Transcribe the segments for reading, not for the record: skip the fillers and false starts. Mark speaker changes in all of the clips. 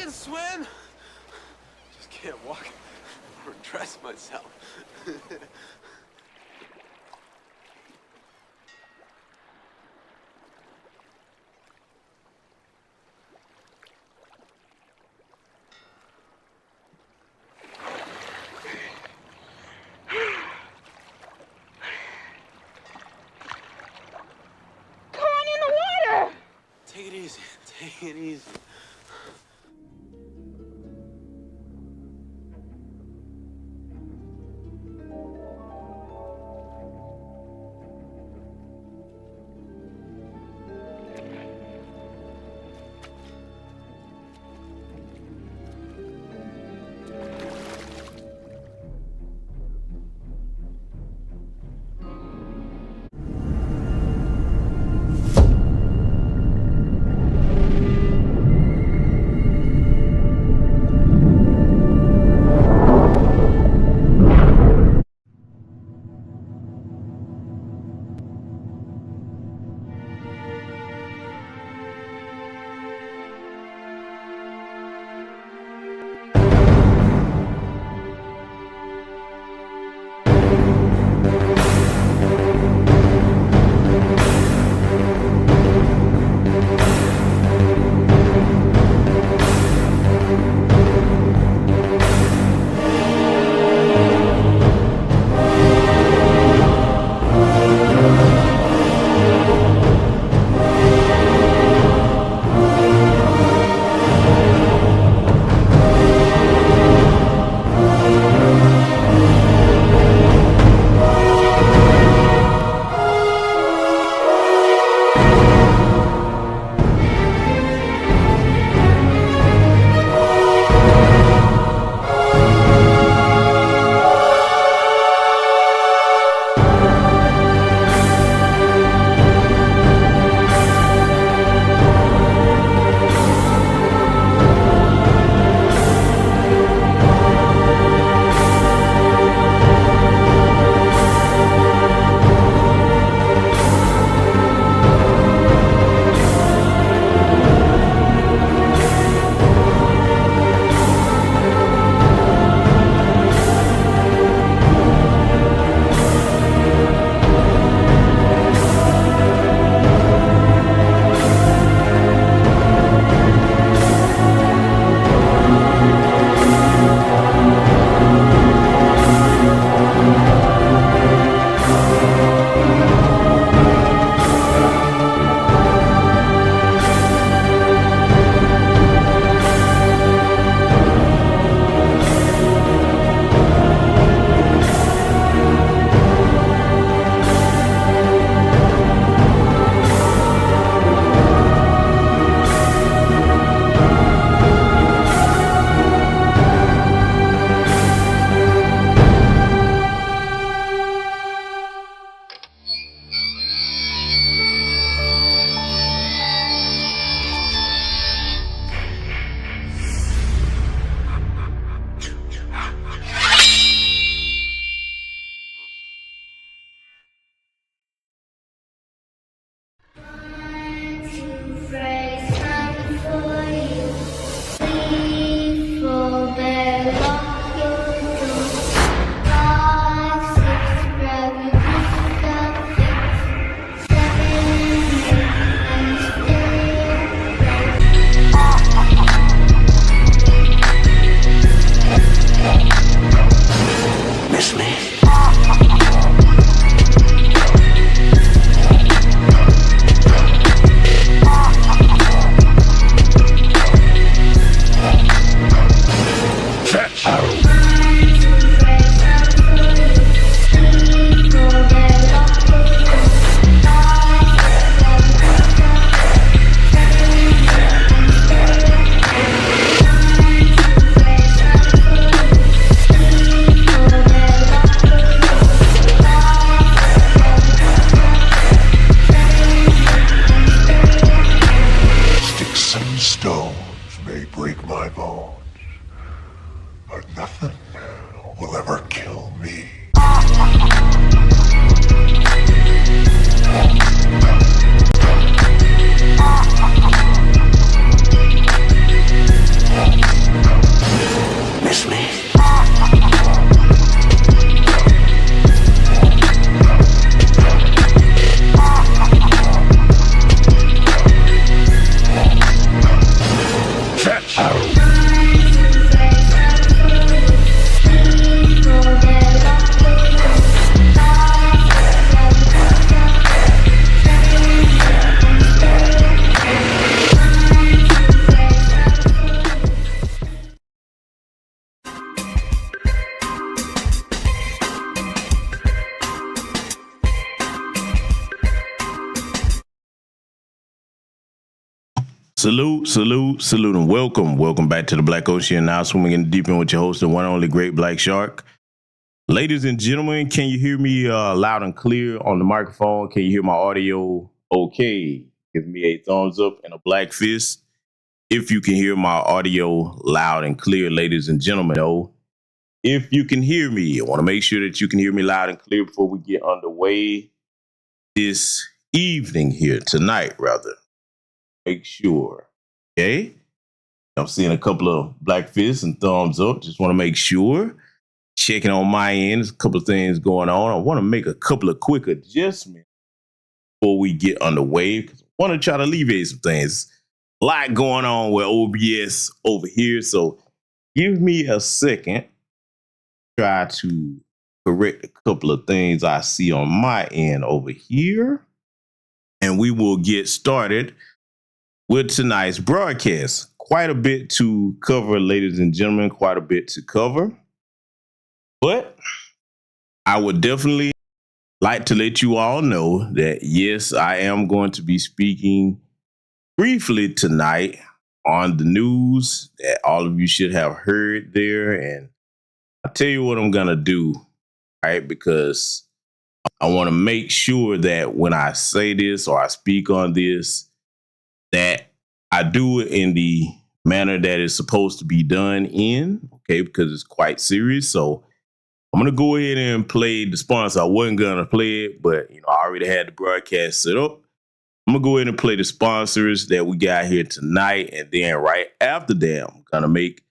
Speaker 1: can swim. Just can't walk or dress myself. Take it easy. Take it easy.
Speaker 2: Salute, and welcome back to the Black Ocean. Now swimming in the deep end with your host, the one and only Great Black Shark. Ladies and gentlemen, can you hear me loud and clear on the microphone? Can you hear my audio okay? Give me a thumbs up and a black fist if you can hear my audio loud and clear, ladies and gentlemen. No, if you can hear me, I want to make sure that you can hear me loud and clear before we get underway this evening here, tonight, rather. Make sure, okay? I'm seeing a couple of black fists and thumbs up. Just want to make sure. Checking on my end, there's a couple of things going on. I want to make a couple of quick adjustments before we get underway, because I want to try to alleviate some things. A lot going on with OBS over here, so give me a second. Try to correct a couple of things I see on my end over here, and we will get started with tonight's broadcast. Quite a bit to cover, ladies and gentlemen, quite a bit to cover. But I would definitely like to let you all know that, yes, I am going to be speaking briefly tonight on the news that all of you should have heard there. And I'll tell you what I'm going to do, right? Because I want to make sure that when I say this or I speak on this, that I do it in the manner that it's supposed to be done in, okay, because it's quite serious. So I'm going to go ahead and play the sponsor. I wasn't going to play it, but I already had the broadcast set up. I'm going to go ahead and play the sponsors that we got here tonight. And then right after that, I'm going to make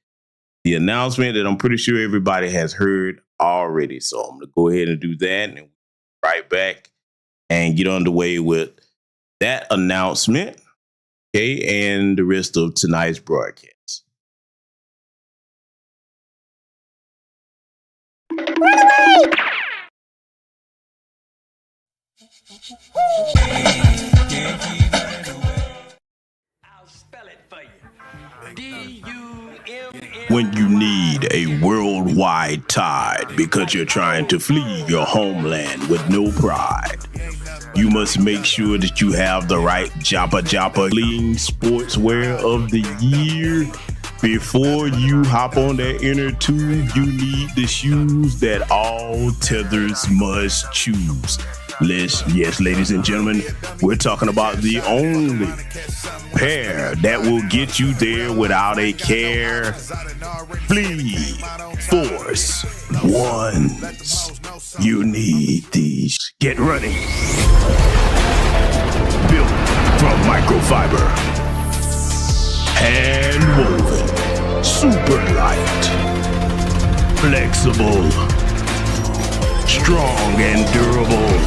Speaker 2: the announcement that I'm pretty sure everybody has heard already. So I'm going to go ahead and do that, and we'll be right back and get underway with that announcement. Okay, and the rest of tonight's broadcast.
Speaker 1: I'll spell it for you. D-U-M-M.
Speaker 2: When you need a worldwide tide because you're trying to flee your homeland with no pride, you must make sure that you have the right Joppa clean sportswear of the year. Before you hop on that inner tube, you need the shoes that all tethers must choose. Yes, ladies and gentlemen, we're talking about the only pair that will get you there without a care. Flee, force, ones. You need these. Get running. Built from microfiber. Hand woven. Super light. Flexible. Strong and durable.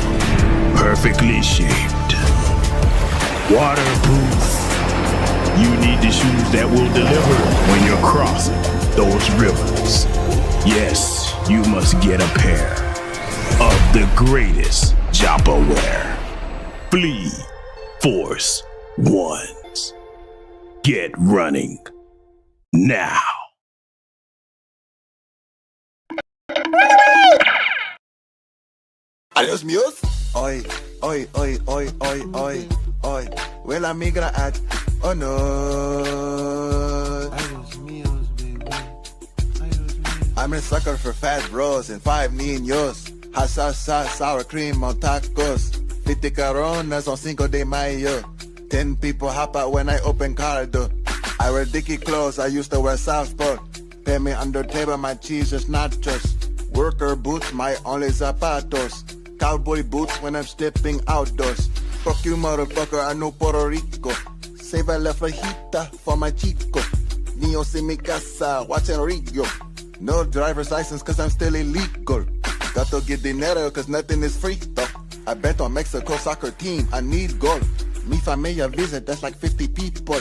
Speaker 2: Perfectly shaped. Waterproof. You need the shoes that will deliver when you're crossing those rivers. Yes, you must get a pair of the greatest Joppa wear. Flee, force, ones. Get running now.
Speaker 3: Adiós míos. Hoy, huele a migrant. Oh no. Adiós míos, baby. Adiós míos. I'm a sucker for fat bros and 5 niños. Hot sauce, sour cream on tacos. 50 coronas on Cinco de Mayo. 10 people hop out when I open car door. I wear dicky clothes, I used to wear Southport. Pay me under table, my cheese is nachos. Worker boots, my only zapatos. Cowboy boots when I'm stepping outdoors. Fuck you, motherfucker, I know Puerto Rico. Save a la fajita for my chico. Niños en mi casa, watching Rio. No driver's license cause I'm still illegal. Got to get dinero cause nothing is free though. I bet on Mexico soccer team, I need goal. Mi familia visit, that's like 50 people.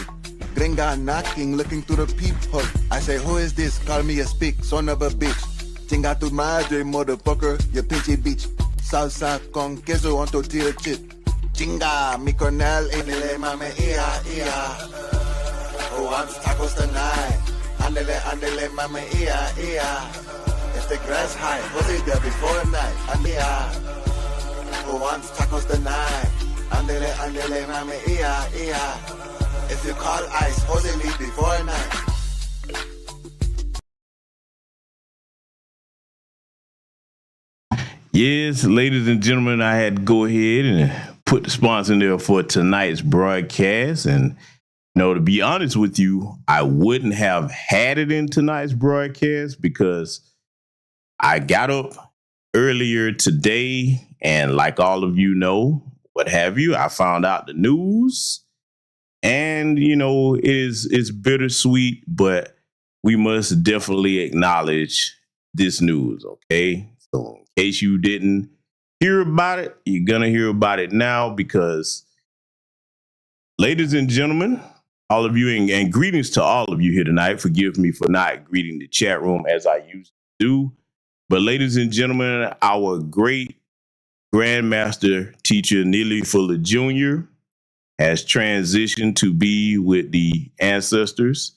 Speaker 3: Gringa knocking, looking through the peephole. I say, who is this? Call me a speak, son of a bitch. Chinga tu madre, motherfucker, you pinche bitch. Salsa con queso on tortilla chip. Chinga, mi cornel, indele, mame, ia. Who wants tacos tonight? Andele, mame, ia. If the grass high, was it there before night? Ia. Who wants tacos tonight? Andele, mame, ia. If you call ice, Jose leave before night.
Speaker 2: Yes, ladies and gentlemen, I had to go ahead and put the sponsor in there for tonight's broadcast. And, to be honest with you, I wouldn't have had it in tonight's broadcast because I got up earlier today, and like all of you know, what have you, I found out the news. And, it's bittersweet, but we must definitely acknowledge this news, okay? So in case you didn't hear about it, you're going to hear about it now because, ladies and gentlemen, all of you, and greetings to all of you here tonight. Forgive me for not greeting the chat room as I used to do. But ladies and gentlemen, our great Grandmaster teacher, Neely Fuller Jr., has transitioned to be with the ancestors.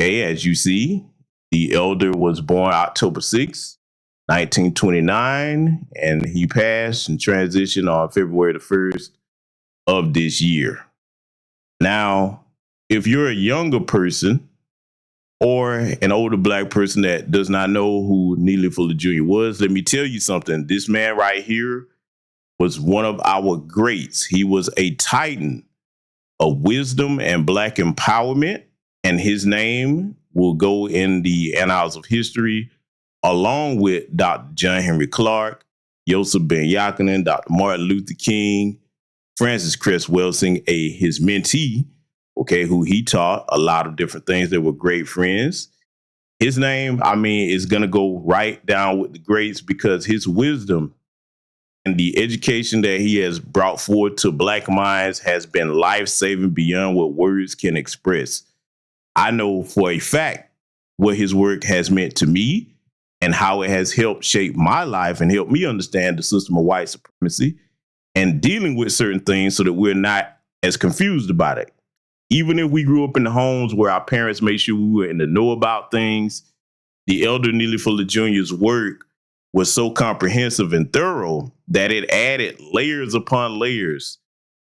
Speaker 2: Okay, as you see, the elder was born October 6th, 1929, and he passed and transitioned on February the 1st of this year. Now, if you're a younger person or an older Black person that does not know who Neely Fuller Jr. was, let me tell you something. This man right here was one of our greats. He was a titan of wisdom and Black empowerment, and his name will go in the annals of history along with Dr. John Henry Clark, Yosef Ben Yakinen, Dr. Martin Luther King, Francis Cress Welsing, his mentee, okay, who he taught a lot of different things. They were great friends. His name, is going to go right down with the greats because his wisdom and the education that he has brought forward to Black minds has been life-saving beyond what words can express. I know for a fact what his work has meant to me and how it has helped shape my life and help me understand the system of white supremacy and dealing with certain things so that we're not as confused about it. Even if we grew up in the homes where our parents made sure we were in the know about things, the elder Neely Fuller Jr.'s work was so comprehensive and thorough that it added layers upon layers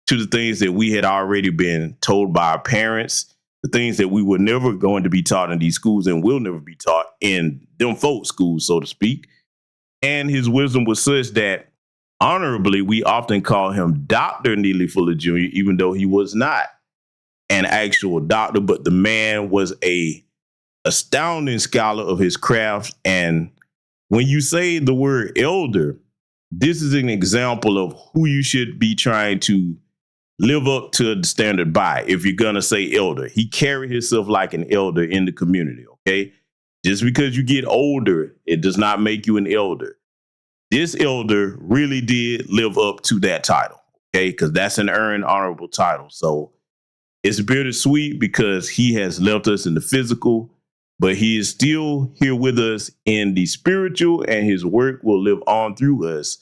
Speaker 2: to the things that we had already been told by our parents, the things that we were never going to be taught in these schools and will never be taught in them folk schools, so to speak. And his wisdom was such that honorably, we often call him Dr. Neely Fuller Jr., even though he was not an actual doctor, but the man was a astounding scholar of his craft. And when you say the word elder, this is an example of who you should be trying to live up to the standard by. If you're going to say elder, he carried himself like an elder in the community. Okay. Just because you get older, it does not make you an elder. This elder really did live up to that title. Okay. Because that's an earned honorable title. So it's bittersweet because he has left us in the physical, but he is still here with us in the spiritual, and his work will live on through us.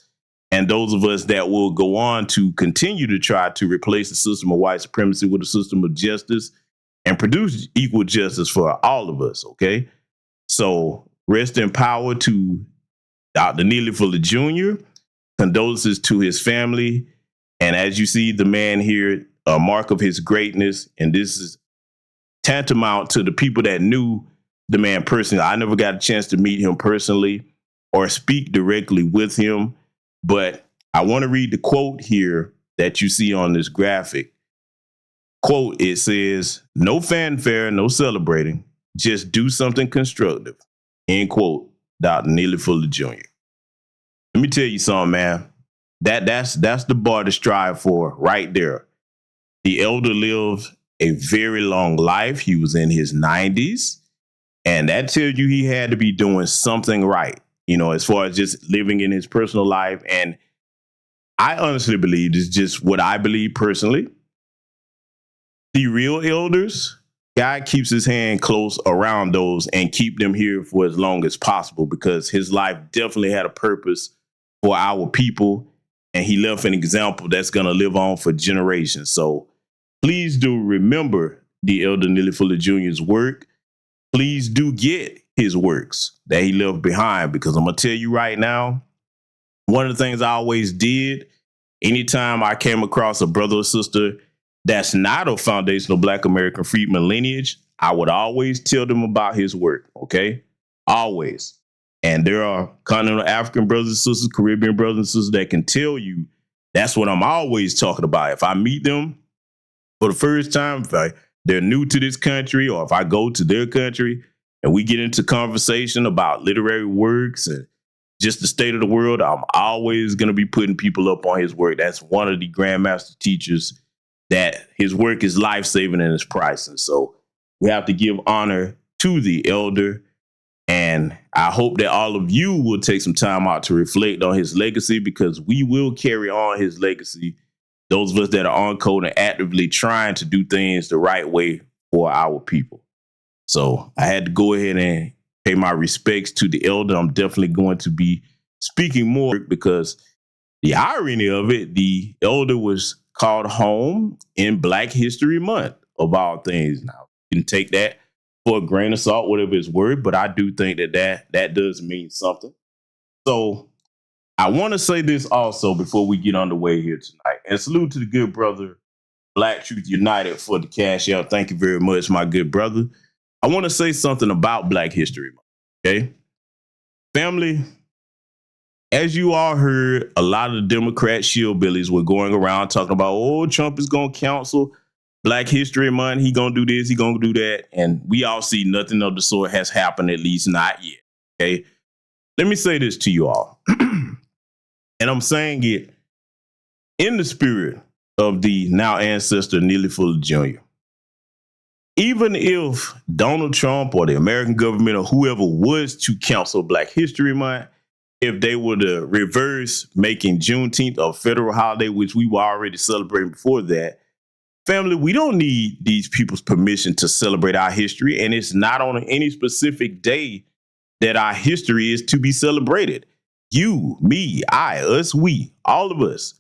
Speaker 2: And those of us that will go on to continue to try to replace the system of white supremacy with a system of justice and produce equal justice for all of us, okay? So rest in power to Dr. Neely Fuller Jr., condolences to his family, and as you see, the man here, a mark of his greatness, and this is tantamount to the people that knew the man personally. I never got a chance to meet him personally or speak directly with him, but I want to read the quote here that you see on this graphic. Quote, it says, "No fanfare, no celebrating, just do something constructive." End quote, Dr. Neely Fuller Jr. Let me tell you something, man. That's the bar to strive for right there. The elder lived a very long life. He was in his 90s, and that tells you he had to be doing something right, as far as just living in his personal life. And I honestly believe, this is just what I believe personally, the real elders, God keeps his hand close around those and keep them here for as long as possible, because his life definitely had a purpose for our people, and he left an example that's going to live on for generations. So please do remember the elder Neely Fuller Jr.'s work. Please do get his works that he left behind, because I'm going to tell you right now, one of the things I always did anytime I came across a brother or sister that's not a foundational Black American freedman lineage, I would always tell them about his work, okay? Always. And there are continental African brothers and sisters, Caribbean brothers and sisters that can tell you that's what I'm always talking about. If I meet them for the first time, if they're new to this country, or if I go to their country and we get into conversation about literary works and just the state of the world, I'm always going to be putting people up on his work. That's one of the grandmaster teachers, that his work is life-saving and it's priceless. So we have to give honor to the elder. And I hope that all of you will take some time out to reflect on his legacy, because we will carry on his legacy. Those of us that are on code and actively trying to do things the right way for our people. So I had to go ahead and pay my respects to the elder. I'm definitely going to be speaking more, because the irony of it, the elder was called home in Black History Month, of all things. Now, you can take that for a grain of salt, whatever it's worth, but I do think that does mean something. So I want to say this also before we get underway here tonight, and salute to the good brother, Black Truth United, for the cash out. Thank you very much, my good brother. I want to say something about Black History Month, okay? Family, as you all heard, a lot of the Democrat shillbillies were going around talking about, oh, Trump is going to cancel Black History Month. He going to do this, he going to do that. And we all see nothing of the sort has happened, at least not yet, okay? Let me say this to you all. And I'm saying it in the spirit of the now ancestor Neely Fuller Jr. Even if Donald Trump or the American government or whoever was to cancel Black History Month, if they were to reverse making Juneteenth a federal holiday, which we were already celebrating before that, family, we don't need these people's permission to celebrate our history. And it's not on any specific day that our history is to be celebrated. You, me, I, us, we, all of us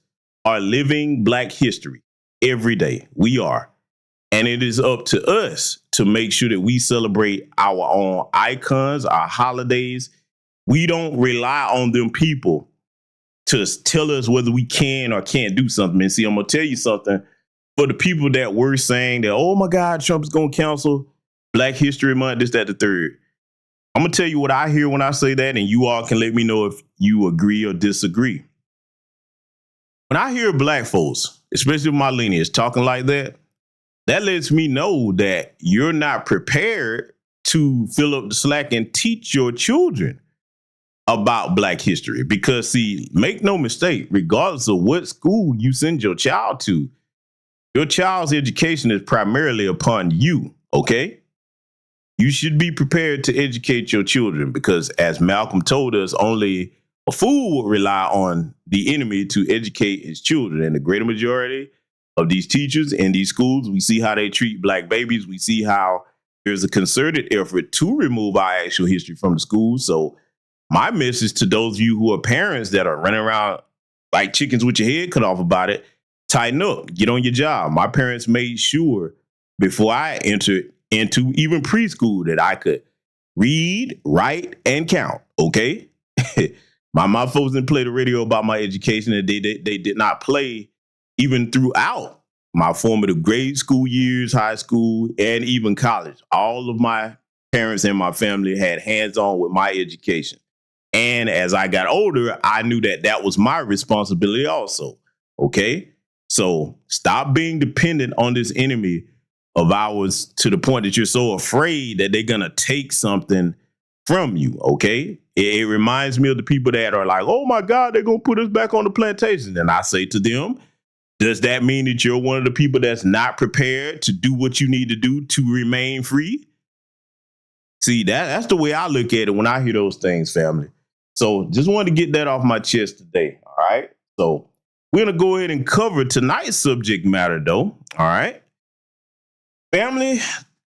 Speaker 2: are living Black history every day. We are. And it is up to us to make sure that we celebrate our own icons, our holidays. We don't rely on them people to tell us whether we can or can't do something. And see, I'm going to tell you something. For the people that were saying that, oh, my God, Trump's going to cancel Black History Month, this, that, the third. I'm going to tell you what I hear when I say that, and you all can let me know if you agree or disagree. When I hear Black folks, especially my lineage, talking like that, that lets me know that you're not prepared to fill up the slack and teach your children about Black history. Because, see, make no mistake, regardless of what school you send your child to, your child's education is primarily upon you, okay? You should be prepared to educate your children, because as Malcolm told us, only a fool would rely on the enemy to educate his children. And the greater majority of these teachers in these schools, we see how they treat Black babies. We see how there's a concerted effort to remove our actual history from the schools. So my message to those of you who are parents that are running around like chickens with your head cut off about it, tighten up, get on your job. My parents made sure before I entered into even preschool that I could read, write, and count, okay? my folks didn't play the radio about my education, and they did not play even throughout my formative grade school years, high school, and even college. All of my parents and my family had hands-on with my education. And as I got older, I knew that that was my responsibility also, okay? So stop being dependent on this enemy of ours to the point that you're so afraid that they're going to take something from you, okay? It reminds me of the people that are like, oh, my God, they're going to put us back on the plantation. And I say to them, does that mean that you're one of the people that's not prepared to do what you need to do to remain free? See, that's the way I look at it when I hear those things, family. So just wanted to get that off my chest today, all right? So we're going to go ahead and cover tonight's subject matter, though, all right? Family,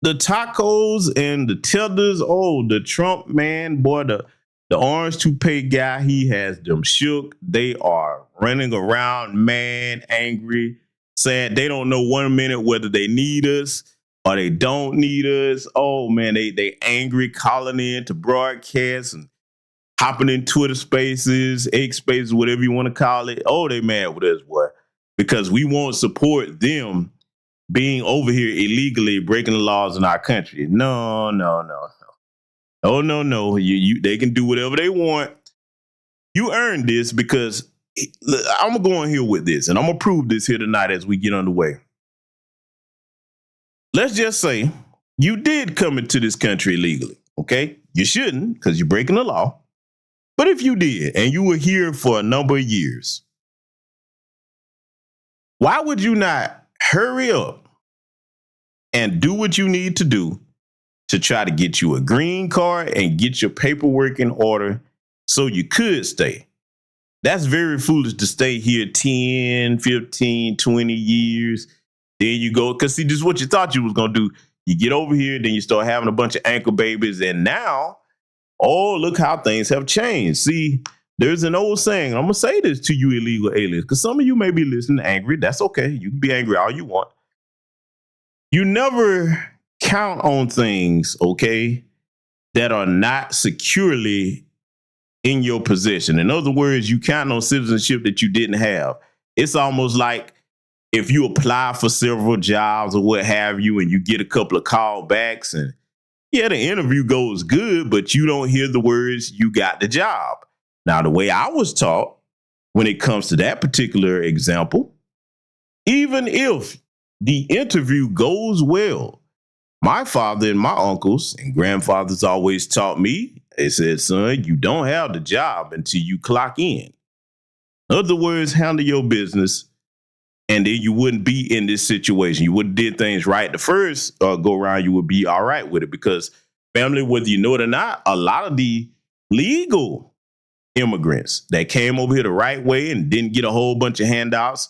Speaker 2: the tacos and the tethers, oh, the Trump man, boy, the orange toupee guy, he has them shook. They are running around mad, angry, sad. They don't know 1 minute whether they need us or they don't need us. Oh, man, they angry, calling in to broadcast and hopping in Twitter spaces, X spaces, whatever you want to call it. Oh, they mad with us, boy, because we won't support them being over here illegally breaking the laws in our country. No. Oh, no. They can do whatever they want. You earned this because I'm going to go on here with this, and I'm going to prove this here tonight as we get underway. Let's just say you did come into this country illegally, okay? You shouldn't because you're breaking the law. But if you did, and you were here for a number of years, why would you not hurry up and do what you need to do to try to get you a green card and get your paperwork in order so you could stay? That's very foolish to stay here 10, 15, 20 years. Then you go, because see, this is what you thought you was going to do. You get over here, then you start having a bunch of ankle babies, and now, oh, look how things have changed. See, there's an old saying, I'm going to say this to you illegal aliens, because some of you may be listening angry. That's okay. You can be angry all you want. You never count on things, okay, that are not securely in your possession. In other words, you count on citizenship that you didn't have. It's almost like if you apply for several jobs or what have you, and you get a couple of callbacks, and yeah, the interview goes good, but you don't hear the words, you got the job. Now, the way I was taught when it comes to that particular example, even if the interview goes well, my father and my uncles and grandfathers always taught me, they said, son, you don't have the job until you clock in. In other words, handle your business, and then you wouldn't be in this situation. You would have did things right the first go around. You would be all right with it, because family, whether you know it or not, a lot of the legal immigrants that came over here the right way and didn't get a whole bunch of handouts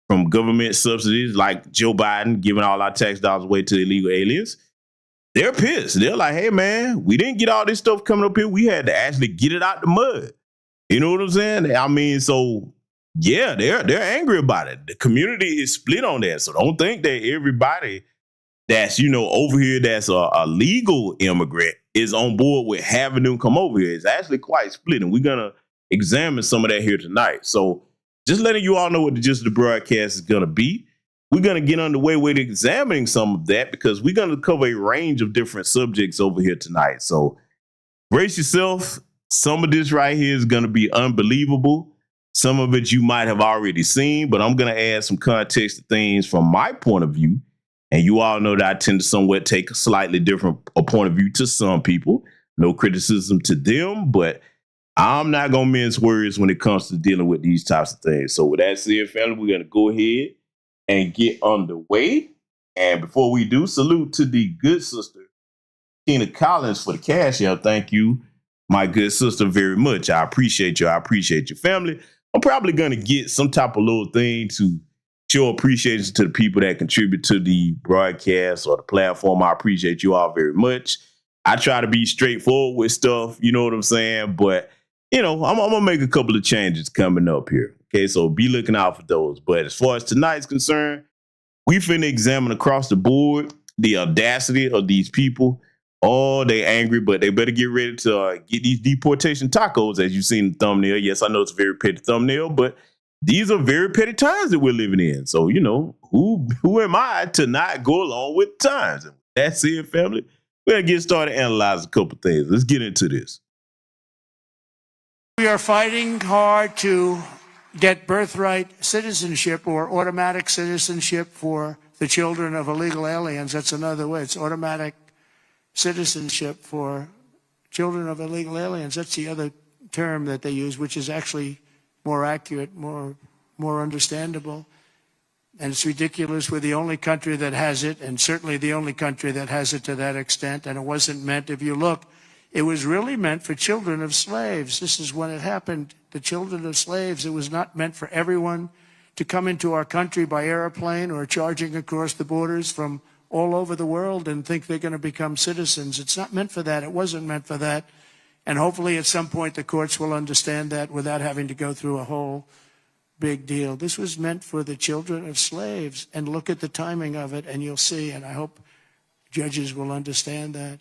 Speaker 2: from government subsidies like Joe Biden giving all our tax dollars away to illegal aliens, they're pissed. They're like, hey, man, we didn't get all this stuff coming up here. We had to actually get it out the mud. You know what I'm saying? I mean, so yeah, they're angry about it. The community is split on that. So don't think that everybody that's, over here that's a legal immigrant is on board with having them come over here. It's actually quite split, and we're going to examine some of that here tonight. So just letting you all know what the gist of the broadcast is going to be. We're going to get underway with examining some of that, because we're going to cover a range of different subjects over here tonight. So brace yourself. Some of this right here is going to be unbelievable. Some of it you might have already seen, but I'm going to add some context to things from my point of view. And you all know that I tend to somewhat take a slightly different point of view to some people. No criticism to them, but I'm not going to mince words when it comes to dealing with these types of things. So with that said, family, we're going to go ahead and get underway. And before we do, salute to the good sister, Tina Collins, for the cash out. Thank you, my good sister, very much. I appreciate you. I appreciate your family. I'm probably going to get some type of little thing to show appreciation to the people that contribute to the broadcast or the platform. I appreciate you all very much. I try to be straightforward with stuff, you know what I'm saying? But, I'm going to make a couple of changes coming up here. Okay, so be looking out for those. But as far as tonight's concerned, we finna examine across the board the audacity of these people. Oh, they angry, but they better get ready to get these deportation tacos, as you've seen in the thumbnail. Yes, I know it's a very petty thumbnail, but these are very petty times that we're living in. So, who am I to not go along with times? That's it, family. We're going to get started analyzing a couple things. Let's get into this.
Speaker 4: We are fighting hard to get birthright citizenship or automatic citizenship for the children of illegal aliens. That's another way. It's automatic citizenship for children of illegal aliens. That's the other term that they use, which is actually more accurate, more understandable. And it's ridiculous. We're the only country that has it, and certainly the only country that has it to that extent. And it wasn't meant, if you look, it was really meant for children of slaves. This is when it happened. The children of slaves, it was not meant for everyone to come into our country by airplane or charging across the borders from all over the world and think they're going to become citizens. It's not meant for that. It wasn't meant for that. And hopefully at some point the courts will understand that without having to go through a whole big deal. This was meant for the children of slaves. And look at the timing of it and you'll see. And I hope judges will understand that.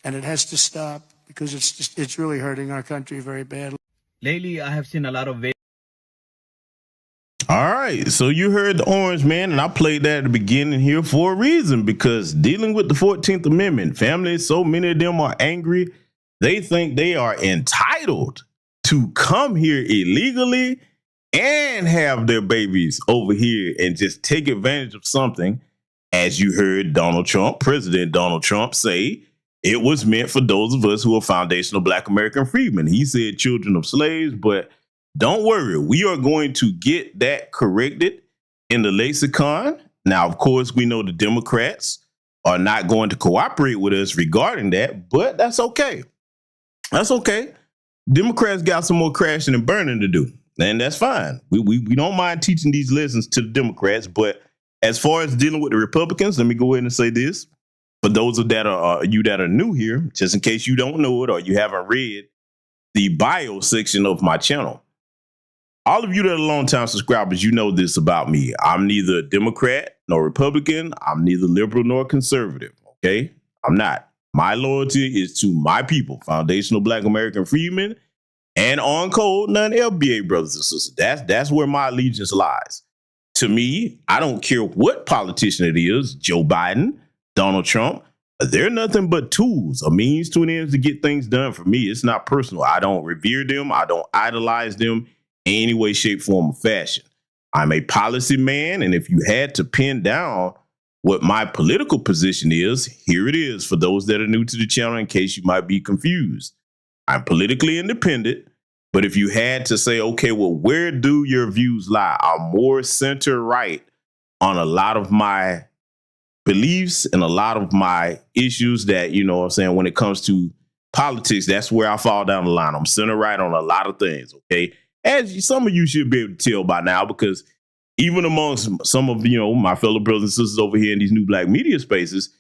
Speaker 4: And it has to stop, because it's really hurting our country very badly.
Speaker 5: Lately, I have seen a lot of
Speaker 2: All right, so you heard the orange man, and I played that at the beginning here for a reason, because dealing with the 14th Amendment, families, so many of them are angry. They think they are entitled to come here illegally and have their babies over here and just take advantage of something. As you heard Donald Trump, President Donald Trump, say it was meant for those of us who are foundational Black American freedmen. He said children of slaves, but don't worry, we are going to get that corrected in the lexicon. Now, of course, we know the Democrats are not going to cooperate with us regarding that, but that's okay. That's okay. Democrats got some more crashing and burning to do, and that's fine. We don't mind teaching these lessons to the Democrats, but as far as dealing with the Republicans, let me go ahead and say this. For those of that are you that are new here, just in case you don't know it or you haven't read the bio section of my channel, all of you that are long-time subscribers, you know this about me. I'm neither Democrat nor Republican. I'm neither liberal nor conservative, okay? I'm not. My loyalty is to my people, foundational Black American freedmen, and on code, non-LBA brothers and sisters. That's where my allegiance lies. To me, I don't care what politician it is, Joe Biden, Donald Trump, they're nothing but tools, a means to an end to get things done. For me, it's not personal. I don't revere them. I don't idolize them in any way, shape, form, or fashion. I'm a policy man, and if you had to pin down what my political position is, here it is for those that are new to the channel in case you might be confused. I'm politically independent, but if you had to say, okay, well, where do your views lie? I'm more center right on a lot of my beliefs and a lot of my issues that, you know what I'm saying, when it comes to politics, that's where I fall down the line. I'm center right on a lot of things, okay? As some of you should be able to tell by now, because even amongst some of, you know, my fellow brothers and sisters over here in these new Black media spaces,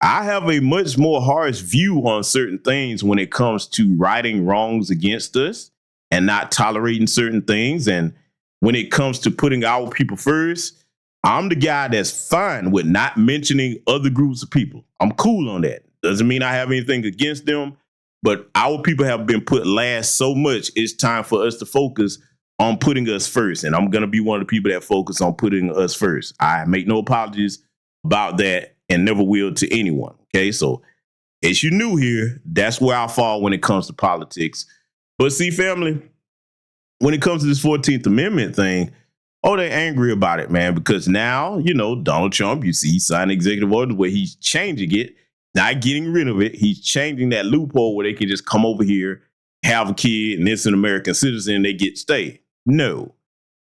Speaker 2: I have a much more harsh view on certain things when it comes to righting wrongs against us and not tolerating certain things. And when it comes to putting our people first, I'm the guy that's fine with not mentioning other groups of people. I'm cool on that. Doesn't mean I have anything against them, but our people have been put last so much. It's time for us to focus on putting us first. And I'm going to be one of the people that focus on putting us first. I make no apologies about that and never will to anyone. Okay, so as you new here, that's where I fall when it comes to politics. But see, family, when it comes to this 14th Amendment thing, oh, they're angry about it, man, because now, you know, Donald Trump, you see, he signed executive orders where he's changing it, not getting rid of it. He's changing that loophole where they can just come over here, have a kid, and it's an American citizen, and they get stay. No,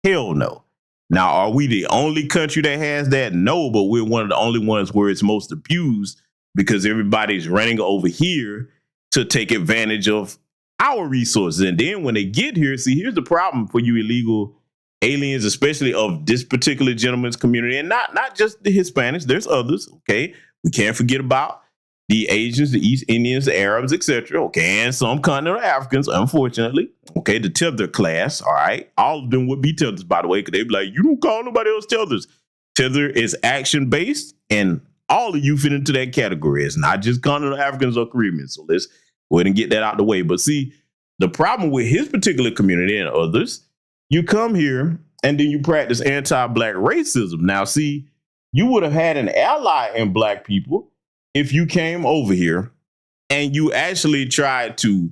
Speaker 2: hell no. Now, are we the only country that has that? No, but we're one of the only ones where it's most abused because everybody's running over here to take advantage of our resources. And then when they get here, see, here's the problem for you illegal aliens, especially of this particular gentleman's community, and not just the Hispanics. There's others, okay? We can't forget about the Asians, the East Indians, the Arabs, etc. Okay, and some continental Africans, unfortunately. Okay, the tether class, all right? All of them would be tethers, by the way, because they'd be like, you don't call nobody else tethers. Tether is action-based, and all of you fit into that category. It's not just continental Africans or Caribbean. So let's go ahead and get that out of the way. But see, the problem with his particular community and others, you come here and then you practice anti-Black racism. Now, see, you would have had an ally in Black people if you came over here and you actually tried to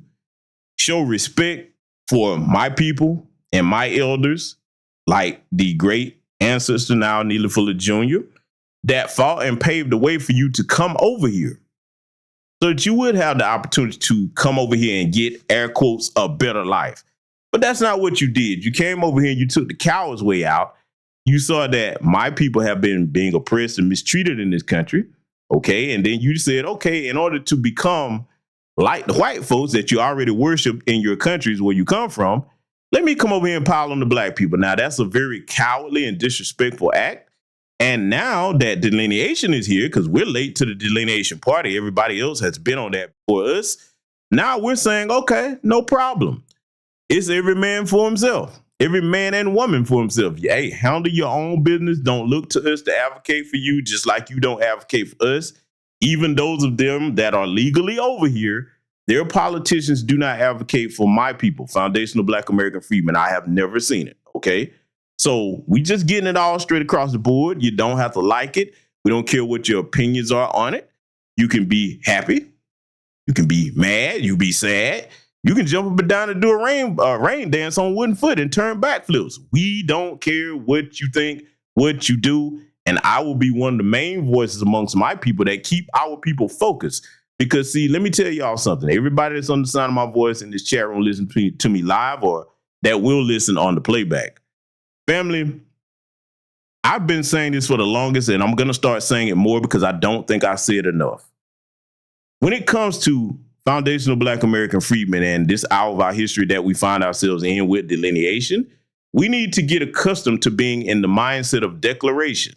Speaker 2: show respect for my people and my elders, like the great ancestor now, Neely Jr., that fought and paved the way for you to come over here so that you would have the opportunity to come over here and get, air quotes, a better life. But that's not what you did. You came over here and you took the coward's way out. You saw that my people have been being oppressed and mistreated in this country. Okay. And then you said, okay, in order to become like the white folks that you already worship in your countries where you come from, let me come over here and pile on the Black people. Now, that's a very cowardly and disrespectful act. And now that delineation is here, because we're late to the delineation party, everybody else has been on that before us. Now we're saying, okay, no problem. It's every man for himself, every man and woman for himself. Hey, handle your own business. Don't look to us to advocate for you, just like you don't advocate for us. Even those of them that are legally over here, their politicians do not advocate for my people, foundational Black American freedmen. I have never seen it. Okay. So we just getting it all straight across the board. You don't have to like it. We don't care what your opinions are on it. You can be happy. You can be mad. You be sad. You can jump up and down and do a rain dance on wooden foot and turn backflips. We don't care what you think, what you do. And I will be one of the main voices amongst my people that keep our people focused. Because, see, let me tell y'all something. Everybody that's on the sound of my voice in this chat room listen to me live or that will listen on the playback. Family, I've been saying this for the longest, and I'm going to start saying it more because I don't think I say it enough. When it comes to foundational Black American freedmen and this hour of our history that we find ourselves in with delineation, we need to get accustomed to being in the mindset of declaration.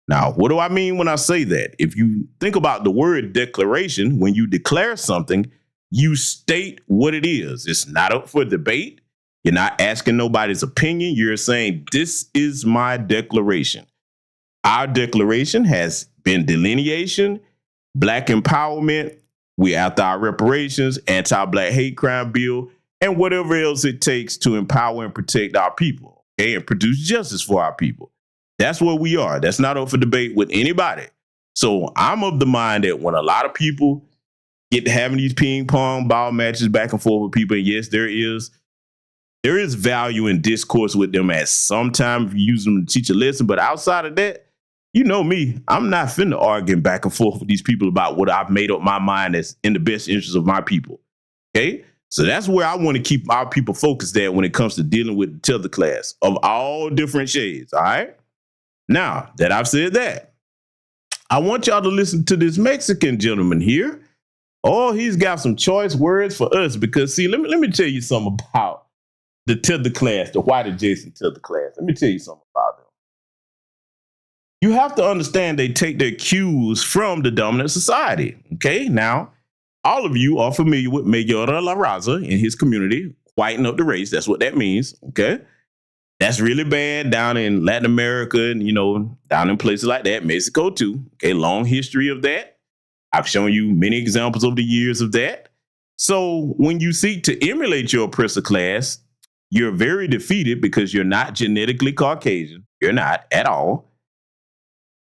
Speaker 2: Now, what do I mean when I say that? If you think about the word declaration, when you declare something, you state what it is. It's not up for debate. You're not asking nobody's opinion. You're saying, this is my declaration. Our declaration has been delineation, Black empowerment. We after our reparations, anti-Black hate crime bill, and whatever else it takes to empower and protect our people, okay, and produce justice for our people. That's what we are. That's not up for debate with anybody. So I'm of the mind that when a lot of people get to having these ping pong ball matches back and forth with people, and yes, there is value in discourse with them at some time if you use them to teach a lesson. But outside of that, you know me, I'm not finna arguing back and forth with these people about what I've made up my mind as in the best interest of my people. Okay? So that's where I want to keep our people focused at when it comes to dealing with the tether class of all different shades. All right? Now that I've said that, I want y'all to listen to this Mexican gentleman here. Oh, he's got some choice words for us because, see, let me tell you something about the tether class, the white adjacent tether class. Let me tell you something about them. You have to understand they take their cues from the dominant society. Okay, now, all of you are familiar with Mayoral La Raza in his community, whiten up the race. That's what that means. Okay, that's really bad down in Latin America and, you know, down in places like that, Mexico too. Okay, long history of that. I've shown you many examples over the years of that. So when you seek to emulate your oppressor class, you're very defeated because you're not genetically Caucasian. You're not at all.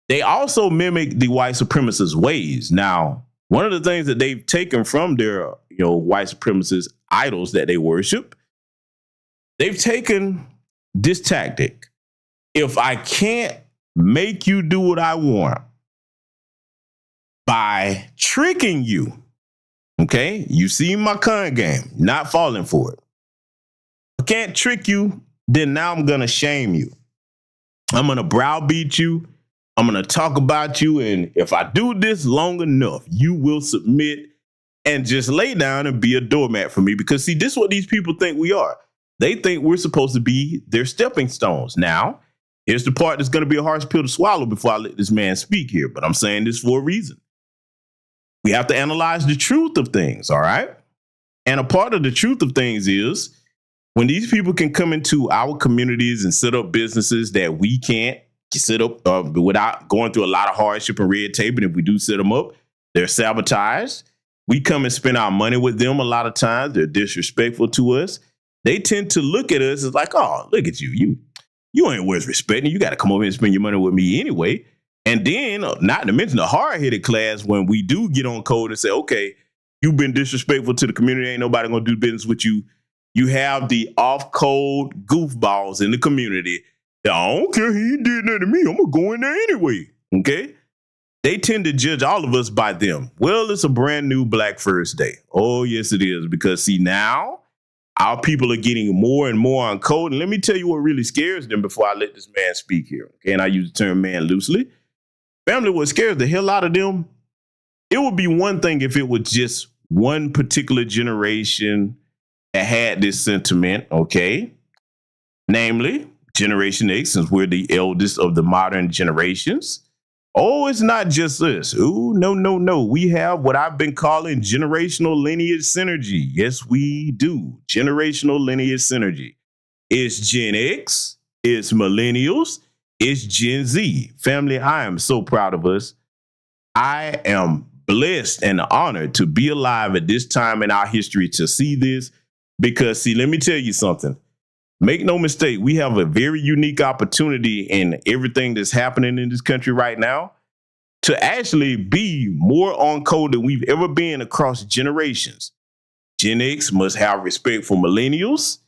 Speaker 2: They also mimic the white supremacist ways. Now, one of the things that they've taken from their, white supremacist idols that they worship, they've taken this tactic. If I can't make you do what I want by tricking you, okay, you see my con game, not falling for it. I can't trick you, then now I'm going to shame you. I'm going to browbeat you. I'm going to talk about you. And if I do this long enough, you will submit and just lay down and be a doormat for me. Because, see, this is what these people think we are. They think we're supposed to be their stepping stones. Now, here's the part that's going to be a harsh pill to swallow before I let this man speak here. But I'm saying this for a reason. We have to analyze the truth of things, all right? And a part of the truth of things is when these people can come into our communities and set up businesses that we can't set up without going through a lot of hardship and red tape. And if we do set them up, they're sabotaged. We come and spend our money with them a lot of times. They're disrespectful to us. They tend to look at us as like, oh, look at you. You ain't worth respecting. You got to come over here and spend your money with me anyway. And then, not to mention the hard-headed class, when we do get on code and say, okay, you've been disrespectful to the community. Ain't nobody going to do business with you. You have the off-code goofballs in the community. I don't care. He did that to me. I'm going to go in there anyway. Okay? They tend to judge all of us by them. Well, it's a brand new Black First Day. Oh, yes, it is. Because, see, now our people are getting more and more on code. And let me tell you what really scares them before I let this man speak here. Okay? And I use the term man loosely. Family, what scares the hell out of them, it would be one thing if it was just one particular generation that had this sentiment, okay? Namely, Generation X, since we're the eldest of the modern generations. Oh, it's not just us. Ooh, no. We have what I've been calling generational lineage synergy. Yes, we do. Generational lineage synergy. It's Gen X, it's millennials, it's Gen Z. Family, I am so proud of us. I am blessed and honored to be alive at this time in our history to see this because, see, let me tell you something. Make no mistake, we have a very unique opportunity in everything that's happening in this country right now to actually be more on code than we've ever been across generations. Gen X must have respect for millennials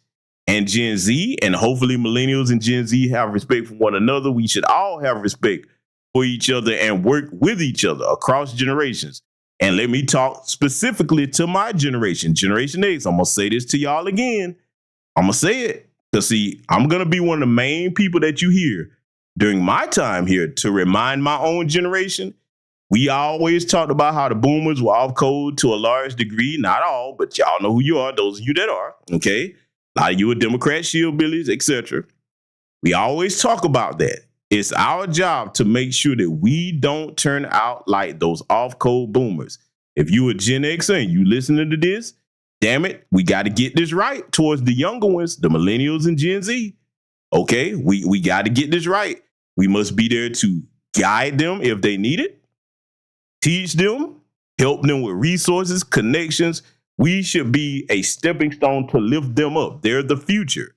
Speaker 2: and Gen Z, and hopefully millennials and Gen Z have respect for one another. We should all have respect for each other and work with each other across generations. And let me talk specifically to my generation, Generation X. I'm going to say this to y'all again. I'm going to say it because, see, I'm going to be one of the main people that you hear during my time here to remind my own generation. We always talked about how the boomers were off code to a large degree. Not all, but y'all know who you are, those of you that are, okay? A lot of you are Democrat shillbillies, etc. We always talk about that. It's our job to make sure that we don't turn out like those off-code boomers. If you a Gen X and you listening to this, damn it, we got to get this right towards the younger ones, the millennials and Gen Z. Okay, we got to get this right. We must be there to guide them if they need it, teach them, help them with resources, connections. We should be a stepping stone to lift them up. They're the future.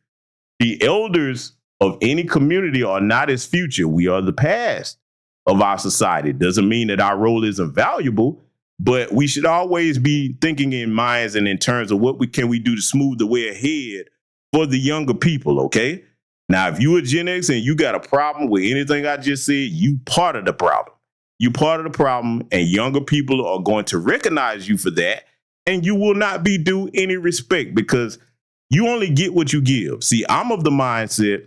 Speaker 2: The elders of any community are not its future. We are the past of our society. Doesn't mean that our role isn't valuable, but we should always be thinking in minds and in terms of what can we do to smooth the way ahead for the younger people, okay? Now, if you a Gen X and you got a problem with anything I just said, you part of the problem. You part of the problem, and younger people are going to recognize you for that, and you will not be due any respect because you only get what you give. See, I'm of the mindset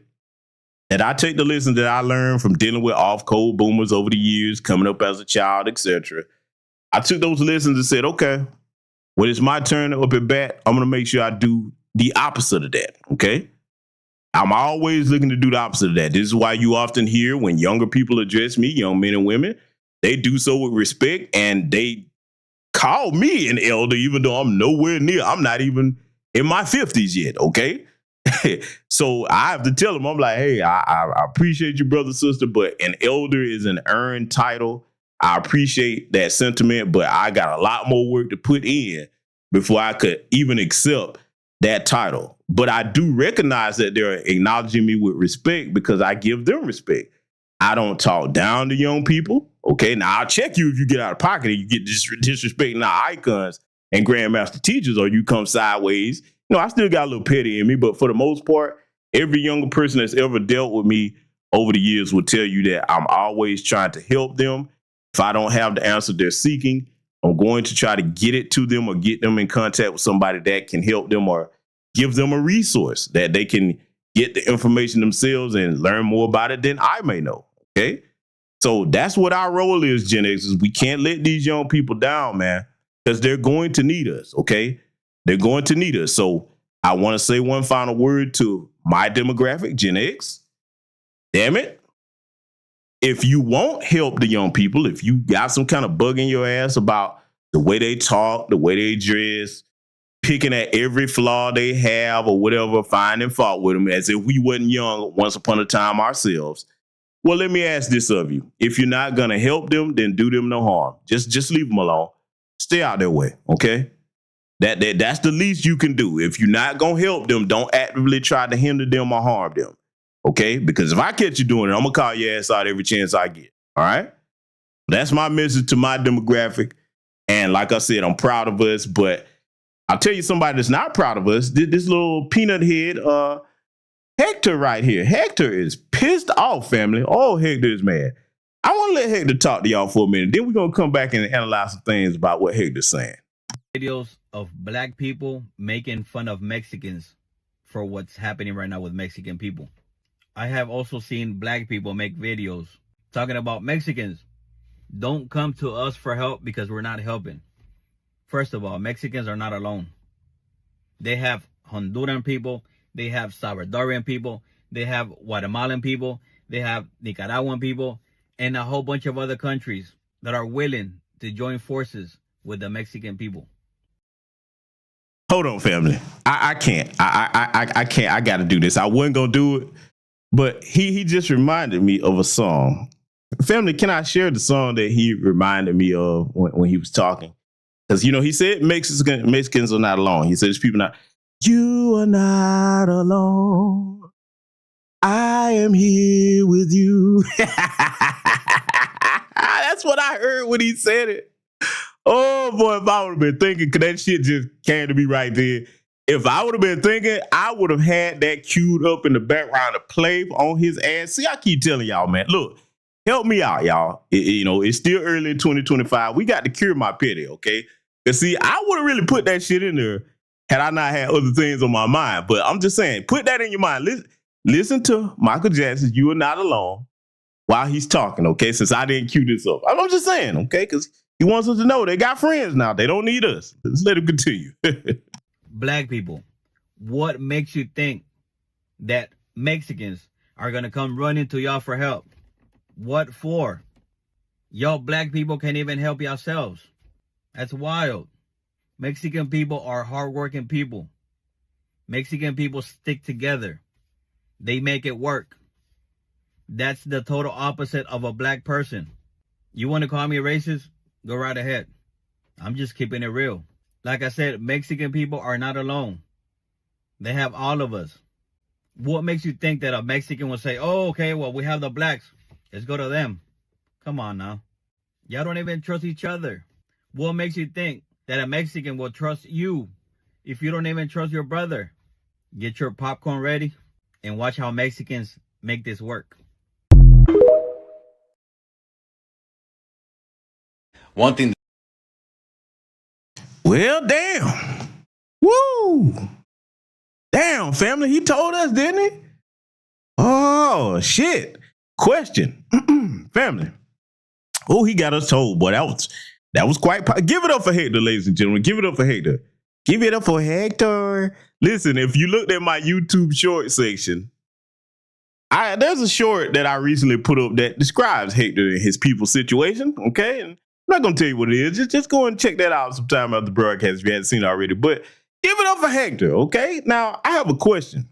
Speaker 2: that I take the lessons that I learned from dealing with off-code boomers over the years, coming up as a child, etc. I took those lessons and said, okay, when it's my turn up at bat, I'm going to make sure I do the opposite of that, okay? I'm always looking to do the opposite of that. This is why you often hear when younger people address me, young men and women, they do so with respect and they call me an elder, even though I'm nowhere near. I'm not even in my 50s yet, okay? So I have to tell them, I'm like, hey, I appreciate you, brother, sister, but an elder is an earned title. I appreciate that sentiment, but I got a lot more work to put in before I could even accept that title. But I do recognize that they're acknowledging me with respect because I give them respect. I don't talk down to young people. Okay, now I'll check you if you get out of pocket and you get disrespecting our icons and grandmaster teachers, or you come sideways. You know, I still got a little petty in me, but for the most part, every younger person that's ever dealt with me over the years will tell you that I'm always trying to help them. If I don't have the answer they're seeking, I'm going to try to get it to them or get them in contact with somebody that can help them or give them a resource that they can get the information themselves and learn more about it than I may know. Okay. So that's what our role is, Gen X, is we can't let these young people down, man, because they're going to need us. Okay. They're going to need us. So I want to say one final word to my demographic, Gen X. Damn it. If you won't help the young people, if you got some kind of bug in your ass about the way they talk, the way they dress, picking at every flaw they have or whatever, finding fault with them as if we wasn't young once upon a time ourselves. Well, let me ask this of you. If you're not going to help them, then do them no harm. Just leave them alone. Stay out their way, okay? That's the least you can do. If you're not going to help them, don't actively try to hinder them or harm them, okay? Because if I catch you doing it, I'm going to call your ass out every chance I get, all right? That's my message to my demographic. And like I said, I'm proud of us, but I'll tell you somebody that's not proud of us. This little peanut head, Hector right here. Hector is pissed off, family. Oh, Hector is mad. I want to let Hector talk to y'all for a minute. Then we're going to come back and analyze some things about what Hector's saying.
Speaker 5: Videos of black people making fun of Mexicans for what's happening right now with Mexican people. I have also seen black people make videos talking about Mexicans. Don't come to us for help because we're not helping. First of all, Mexicans are not alone. They have Honduran people, they have Salvadorian people, they have Guatemalan people, they have Nicaraguan people, and a whole bunch of other countries that are willing to join forces with the Mexican people.
Speaker 2: Hold on, family. I can't. I can't. I got to do this. I wasn't going to do it, but he just reminded me of a song. Family, can I share the song that he reminded me of when he was talking? Because, you know, he said Mexicans are not alone. He said there's people not. You are not alone. I am here with you. That's what I heard when he said it. Oh boy, if I would have been thinking, because that shit just came to me right there. If I would have been thinking, I would have had that queued up in the background to play on his ass. See, I keep telling y'all, man, look, help me out, y'all. It's still early in 2025. We got to cure my pity, okay? Because see, I would have really put that shit in there had I not had other things on my mind. But I'm just saying, put that in your mind. Listen to Michael Jackson's You Are Not Alone while he's talking, okay? Since I didn't cue this up. I'm just saying, okay? Because he wants us to know they got friends now. They don't need us. Let's let him continue.
Speaker 5: Black people, what makes you think that Mexicans are going to come running to y'all for help? What for? Y'all black people can't even help yourselves. That's wild. Mexican people are hardworking people. Mexican people stick together. They make it work. That's the total opposite of a black person. You want to call me racist? Go right ahead. I'm just keeping it real. Like I said, Mexican people are not alone. They have all of us. What makes you think that a Mexican will say, oh, okay, well, we have the blacks. Let's go to them. Come on now. Y'all don't even trust each other. What makes you think that a Mexican will trust you if you don't even trust your brother? Get your popcorn ready and watch how Mexicans make this work.
Speaker 1: One thing.
Speaker 2: Well, damn. Woo. Damn, family. He told us, didn't he? Oh, shit. Question. Family. Oh, he got us told, boy. That was quite... Give it up for Hector, ladies and gentlemen. Give it up for Hector. Give it up for Hector. Listen, if you looked at my YouTube short section, there's a short that I recently put up that describes Hector and his people's situation, okay? And I'm not going to tell you what it is. Just go and check that out sometime after the broadcast if you hadn't seen it already. But give it up for Hector, okay? Now, I have a question.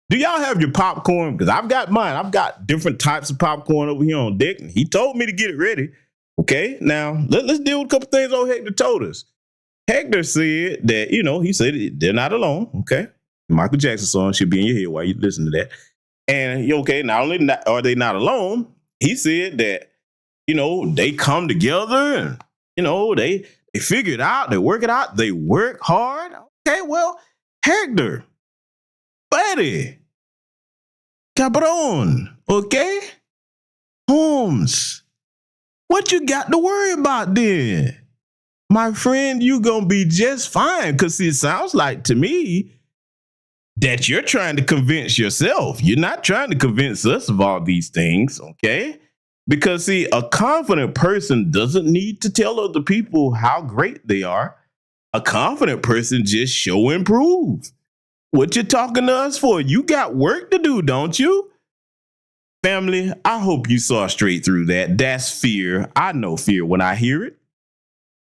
Speaker 2: Do y'all have your popcorn? Because I've got mine. I've got different types of popcorn over here on deck. And he told me to get it ready. Okay, now let's deal with a couple things old Hector told us. Hector said that, he said they're not alone. Okay, Michael Jackson's song should be in your head while you listen to that. And okay, not only are they not alone, he said that, they come together and, they figure it out, they work it out, they work hard. Okay, well, Hector, buddy, cabron, okay? Holmes, what you got to worry about then? My friend, you gonna be just fine, because it sounds like to me that you're trying to convince yourself. You're not trying to convince us of all these things, okay? Because, see, a confident person doesn't need to tell other people how great they are. A confident person just show and prove. What you talking to us for? You got work to do, don't you? Family, I hope you saw straight through that. That's fear. I know fear when I hear it.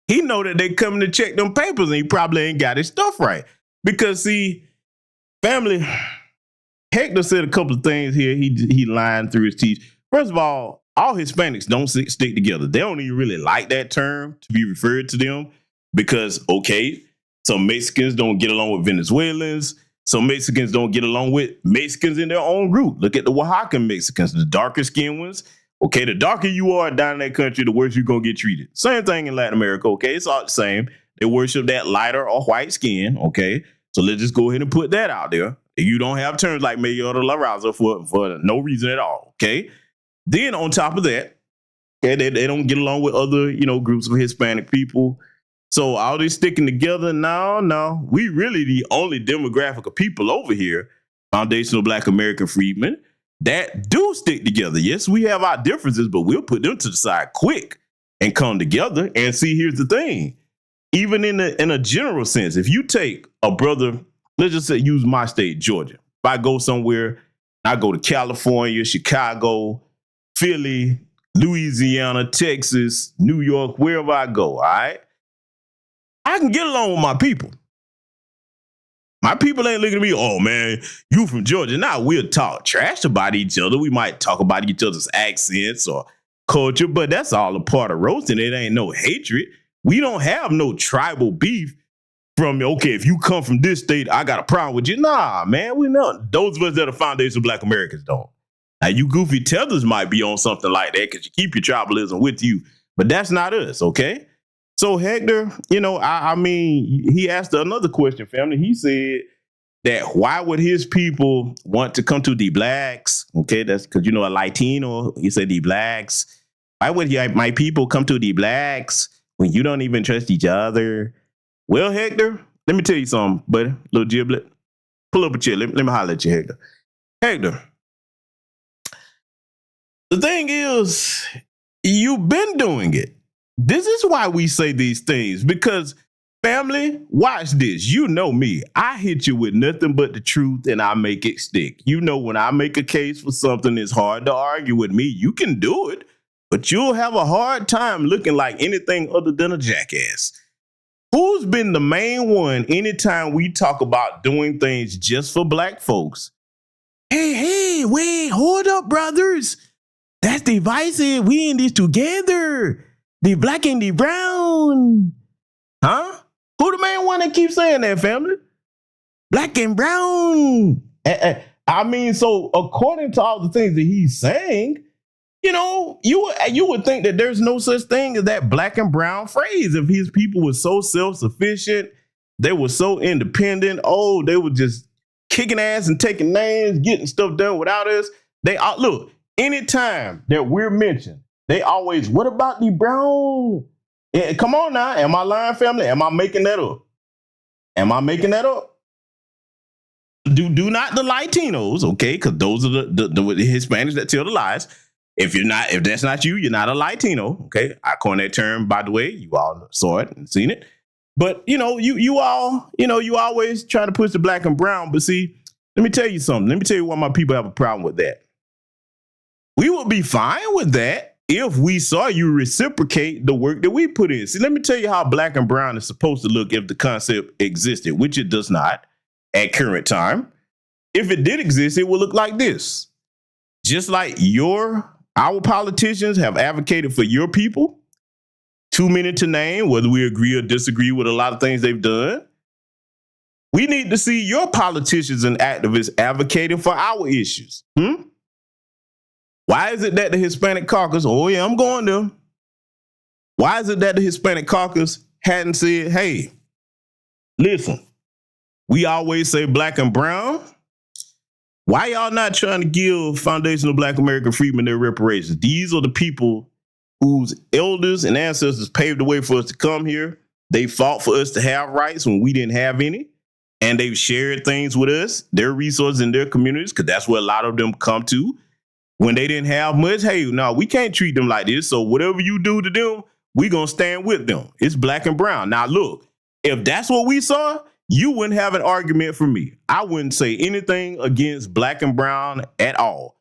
Speaker 2: He know that they coming to check them papers and he probably ain't got his stuff right. Because, see, family, Hector said a couple of things here. He lying through his teeth. First of all Hispanics don't stick together. They don't even really like that term to be referred to them because, okay, some Mexicans don't get along with Venezuelans. Some Mexicans don't get along with Mexicans in their own group. Look at the Oaxacan Mexicans, the darker skinned ones. Okay, the darker you are down in that country, the worse you're going to get treated. Same thing in Latin America, okay? It's all the same. They worship that lighter or white skin, okay? So let's just go ahead and put that out there. You don't have terms like mayoral or la raza for no reason at all, okay? Then on top of that, okay, they don't get along with other, groups of Hispanic people. So all this sticking together, no, we really the only demographic of people over here, foundational Black American freedmen, that do stick together. Yes, we have our differences, but we'll put them to the side quick and come together. And see, here's the thing. Even in a general sense, if you take a brother, let's just say use my state, Georgia. If I go somewhere, I go to California, Chicago, Philly, Louisiana, Texas, New York, wherever I go, all right? I can get along with my people. My people ain't looking at me, oh, man, you from Georgia. Now we'll talk trash about each other. We might talk about each other's accents or culture, but that's all a part of roasting. It ain't no hatred. We don't have no tribal beef from, okay, if you come from this state, I got a problem with you. Nah, man, we not. Those of us that are foundation of Black Americans don't. Now, you goofy tethers might be on something like that because you keep your tribalism with you, but that's not us, okay? So Hector, you know, I mean, he asked another question, family. He said that why would his people want to come to the blacks? Okay, that's because, you know, a Latino, he said the blacks. Why would my people come to the blacks when you don't even trust each other? Well, Hector, let me tell you something, buddy. Little giblet. Pull up a chair. Let me holler at you, Hector. Hector, the thing is, you've been doing it. This is why we say these things, because family, watch this. You know me. I hit you with nothing but the truth and I make it stick. You know, when I make a case for something, it's hard to argue with me. You can do it, but you'll have a hard time looking like anything other than a jackass. Who's been the main one anytime we talk about doing things just for Black folks? Hey, wait, hold up, brothers. That's divisive. We in this together. The Black and the brown. Huh? Who the main one that keeps saying that, family? Black and brown. I mean, so according to all the things that he's saying, you know, you would think that there's no such thing as that black and brown phrase. If his people were so self-sufficient, they were so independent, oh, they were just kicking ass and taking names, getting stuff done without us. They look, anytime that we're mentioned, they always, what about the brown? Yeah, come on now, am I lying, family? Am I making that up? Am I making that up? Do not the Latinos, okay? Because those are the Hispanics that tell the lies. If that's not you, you're not a Latino, okay? I coined that term, by the way. You all saw it and seen it. But, you know, you always try to push the black and brown. But see, let me tell you something. Let me tell you why my people have a problem with that. We would be fine with that if we saw you reciprocate the work that we put in. See, let me tell you how black and brown is supposed to look if the concept existed, which it does not at current time. If it did exist, it would look like this. Just like our politicians have advocated for your people, too many to name, whether we agree or disagree with a lot of things they've done. We need to see your politicians and activists advocating for our issues. Why is it that the Hispanic caucus, oh yeah, I'm going there. Why is it that the Hispanic caucus hadn't said, hey, listen, we always say black and brown. Why y'all not trying to give foundational Black American freedmen their reparations? These are the people whose elders and ancestors paved the way for us to come here. They fought for us to have rights when we didn't have any. And they've shared things with us, their resources in their communities, because that's where a lot of them come to. When they didn't have much, hey, no, we can't treat them like this. So whatever you do to them, we're going to stand with them. It's black and brown. Now, look, if that's what we saw, you wouldn't have an argument for me. I wouldn't say anything against black and brown at all,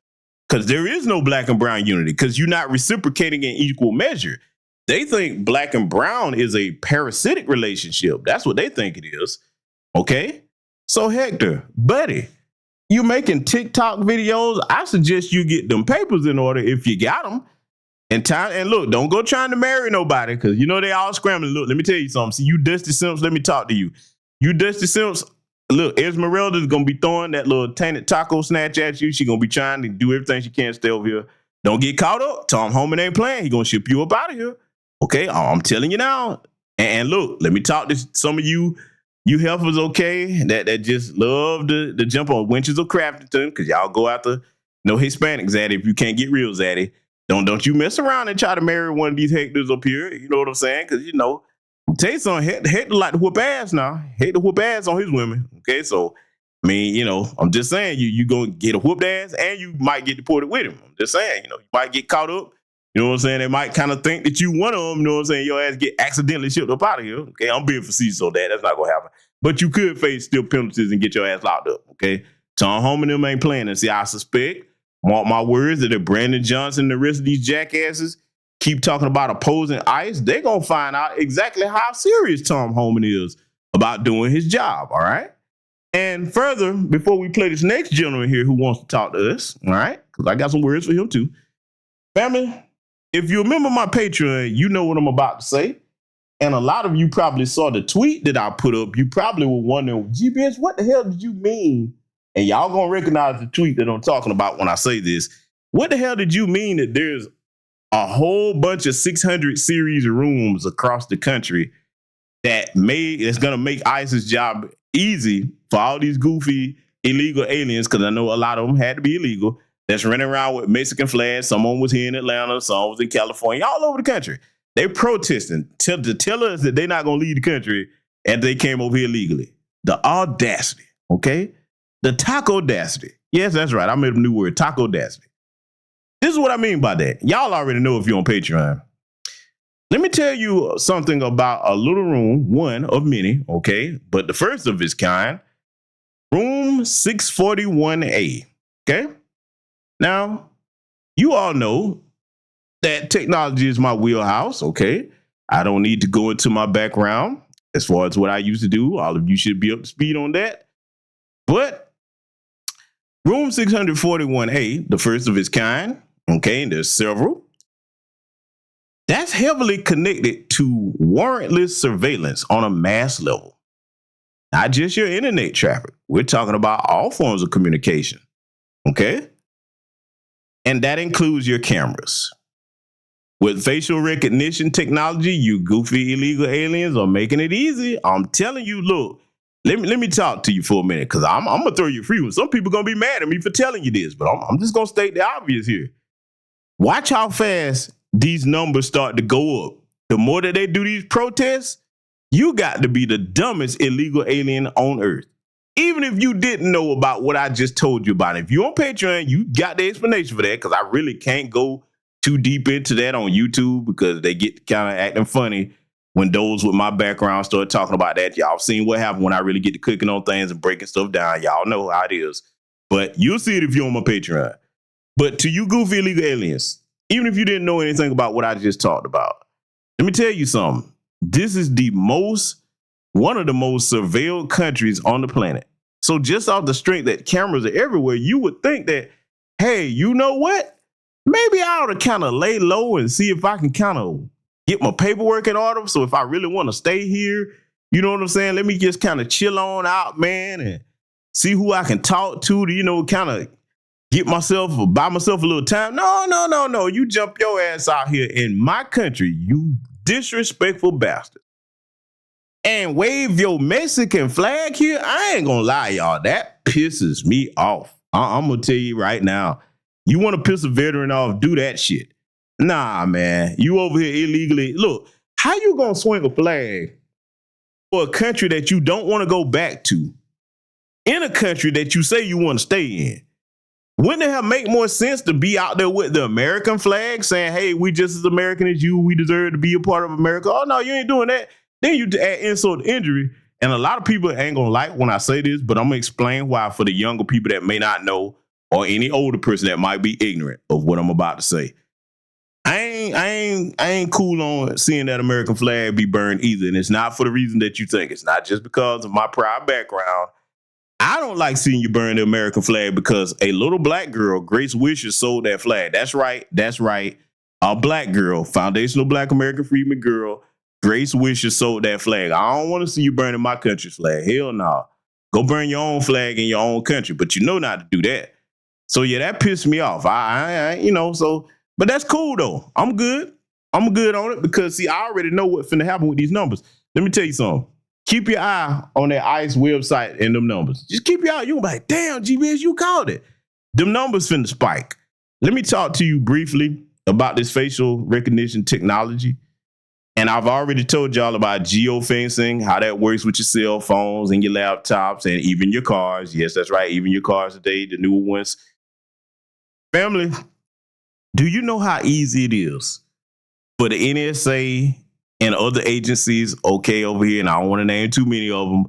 Speaker 2: because there is no black and brown unity, because you're not reciprocating in equal measure. They think black and brown is a parasitic relationship. That's what they think it is. Okay? So Hector, buddy, you making TikTok videos, I suggest you get them papers in order if you got them. And look, don't go trying to marry nobody, because you know they all scrambling. Look, let me tell you something. See, you Dusty Simps, let me talk to you. You Dusty Simps, look, Esmeralda's going to be throwing that little tainted taco snatch at you. She's going to be trying to do everything she can to stay over here. Don't get caught up. Tom Homan ain't playing. He's going to ship you up out of here. Okay, I'm telling you now. And look, let me talk to some of you heifers, okay, that just love to jump on winches of Craftington, because y'all go after no Hispanic zaddy if you can't get real zaddy. Don't you mess around and try to marry one of these Hectors up here. You know what I'm saying? Because, you know, I'll tell you something, Hector like to whoop ass now. Hector whoop ass on his women. Okay, so, I mean, you know, I'm just saying, you going to get a whooped ass and you might get deported with him. I'm just saying, you know, you might get caught up. You know what I'm saying? They might kind of think that you one of them. You know what I'm saying? Your ass get accidentally shipped up out of here. Okay, I'm being facetious on that. That's not going to happen. But you could face still penalties and get your ass locked up. Okay, Tom Homan and them ain't playing. And see, I suspect, mark my words, that if Brandon Johnson and the rest of these jackasses keep talking about opposing ICE, they're going to find out exactly how serious Tom Homan is about doing his job, all right? And further, before we play this next gentleman here who wants to talk to us, all right? Because I got some words for him too. Family, if you remember my Patreon, you know what I'm about to say. And a lot of you probably saw the tweet that I put up. You probably were wondering, GBS, what the hell did you mean? And y'all gonna recognize the tweet that I'm talking about when I say this. What the hell did you mean that there's a whole bunch of 600 series rooms across the country that's gonna make ICE's job easy for all these goofy illegal aliens? Because I know a lot of them had to be illegal. That's running around with Mexican flags. Someone was here in Atlanta, some was in California, all over the country. They protesting to tell us that they're not going to leave the country and they came over here legally. The audacity, okay? The taco audacity. Yes, that's right. I made a new word, taco audacity. This is what I mean by that. Y'all already know if you're on Patreon. Let me tell you something about a little room, one of many, okay? But the first of its kind, room 641A, okay? Now, you all know that technology is my wheelhouse, okay? I don't need to go into my background as far as what I used to do. All of you should be up to speed on that. But room 641A, the first of its kind, okay, and there's several, that's heavily connected to warrantless surveillance on a mass level. Not just your internet traffic. We're talking about all forms of communication, okay? And that includes your cameras. With facial recognition technology, you goofy illegal aliens are making it easy. I'm telling you, look, let me talk to you for a minute, because I'm going to throw you a free one. Some people are going to be mad at me for telling you this, but I'm just going to state the obvious here. Watch how fast these numbers start to go up. The more that they do these protests, you got to be the dumbest illegal alien on earth. Even if you didn't know about what I just told you about. If you're on Patreon, you got the explanation for that, because I really can't go too deep into that on YouTube, because they get kind of acting funny when those with my background start talking about that. Y'all seen what happened when I really get to cooking on things and breaking stuff down. Y'all know how it is. But you'll see it if you're on my Patreon. But to you goofy illegal aliens, even if you didn't know anything about what I just talked about, let me tell you something. This is one of the most surveilled countries on the planet. So just off the strength that cameras are everywhere, you would think that, hey, you know what? Maybe I ought to kind of lay low and see if I can kind of get my paperwork in order. So if I really want to stay here, you know what I'm saying? Let me just kind of chill on out, man, and see who I can talk to, kind of buy myself a little time. No. You jump your ass out here in my country, you disrespectful bastard, and wave your Mexican flag here. I ain't gonna lie, y'all. That pisses me off. I'm gonna tell you right now. You want to piss a veteran off, do that shit. Nah, man. You over here illegally. Look, how you gonna swing a flag for a country that you don't want to go back to in a country that you say you want to stay in? Wouldn't it have make more sense to be out there with the American flag saying, hey, we just as American as you, we deserve to be a part of America? Oh, no, you ain't doing that. Then you add insult to injury. And a lot of people ain't going to like when I say this, but I'm going to explain why for the younger people that may not know, or any older person that might be ignorant of what I'm about to say. I ain't cool on seeing that American flag be burned either. And it's not for the reason that you think. It's not just because of my prior background. I don't like seeing you burn the American flag because a little black girl, Grace Wishes, sold that flag. That's right. A black girl, foundational Black American Freedmen girl, Grace Wishes sold that flag. I don't want to see you burning my country's flag. Hell no. Go burn your own flag in your own country, but you know not to do that. So yeah, that pissed me off. But that's cool though. I'm good on it because see, I already know what's finna happen with these numbers. Let me tell you something. Keep your eye on that ICE website and them numbers. Just keep your eye. You'll be like, damn, GBS, you called it. Them numbers finna spike. Let me talk to you briefly about this facial recognition technology. And I've already told y'all about geofencing, how that works with your cell phones and your laptops and even your cars. Yes, that's right. Even your cars today, the newer ones. Family, do you know how easy it is for the NSA and other agencies, okay, over here, and I don't want to name too many of them,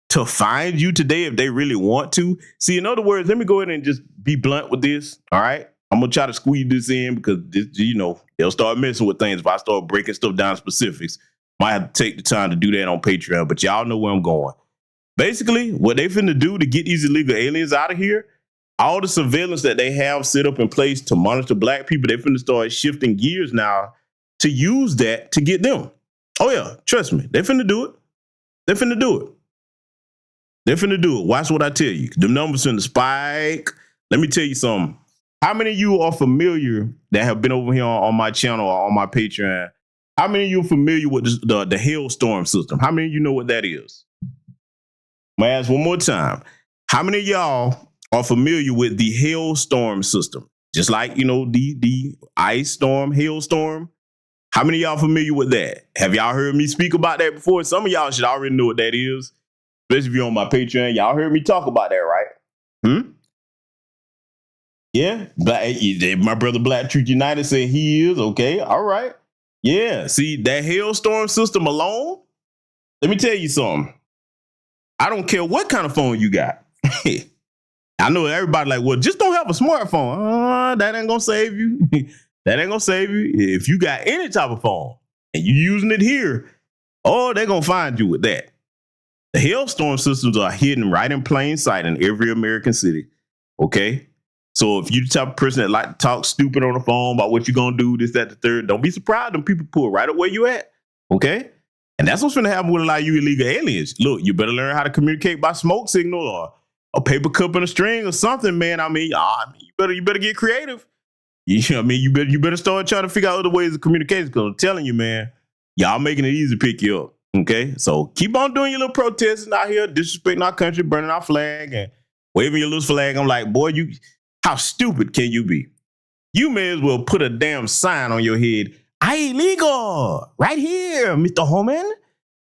Speaker 2: to find you today if they really want to? See, in other words, let me go ahead and just be blunt with this, all right? I'm going to try to squeeze this in because, they'll start messing with things if I start breaking stuff down specifics. Might have to take the time to do that on Patreon, but y'all know where I'm going. Basically, what they finna do to get these illegal aliens out of here, all the surveillance that they have set up in place to monitor black people, they finna start shifting gears now to use that to get them. Oh yeah, trust me. They finna do it. They finna do it. They finna do it. Watch what I tell you. The numbers finna spike. Let me tell you something. How many of you are familiar that have been over here on my channel or on my Patreon? How many of you are familiar with the hailstorm system? How many of you know what that is? I'm gonna ask one more time. How many of y'all are familiar with the hailstorm system? Just like, you know, the ice storm, hailstorm. How many of y'all familiar with that? Have y'all heard me speak about that before? Some of y'all should already know what that is. Especially if you're on my Patreon. Y'all heard me talk about that, right? Yeah. My brother Black Truth United said he is. Okay. All right. Yeah. See, that hailstorm system alone, let me tell you something. I don't care what kind of phone you got. I know everybody like, well, just don't have a smartphone. That ain't gonna save you. That ain't gonna save you. If you got any type of phone and you using it here, oh, they're gonna find you with that. The hailstorm systems are hidden right in plain sight in every American city. Okay? So if you the type of person that like to talk stupid on the phone about what you're gonna do, this, that, the third, don't be surprised when people pull right up where you at. Okay? And that's what's gonna happen with a lot of you illegal aliens. Look, you better learn how to communicate by smoke signal or a paper cup and a string or something, man. You better get creative. You know what I mean? You better start trying to figure out other ways of communication, because I'm telling you, man, y'all making it easy to pick you up. Okay? So keep on doing your little protesting out here, disrespecting our country, burning our flag and waving your little flag. I'm like, boy, how stupid can you be? You may as well put a damn sign on your head. I illegal right here, Mr. Homan.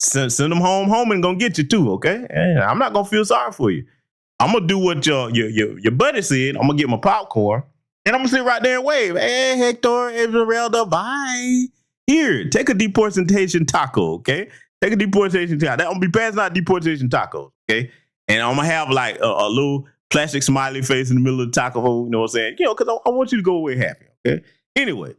Speaker 2: Send them home. Homan gonna get you too, okay? And I'm not gonna feel sorry for you. I'm gonna do what your buddy said. I'm gonna get my popcorn and I'm gonna sit right there and wave. Hey, Hector, Esmeralda, bye. Here, take a deportation taco, okay? Take a deportation taco. I'm gonna be passing out deportation tacos, okay? And I'm gonna have like a little plastic smiley face in the middle of the taco hole, you know what I'm saying? You know, because I want you to go away happy, okay? Anyway,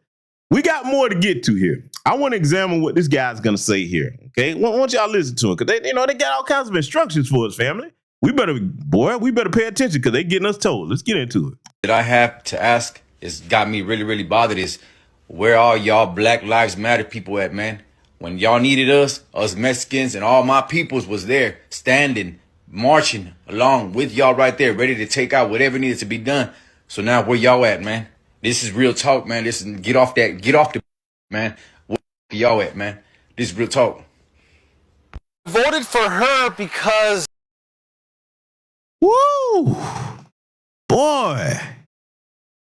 Speaker 2: we got more to get to here. I want to examine what this guy's gonna say here, okay? I want y'all to listen to it, because they got all kinds of instructions for us, family. We better pay attention, because they getting us told. Let's get into it.
Speaker 6: That I have to ask is got me really, really bothered is, where are y'all Black Lives Matter people at, man? When y'all needed us Mexicans and all my peoples was there, standing, marching along with y'all right there, ready to take out whatever needed to be done. So now where y'all at, man? This is real talk, man. This is get off the man. Where y'all at, man? This is real talk.
Speaker 7: Voted for her because...
Speaker 2: Woo! Boy,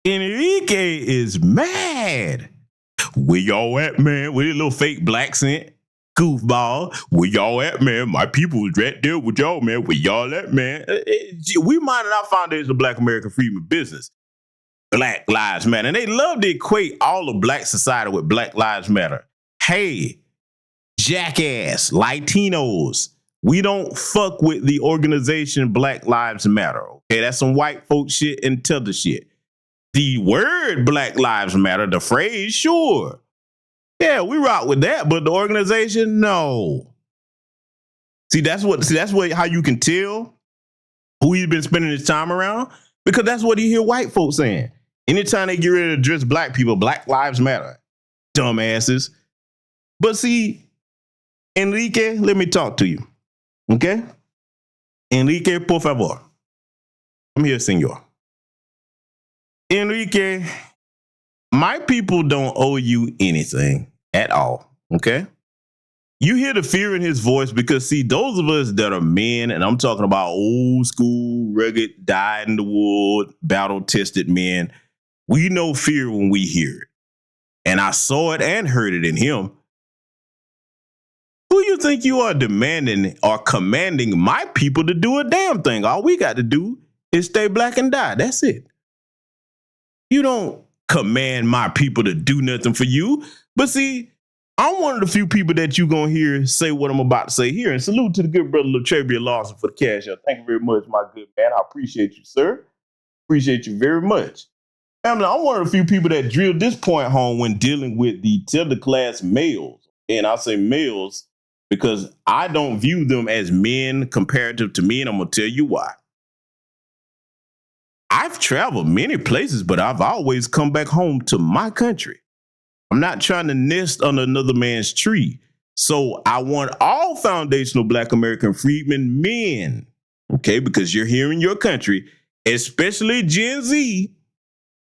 Speaker 2: Enrique is mad. Where y'all at, man? With a little fake black accent. Goofball. Where y'all at, man? My people was right there with y'all, man. Where y'all at, man? We minded our foundation of Black American freedom business. Black Lives Matter. And they love to equate all of Black society with Black Lives Matter. Hey, jackass, Latinos, we don't fuck with the organization Black Lives Matter. Okay, that's some white folk shit and tether shit. The word Black Lives Matter, the phrase, sure. Yeah, we rock with that, but the organization, no. See, that's how you can tell who he's been spending his time around, because that's what you hear white folks saying. Anytime they get ready to address Black people, Black Lives Matter. Dumbasses. But see, Enrique, let me talk to you. Okay? Enrique, por favor. I'm here, senor. Enrique, my people don't owe you anything at all, okay? You hear the fear in his voice because, see, those of us that are men, and I'm talking about old school, rugged, dyed in the wood, battle-tested men, we know fear when we hear it. And I saw it and heard it in him. Who you think you are demanding or commanding my people to do a damn thing? All we got to do is stay black and die. That's it. You don't command my people to do nothing for you. But see, I'm one of the few people that you gonna hear say what I'm about to say here. And salute to the good brother Latravia Lawson for the cash out. Thank you very much, my good man. I appreciate you, sir. Appreciate you very much. I'm one of the few people that drilled this point home when dealing with the tether class males. And I say males because I don't view them as men comparative to me, and I'm gonna tell you why. I've traveled many places, but I've always come back home to my country. I'm not trying to nest under another man's tree. So I want all foundational Black American freedmen men, okay, because you're here in your country, especially Gen Z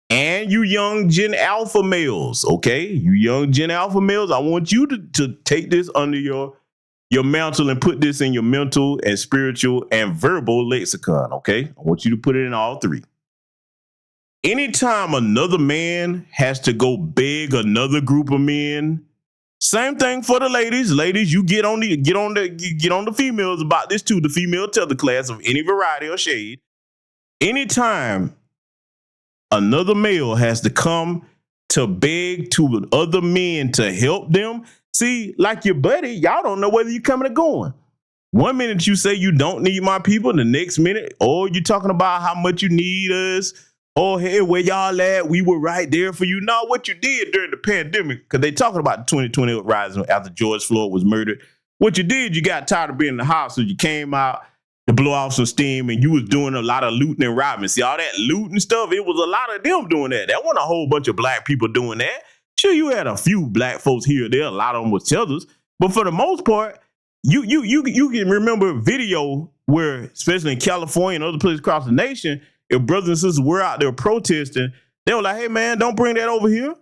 Speaker 2: and you young Gen Alpha males, okay? You young Gen Alpha males, I want you to take this under your mantle and put this in your mental and spiritual and verbal lexicon, okay? I want you to put it in all three. Anytime another man has to go beg another group of men, same thing for the ladies. Ladies, you get on the females about this too, the female tether class of any variety or shade. Anytime another male has to come to beg to other men to help them, see, like your buddy, y'all don't know whether you're coming or going. One minute you say you don't need my people, the next minute, oh, you're talking about how much you need us. Oh, hey, where y'all at? We were right there for you. No, what you did during the pandemic, because they talking about the 2020 uprising after George Floyd was murdered. What you did, you got tired of being in the house, so you came out to blow off some steam, and you was doing a lot of looting and robbing. See, all that looting stuff, it was a lot of them doing that. That wasn't a whole bunch of Black people doing that. Sure, you had a few Black folks here or there. A lot of them was tethers. But for the most part, you can remember a video where, especially in California and other places across the nation, if brothers and sisters were out there protesting, they were like, hey, man, don't bring that over here.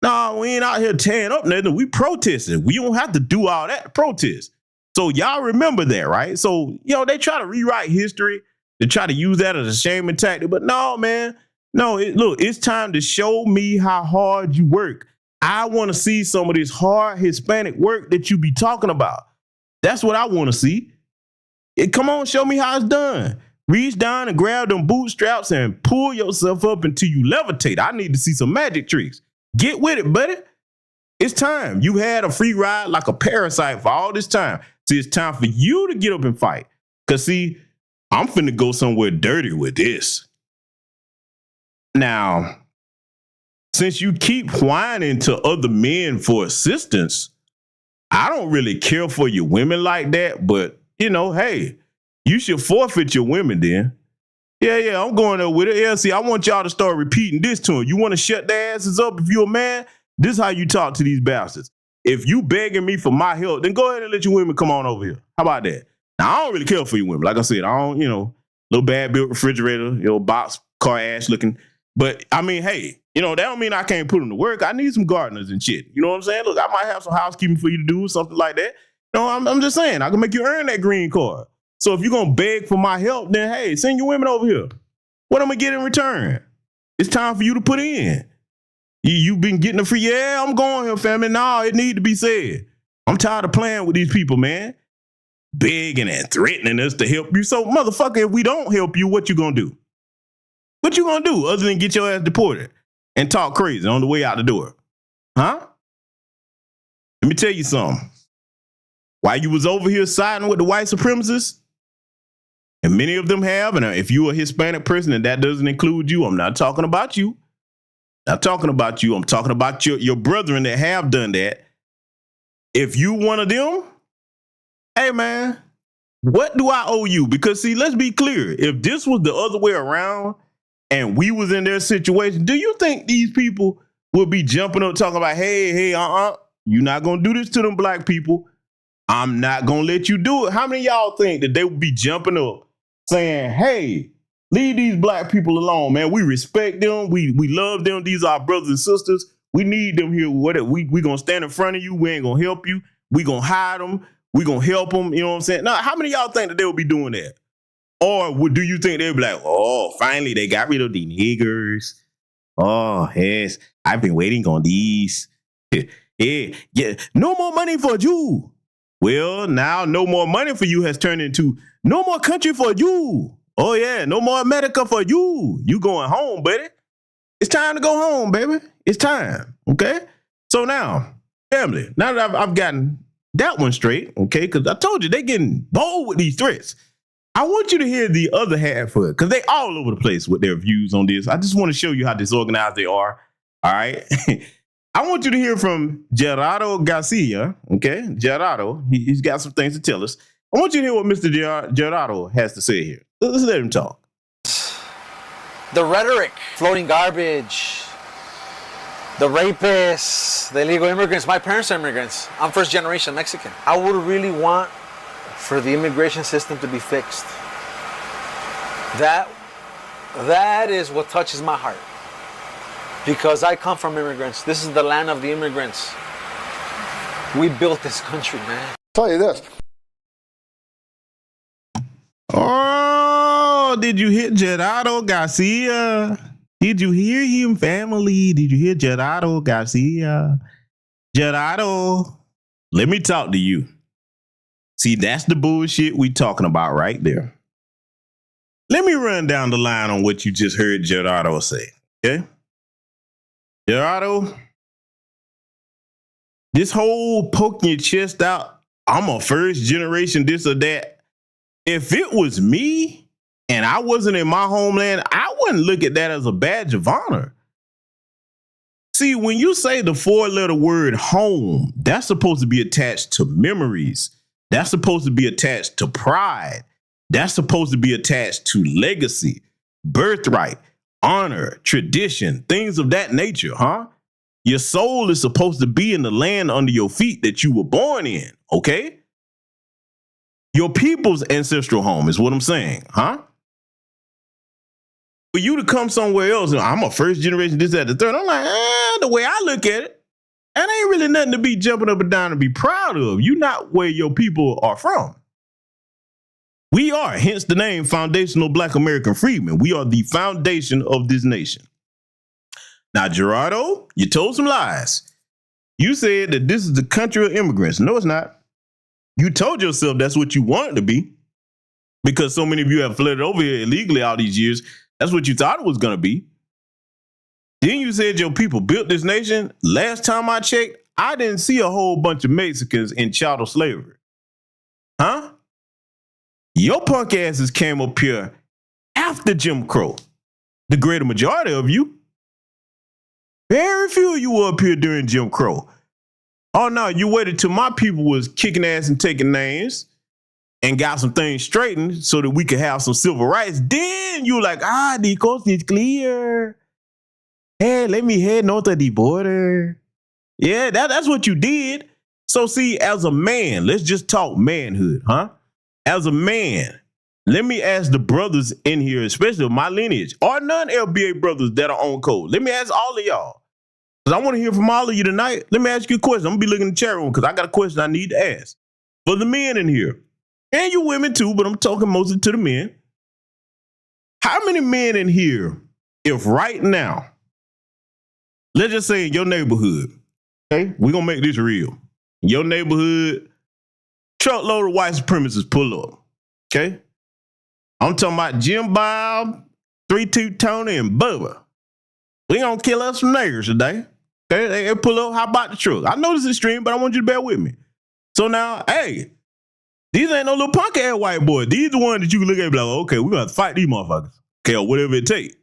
Speaker 2: No, we ain't out here tearing up nothing. We protesting. We don't have to do all that to protest. So y'all remember that, right? So, they try to rewrite history. They try to use that as a shaming tactic. But no, man. No, look, it's time to show me how hard you work. I want to see some of this hard Hispanic work that you be talking about. That's what I want to see. Come on, show me how it's done. Reach down and grab them bootstraps and pull yourself up until you levitate. I need to see some magic tricks. Get with it, buddy. It's time. You had a free ride like a parasite for all this time. See, it's time for you to get up and fight. Because, see, I'm finna go somewhere dirty with this. Now, since you keep whining to other men for assistance, I don't really care for your women like that, but, hey, you should forfeit your women then. Yeah, I'm going there with it. Yeah, see, I want y'all to start repeating this to them. You want to shut their asses up if you're a man? This is how you talk to these bastards. If you begging me for my help, then go ahead and let your women come on over here. How about that? Now, I don't really care for your women. Like I said, I don't, little bad built refrigerator, box car ass looking. But, I mean, hey, that don't mean I can't put them to work. I need some gardeners and shit. You know what I'm saying? Look, I might have some housekeeping for you to do, something like that. I'm just saying, I can make you earn that green card. So if you're going to beg for my help, then, hey, send your women over here. What am I going to get in return? It's time for you to put in. You've been getting a free, yeah, I'm going here, family. No, it need to be said. I'm tired of playing with these people, man. Begging and threatening us to help you. So, motherfucker, if we don't help you, what you going to do? What you going to do other than get your ass deported and talk crazy on the way out the door? Huh? Let me tell you something. While you was over here siding with the white supremacists, and many of them have, and if you're a Hispanic person and that doesn't include you, I'm not talking about you. Not talking about you. I'm talking about your brethren that have done that. If you one of them, hey, man, what do I owe you? Because, see, let's be clear. If this was the other way around and we was in their situation, do you think these people would be jumping up talking about, hey, you're not going to do this to them Black people. I'm not going to let you do it. How many of y'all think that they would be jumping up saying, hey, leave these Black people alone, man. We respect them. We love them. These are our brothers and sisters. We need them here. We going to stand in front of you. We ain't going to help you. We going to hide them. We going to help them. You know what I'm saying? Now, how many of y'all think that they would be doing that? Or do you think they'd be like, oh, finally, they got rid of the niggers. Oh, yes, I've been waiting on these. Yeah, no more money for you. Well, now no more money for you has turned into no more country for you. Oh, yeah, no more America for you. You going home, buddy. It's time to go home, baby. It's time, okay? So now, family, now that I've gotten that one straight, okay, because I told you they getting bold with these threats. I want you to hear the other half of it, because they all over the place with their views on this. I just want to show you how disorganized they are, all right? I want you to hear from Gerardo Garcia, okay? Gerardo, he's got some things to tell us. I want you to hear what Mr. Gerardo has to say here. Let's let him talk.
Speaker 7: The rhetoric, floating garbage, the rapists, the illegal immigrants. My parents are immigrants. I'm first generation Mexican. I would really want for the immigration system to be fixed. That is what touches my heart. Because I come from immigrants. This is the land of the immigrants. We built this country, man.
Speaker 3: I'll tell you this.
Speaker 2: Oh, did you hear Gerardo Garcia? Did you hear him, family? Did you hear Gerardo Garcia? Gerardo, let me talk to you. See, that's the bullshit we talking about right there. Let me run down the line on what you just heard Gerardo say, okay? Gerardo, this whole poking your chest out, I'm a first generation this or that. If it was me and I wasn't in my homeland, I wouldn't look at that as a badge of honor. See, when you say the 4-letter word home, that's supposed to be attached to memories. That's supposed to be attached to pride. That's supposed to be attached to legacy, birthright, honor, tradition, things of that nature, huh? Your soul is supposed to be in the land under your feet that you were born in, okay? Your people's ancestral home is what I'm saying, huh? For you to come somewhere else, I'm a first generation, this, that, the third. I'm like, the way I look at it, that ain't really nothing to be jumping up and down and be proud of. You're not where your people are from. We are, hence the name Foundational Black American Freedmen. We are the foundation of this nation. Now, Gerardo, you told some lies. You said that this is the country of immigrants. No, it's not. You told yourself that's what you wanted to be because so many of you have fled over here illegally all these years. That's what you thought it was going to be. Then you said your people built this nation. Last time I checked, I didn't see a whole bunch of Mexicans in chattel slavery. Huh? Your punk asses came up here after Jim Crow. The greater majority of you. Very few of you were up here during Jim Crow. Oh, no, you waited till my people was kicking ass and taking names and got some things straightened so that we could have some civil rights. Then you were like, the coast is clear. Hey, let me head north of the border. Yeah, that's what you did. So see, as a man, let's just talk manhood, huh? As a man, let me ask the brothers in here, especially my lineage, or non-LBA brothers that are on code. Let me ask all of y'all. Because I want to hear from all of you tonight. Let me ask you a question. I'm going to be looking in the chat room because I got a question I need to ask. For the men in here, and you women too, but I'm talking mostly to the men. How many men in here, if right now, let's just say in your neighborhood, okay, we're going to make this real. In your neighborhood, truckload of white supremacists pull up, okay? I'm talking about Jim Bob, 3-2 Tony, and Bubba. We going to kill us some niggers today. Okay, they pull up, how about the truck? I know this is extreme, but I want you to bear with me. So now, hey, these ain't no little punk ass white boys. These the ones that you can look at and be like, okay, we're going to fight these motherfuckers. Okay, or whatever it takes.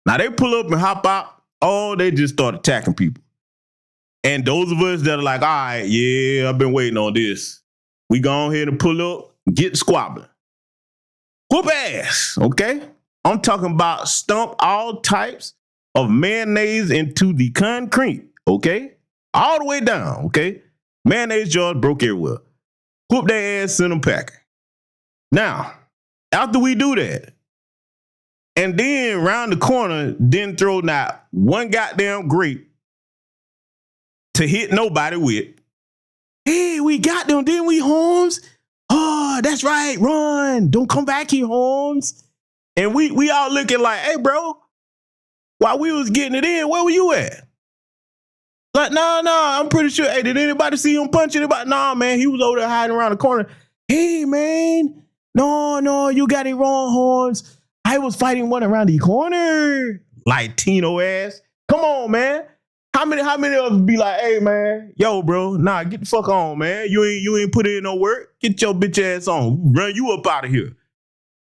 Speaker 2: Now they pull up and hop out. Oh, they just start attacking people. And those of us that are like, all right, yeah, I've been waiting on this. We go ahead and pull up, get squabbling. Whoop ass, okay? I'm talking about stomp all types of mayonnaise into the concrete, okay? All the way down, okay? Mayonnaise jars broke everywhere. Whoop their ass, send them packing. Now, after we do that, and then round the corner, then throw not one goddamn grape to hit nobody with. Hey, we got them, didn't we, Holmes? Oh, that's right, run. Don't come back here, Holmes. And we all looking like, hey, bro, while we was getting it in, where were you at? Like, no, I'm pretty sure. Hey, did anybody see him punch anybody? Nah, man, he was over there hiding around the corner. Hey, man, no, you got it wrong, Holmes. I was fighting one around the corner. Latino ass. Come on, man. How many of us be like, hey, man, yo, bro, nah, get the fuck on, man. You ain't put in no work. Get your bitch ass on. Run you up out of here.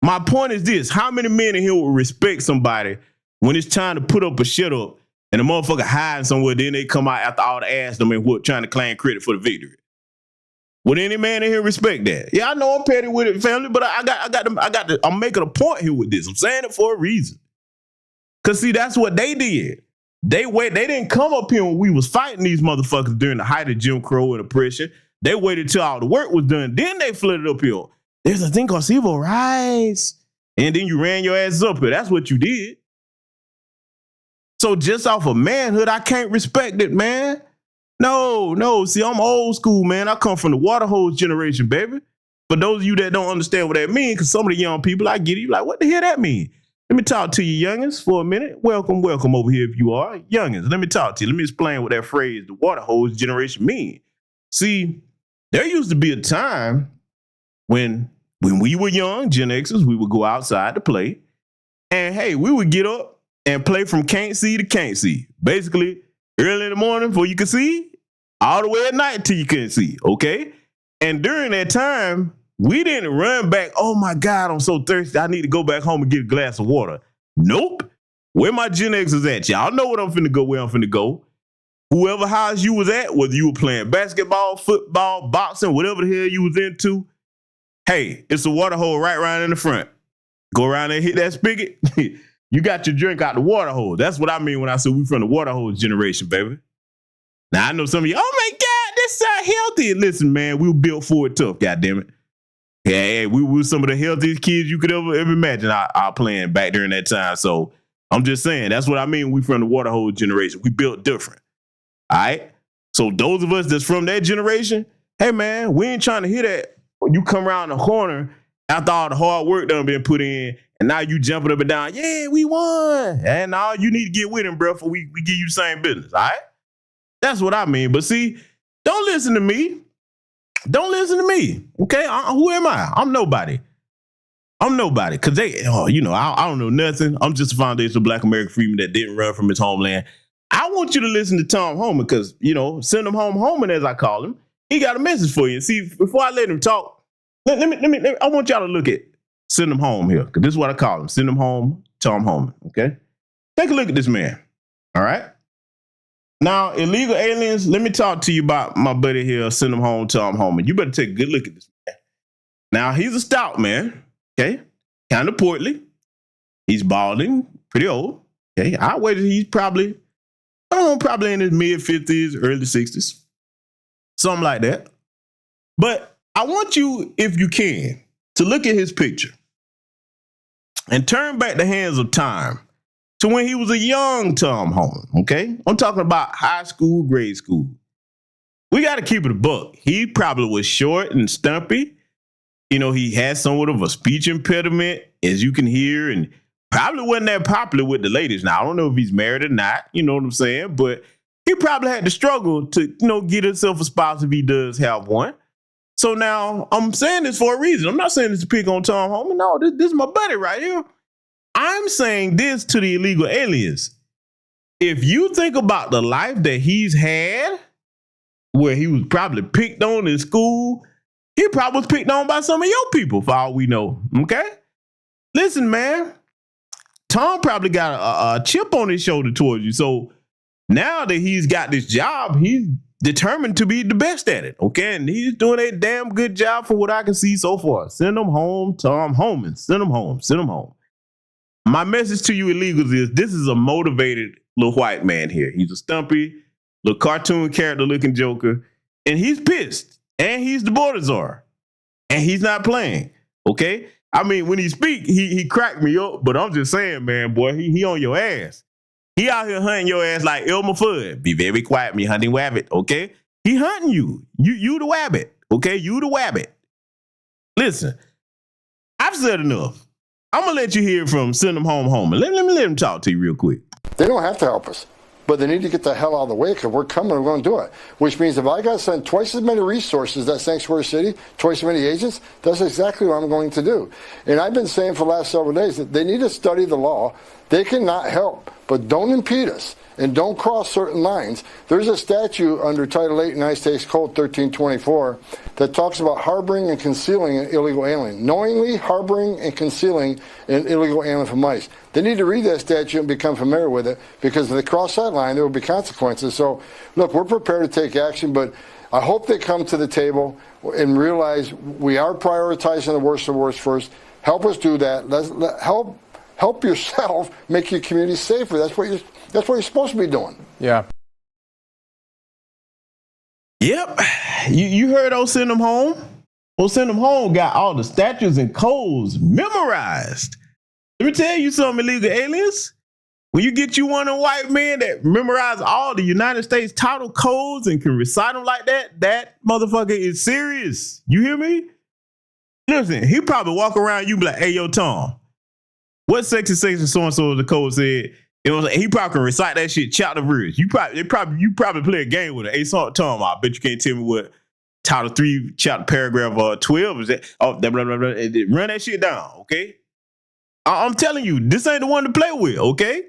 Speaker 2: My point is this. How many men in here will respect somebody when it's time to put up a shit up and the motherfucker hiding somewhere, then they come out after all the ass them and what, trying to claim credit for the victory? Would any man in here respect that? Yeah, I know I'm petty with it, family, but I'm making a point here with this. I'm saying it for a reason. Because, see, that's what they did. They didn't come up here when we was fighting these motherfuckers during the height of Jim Crow and oppression. They waited till all the work was done. Then they flooded up here. There's a thing called civil rights. And then you ran your ass up here. That's what you did. So just off of manhood, I can't respect it, man. No. See, I'm old school, man. I come from the water hose generation, baby. For those of you that don't understand what that means, because some of the young people, I get it, you like, what the hell that mean? Let me talk to you, youngins, for a minute. Welcome over here if you are. Youngins, let me talk to you. Let me explain what that phrase, the water hose generation, mean. See, there used to be a time when we were young, Gen Xers, we would go outside to play. And, hey, we would get up and play from can't see to can't see. Basically, early in the morning before you could see, all the way at night till you couldn't see, okay? And during that time, we didn't run back, oh my God, I'm so thirsty, I need to go back home and get a glass of water. Nope. Where my Gen Xers at? Y'all know where I'm finna go. Whoever house you was at, whether you were playing basketball, football, boxing, whatever the hell you was into, hey, it's a water hole right around in the front. Go around there and hit that spigot. You got your drink out the water hole. That's what I mean when I say we from the water hose generation, baby. Now, I know some of you, oh my God, this not healthy. Listen, man, we were built for it tough, goddammit. Yeah, we were some of the healthiest kids you could ever imagine our playing back during that time. So I'm just saying, that's what I mean. We from the water hose generation. We built different. All right. So those of us that's from that generation, hey man, we ain't trying to hear that. You come around the corner after all the hard work done been put in, and now you jumping up and down. Yeah, we won. And now you need to get with him, bro, for we give you the same business. All right. That's what I mean. But see, don't listen to me. Don't listen to me, okay? Who am I? I'm nobody. Because they, I don't know nothing. I'm just a foundational Black American freeman that didn't run from his homeland. I want you to listen to Tom Homan because, send him home Homan, as I call him. He got a message for you. See, before I let him talk, let me I want y'all to look at Send Him Home here, because this is what I call him. Send Him Home, Tom Homan, okay? Take a look at this man, all right? Now, illegal aliens, let me talk to you about my buddy here, Send Him Home, Tom Homan. You better take a good look at this man. Now, he's a stout man, okay? Kind of portly. He's balding, pretty old, okay? I waited, he's probably in his mid-50s, early 60s. Something like that. But I want you, if you can, to look at his picture and turn back the hands of time to when he was a young Tom Homan, okay? I'm talking about high school, grade school. We got to keep it a buck. He probably was short and stumpy. He had somewhat of a speech impediment, as you can hear, and probably wasn't that popular with the ladies. Now, I don't know if he's married or not, you know what I'm saying? But he probably had to struggle to, get himself a spouse if he does have one. So now I'm saying this for a reason. I'm not saying this to pick on Tom Homan. No, this is my buddy right here. I'm saying this to the illegal aliens. If you think about the life that he's had, where he was probably picked on in school, he probably was picked on by some of your people, for all we know, okay? Listen, man, Tom probably got a chip on his shoulder towards you. So now that he's got this job, he's determined to be the best at it, okay? And he's doing a damn good job from what I can see so far. Send him home, Tom Homan. Send him home. Send him home. My message to you illegals is this is a motivated little white man here. He's a stumpy, little cartoon character looking joker, and he's pissed, and he's the border czar, and he's not playing, okay? I mean, when he speak, he cracked me up, but I'm just saying, man, boy, he on your ass. He out here hunting your ass like Elmer Fudd. Be very quiet, me hunting wabbit, okay? He hunting you. You the wabbit, okay? You the wabbit. Listen, I've said enough. I'm going to let you hear from Send Him Home Homan. Let him talk to you real quick.
Speaker 8: They don't have to help us, but they need to get the hell out of the way because we're coming and we're going to do it. Which means if I got to send twice as many resources to that sanctuary city, twice as many agents, that's exactly what I'm going to do. And I've been saying for the last several days that they need to study the law. They cannot help, but don't impede us and don't cross certain lines. There's a statute under Title 8 United States Code 1324 that talks about harboring and concealing an illegal alien. Knowingly harboring and concealing an illegal alien from ICE. They need to read that statute and become familiar with it, because if they cross that line, there will be consequences. So, look, we're prepared to take action, but I hope they come to the table and realize we are prioritizing the worst of the worst first. Help us do that. Help Help yourself, make your community safer. That's what you're supposed to be doing.
Speaker 9: Yeah.
Speaker 2: Yep. You heard old Send Them Home? Old Send Them Home got all the statutes and codes memorized. Let me tell you something, illegal aliens. When you get you one of the white men that memorize all the United States title codes and can recite them like that, that motherfucker is serious. You hear me? Listen, he probably walk around you and be like, hey, yo, Tom, what section so-and-so of the code said? You know, he probably can recite that shit chapter verse. You probably play a game with it. Hey, Tom, I bet you can't tell me what Title 3, chapter paragraph 12 is that. Oh, blah, blah, blah, blah. Run that shit down, okay? I'm telling you, this ain't the one to play with, okay?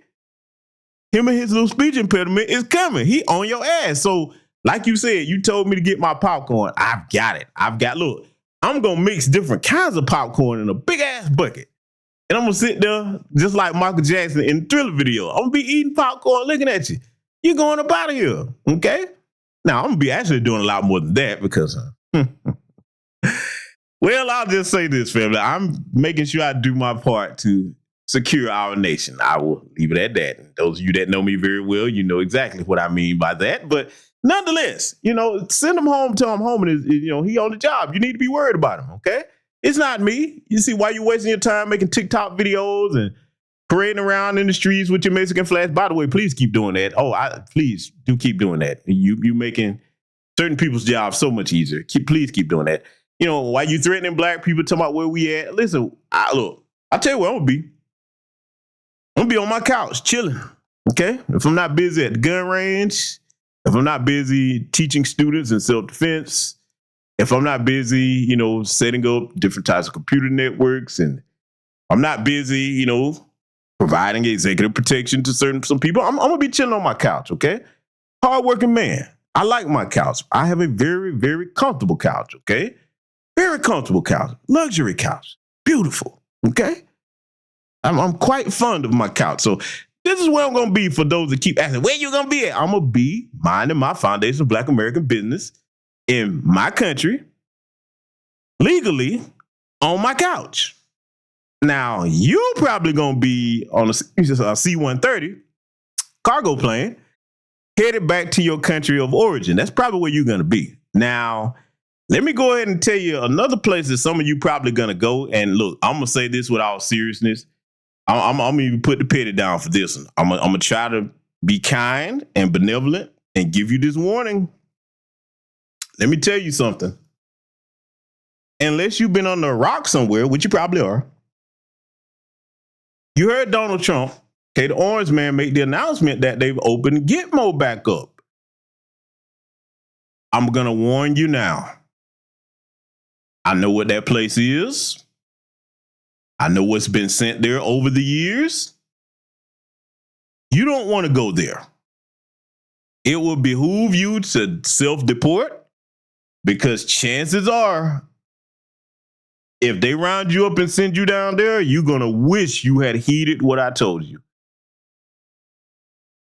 Speaker 2: Him and his little speech impediment is coming. He on your ass. So, like you said, you told me to get my popcorn. I've got it. Look, I'm going to mix different kinds of popcorn in a big-ass bucket. And I'm going to sit there just like Michael Jackson in the Thriller video. I'm going to be eating popcorn looking at you. You're going up out of here, okay? Now, I'm going to be actually doing a lot more than that because... Well, I'll just say this, family. I'm making sure I do my part to secure our nation. I will leave it at that. And those of you that know me very well, you know exactly what I mean by that. But nonetheless, send him home, tell him home, and he on the job. You need to be worried about him, okay? It's not me. You see why you wasting your time making TikTok videos and parading around in the streets with your Mexican flags. By the way, please keep doing that. Please do keep doing that. You making certain people's jobs so much easier. Please keep doing that. Why you threatening black people, talking about where we at? Listen, I'll tell you where I'm going to be. I'm going to be on my couch, chilling, okay? If I'm not busy at the gun range, if I'm not busy teaching students in self-defense, if I'm not busy, setting up different types of computer networks, and I'm not busy, providing executive protection to some people, I'm going to be chilling on my couch, okay? Hardworking man. I like my couch. I have a very, very comfortable couch, okay? Very comfortable couch, luxury couch, beautiful, okay? I'm quite fond of my couch. So this is where I'm going to be for those that keep asking, where you going to be at? I'm going to be minding my foundation of Black American business in my country, legally, on my couch. Now, you're probably going to be on a C-130 cargo plane headed back to your country of origin. That's probably where you're going to be. Now, let me go ahead and tell you another place that some of you probably going to go. And look, I'm going to say this with all seriousness. I'm going to even put the petty down for this one. I'm going to try to be kind and benevolent and give you this warning. Let me tell you something. Unless you've been on the rock somewhere, which you probably are, you heard Donald Trump, okay, the orange man, make the announcement that they've opened Gitmo back up. I'm going to warn you now. I know what that place is. I know what's been sent there over the years. You don't want to go there. It will behoove you to self-deport because chances are, if they round you up and send you down there, you're going to wish you had heeded what I told you.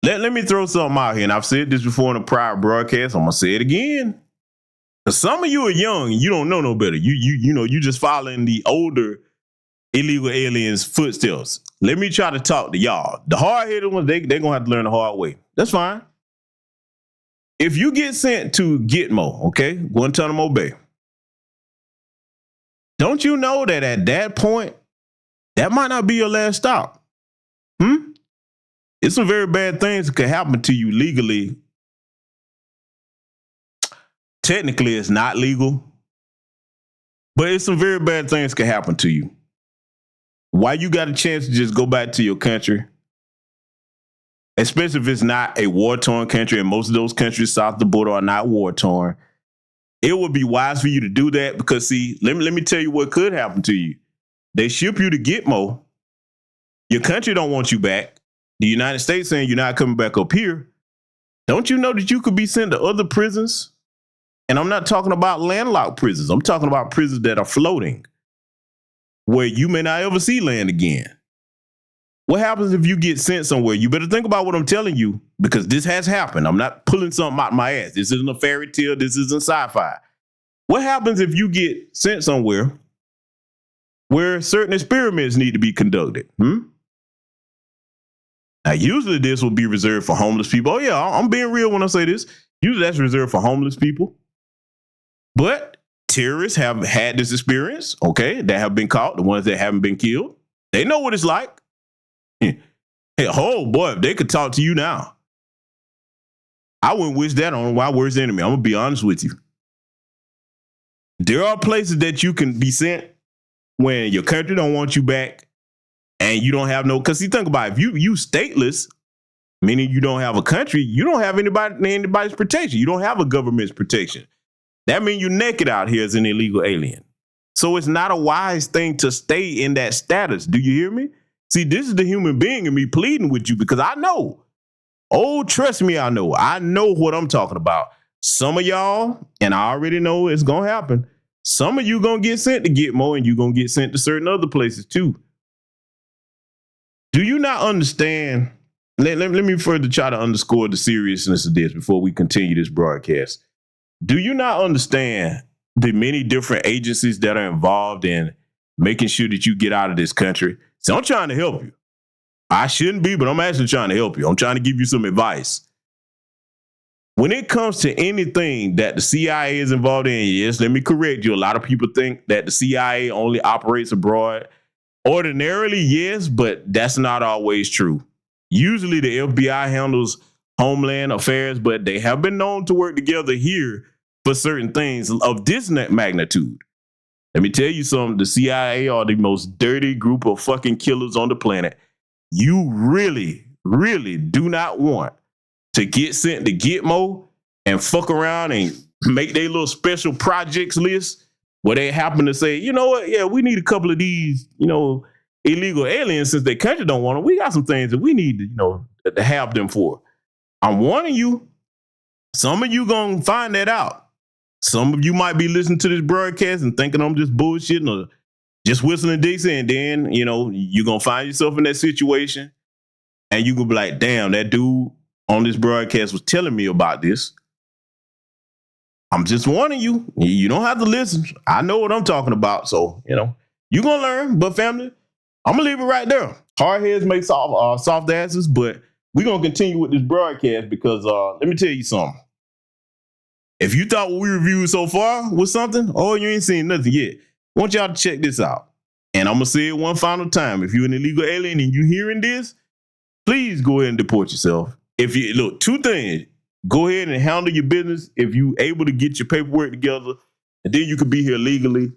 Speaker 2: Let me throw something out here, and I've said this before in a prior broadcast. I'm going to say it again. Because some of you are young and you don't know no better. You just following the older illegal aliens' footsteps. Let me try to talk to y'all. The hard-headed ones, they're going to have to learn the hard way. That's fine. If you get sent to Gitmo, okay, Guantanamo Bay, don't you know that at that point, that might not be your last stop? It's some very bad things that could happen to you legally. Technically, it's not legal, but it's some very bad things that could happen to you. Why you got a chance to just go back to your country, especially if it's not a war-torn country, and most of those countries south of the border are not war-torn, it would be wise for you to do that because, see, let me tell you what could happen to you. They ship you to Gitmo. Your country don't want you back. The United States saying you're not coming back up here. Don't you know that you could be sent to other prisons? And I'm not talking about landlocked prisons. I'm talking about prisons that are floating, where you may not ever see land again. What happens if you get sent somewhere? You better think about what I'm telling you, because this has happened. I'm not pulling something out my ass. This isn't a fairy tale. This isn't sci-fi. What happens if you get sent somewhere where certain experiments need to be conducted? Now, usually this will be reserved for homeless people. Oh, yeah, I'm being real when I say this. Usually that's reserved for homeless people. But terrorists have had this experience, okay, that have been caught, the ones that haven't been killed. They know what it's like. Hey, oh, boy, if they could talk to you now, I wouldn't wish that on my worst enemy. I'm going to be honest with you. There are places that you can be sent when your country don't want you back and you don't have no, because you think about it, if you stateless, meaning you don't have a country, you don't have anybody's protection. You don't have a government's protection. That means you're naked out here as an illegal alien. So it's not a wise thing to stay in that status. Do you hear me? See, this is the human being in me pleading with you because I know. Oh, trust me, I know. I know what I'm talking about. Some of y'all, and I already know it's going to happen, some of you going to get sent to Gitmo and you're going to get sent to certain other places too. Do you not understand? Let me further try to underscore the seriousness of this before we continue this broadcast. Do you not understand the many different agencies that are involved in making sure that you get out of this country? So I'm trying to help you. I shouldn't be, but I'm actually trying to help you. I'm trying to give you some advice. When it comes to anything that the CIA is involved in, yes, let me correct you. A lot of people think that the CIA only operates abroad. Ordinarily, yes, but that's not always true. Usually the FBI handles homeland affairs, but they have been known to work together here for certain things of this magnitude. Let me tell you something. The CIA are the most dirty group of fucking killers on the planet. You really, really do not want to get sent to Gitmo and fuck around and make their little special projects list where they happen to say, you know what, yeah, we need a couple of these, illegal aliens since their country don't want them. We got some things that we need to, to have them for. I'm warning you, some of you gonna find that out. Some of you might be listening to this broadcast and thinking I'm just bullshitting or just whistling Dixie, and then, you're gonna find yourself in that situation and you gonna be like, damn, that dude on this broadcast was telling me about this. I'm just warning you. You don't have to listen. I know what I'm talking about. So, you're going to learn. But family, I'm going to leave it right there. Hard heads make soft asses, but we're going to continue with this broadcast because let me tell you something. If you thought what we reviewed so far was something, you ain't seen nothing yet. I want y'all to check this out. And I'm going to say it one final time. If you're an illegal alien and you're hearing this, please go ahead and deport yourself. If you look, two things, go ahead and handle your business. If you able to get your paperwork together, and then you could be here legally.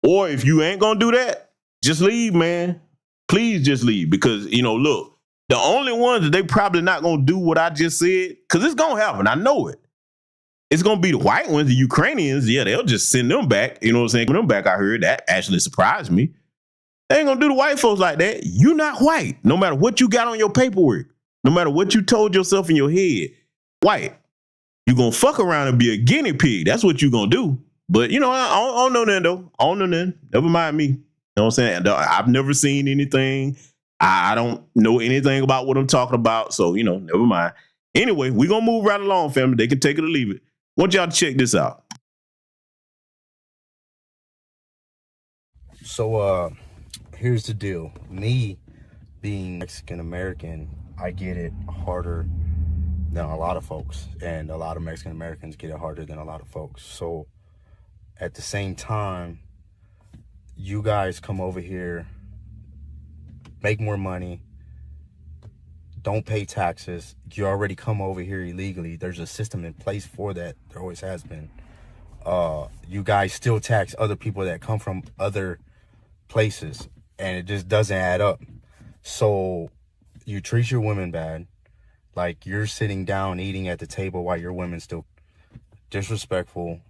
Speaker 2: Or if you ain't gonna do that, just leave, man. Please just leave. Because, look, the only ones that they probably not gonna do what I just said, because it's gonna happen. I know it. It's gonna be the white ones, the Ukrainians. Yeah, they'll just send them back. You know what I'm saying? Send them back, I heard that actually surprised me. They ain't gonna do the white folks like that. You not white, no matter what you got on your paperwork. No matter what you told yourself in your head, white, you're going to fuck around and be a guinea pig. That's what you're going to do. But, I don't know nothing, though. I don't know nothing. Never mind me. You know what I'm saying? I've never seen anything. I don't know anything about what I'm talking about. So, never mind. Anyway, we're going to move right along, family. They can take it or leave it. I want y'all to check this out.
Speaker 9: So, here's the deal. Me being Mexican-American, I get it harder than a lot of folks, and a lot of Mexican Americans get it harder than a lot of folks. So at the same time, you guys come over here, make more money, don't pay taxes. You already come over here illegally. There's a system in place for that. There always has been. You guys still tax other people that come from other places, and it just doesn't add up. So you treat your women bad, like you're sitting down eating at the table while your women's still disrespectful.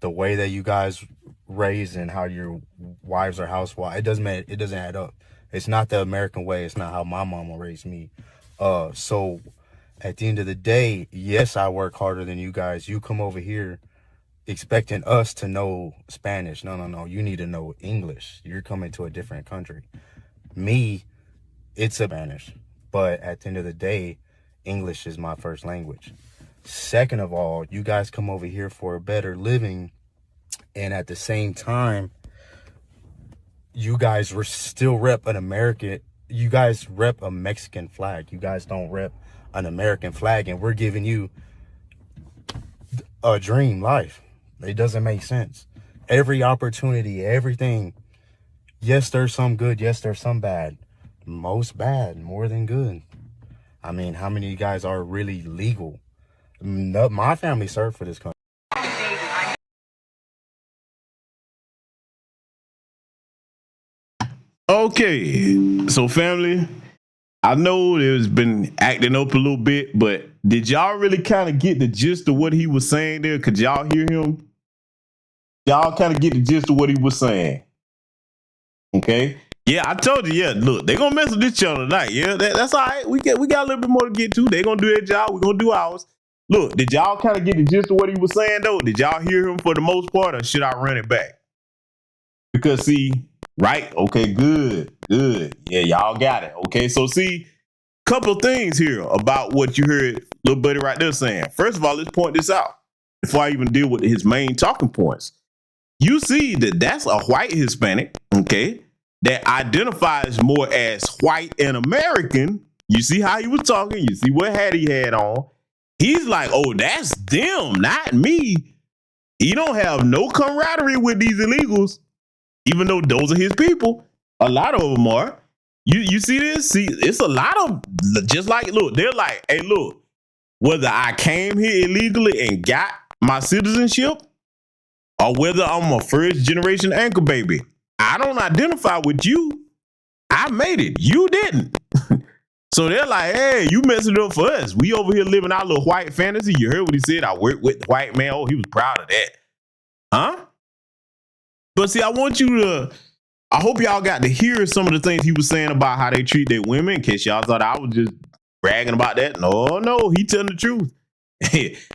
Speaker 9: The way that you guys raise and how your wives are housewives, it doesn't add up. It's not the American way. It's not how my mama raised me. So at the end of the day, yes, I work harder than you guys. You come over here expecting us to know Spanish. No. You need to know English. You're coming to a different country. Me, it's Spanish, but at the end of the day, English is my first language. Second of all, you guys come over here for a better living, and at the same time, you guys were still rep an American you guys rep a Mexican flag. You guys don't rep an American flag, and we're giving you a dream life. It doesn't make sense. Every opportunity, everything. Yes, there's some good. Yes, there's some bad. Most bad, more than good. I mean, how many of you guys are really legal? No, my family served for this country.
Speaker 2: Okay, so family, I know there's been acting up a little bit, but did y'all really kind of get the gist of what he was saying there? Could y'all hear him? Y'all kind of get the gist of what he was saying. Okay. Yeah, I told you. Yeah, look, they're gonna mess with each other tonight. Yeah, that's all right. We got a little bit more to get to. They're gonna do their job. We're gonna do ours. Look, did y'all kind of get the gist of what he was saying though? Did y'all hear him for the most part, or should I run it back? Because see, right? Okay, good. Yeah, y'all got it. Okay, so see, couple things here about what you heard little buddy right there saying. First of all, let's point this out before I even deal with his main talking points. You see that that's a white Hispanic, okay, that identifies more as white and American. You see how he was talking. You see what hat he had on. He's like, oh, that's them, not me. He don't have no camaraderie with these illegals, even though those are his people. A lot of them are. You see this? See, it's a lot of, just like, look, they're like, hey, look, whether I came here illegally and got my citizenship, or whether I'm a first generation anchor baby, I don't identify with you. I made it. You didn't. So they're like, hey, you messing it up for us. We over here living our little white fantasy. You heard what he said. I worked with the white man. Oh, he was proud of that. Huh? But see, I hope y'all got to hear some of the things he was saying about how they treat their women, in case y'all thought I was just bragging about that. No, he telling the truth.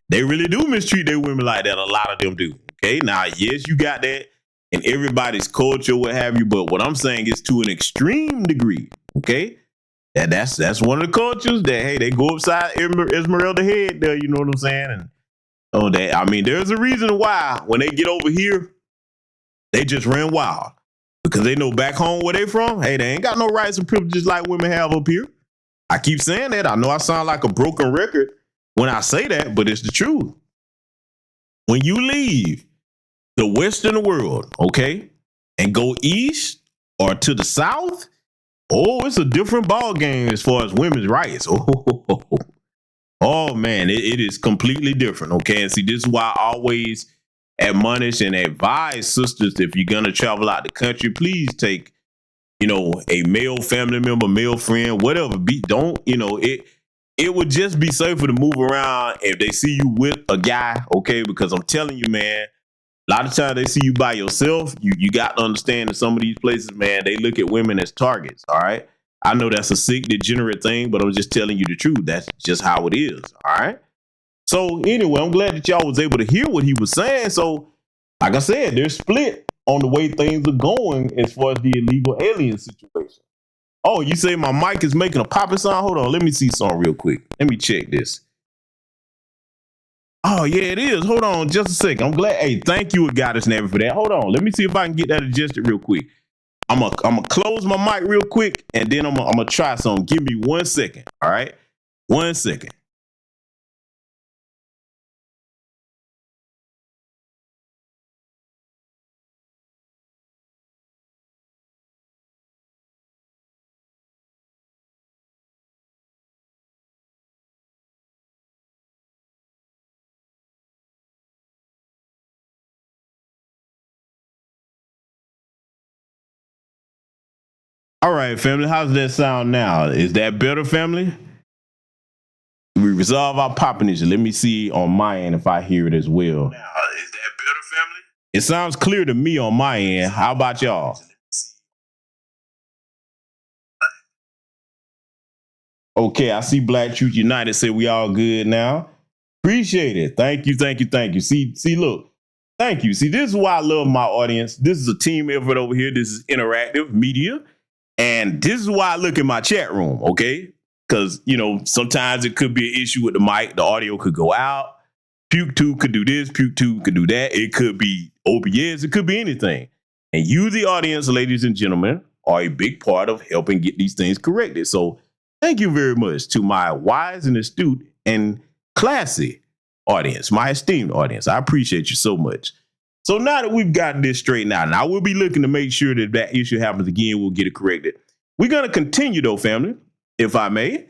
Speaker 2: They really do mistreat their women like that. A lot of them do. Okay, now, yes, you got that in everybody's culture, what have you, but what I'm saying is to an extreme degree, okay? That's one of the cultures that, hey, they go upside Esmeralda head there, you know what I'm saying? And there's a reason why when they get over here, they just ran wild. Because they know back home where they from, hey, they ain't got no rights and privileges like women have up here. I keep saying that. I know I sound like a broken record when I say that, but it's the truth. When you leave the Western world, okay, and go east or to the south, oh, it's a different ball game as far as women's rights. Oh man, it is completely different, okay? And see, this is why I always admonish and advise sisters, if you're gonna travel out the country, please take, a male family member, male friend, whatever. It would just be safer to move around if they see you with a guy, okay? Because I'm telling you, man, a lot of times they see you by yourself. You got to understand that some of these places, man, they look at women as targets, all right? I know that's a sick, degenerate thing, but I'm just telling you the truth. That's just how it is, all right? So anyway, I'm glad that y'all was able to hear what he was saying. So, like I said, they're split on the way things are going as far as the illegal alien situation. Oh, you say my mic is making a popping sound? Hold on, let me see something real quick. Let me check this. Oh, yeah, it is. Hold on just a second. I'm glad. Hey, thank you, Goddess Navy, for that. Hold on. Let me see if I can get that adjusted real quick. I'm gonna close my mic real quick, and then I'm gonna try something. Give me 1 second. All right? 1 second. All right, family. How's that sound now? Is that better, family? We resolve our popping issue. Let me see on my end if I hear it as well. Now, is that better, family? It sounds clear to me on my end. How about y'all? Okay, I see Black Truth United say we all good now. Appreciate it. Thank you. See, look. Thank you. See, this is why I love my audience. This is a team effort over here. This is interactive media. And this is why I look at my chat room, okay? Because, sometimes it could be an issue with the mic. The audio could go out. Puke 2 could do this. Puke 2 could do that. It could be OBS. It could be anything. And you, the audience, ladies and gentlemen, are a big part of helping get these things corrected. So thank you very much to my wise and astute and classy audience, my esteemed audience. I appreciate you so much. So now that we've gotten this straightened out, and I will be looking to make sure that that issue happens again, we'll get it corrected. We're going to continue though, family, if I may.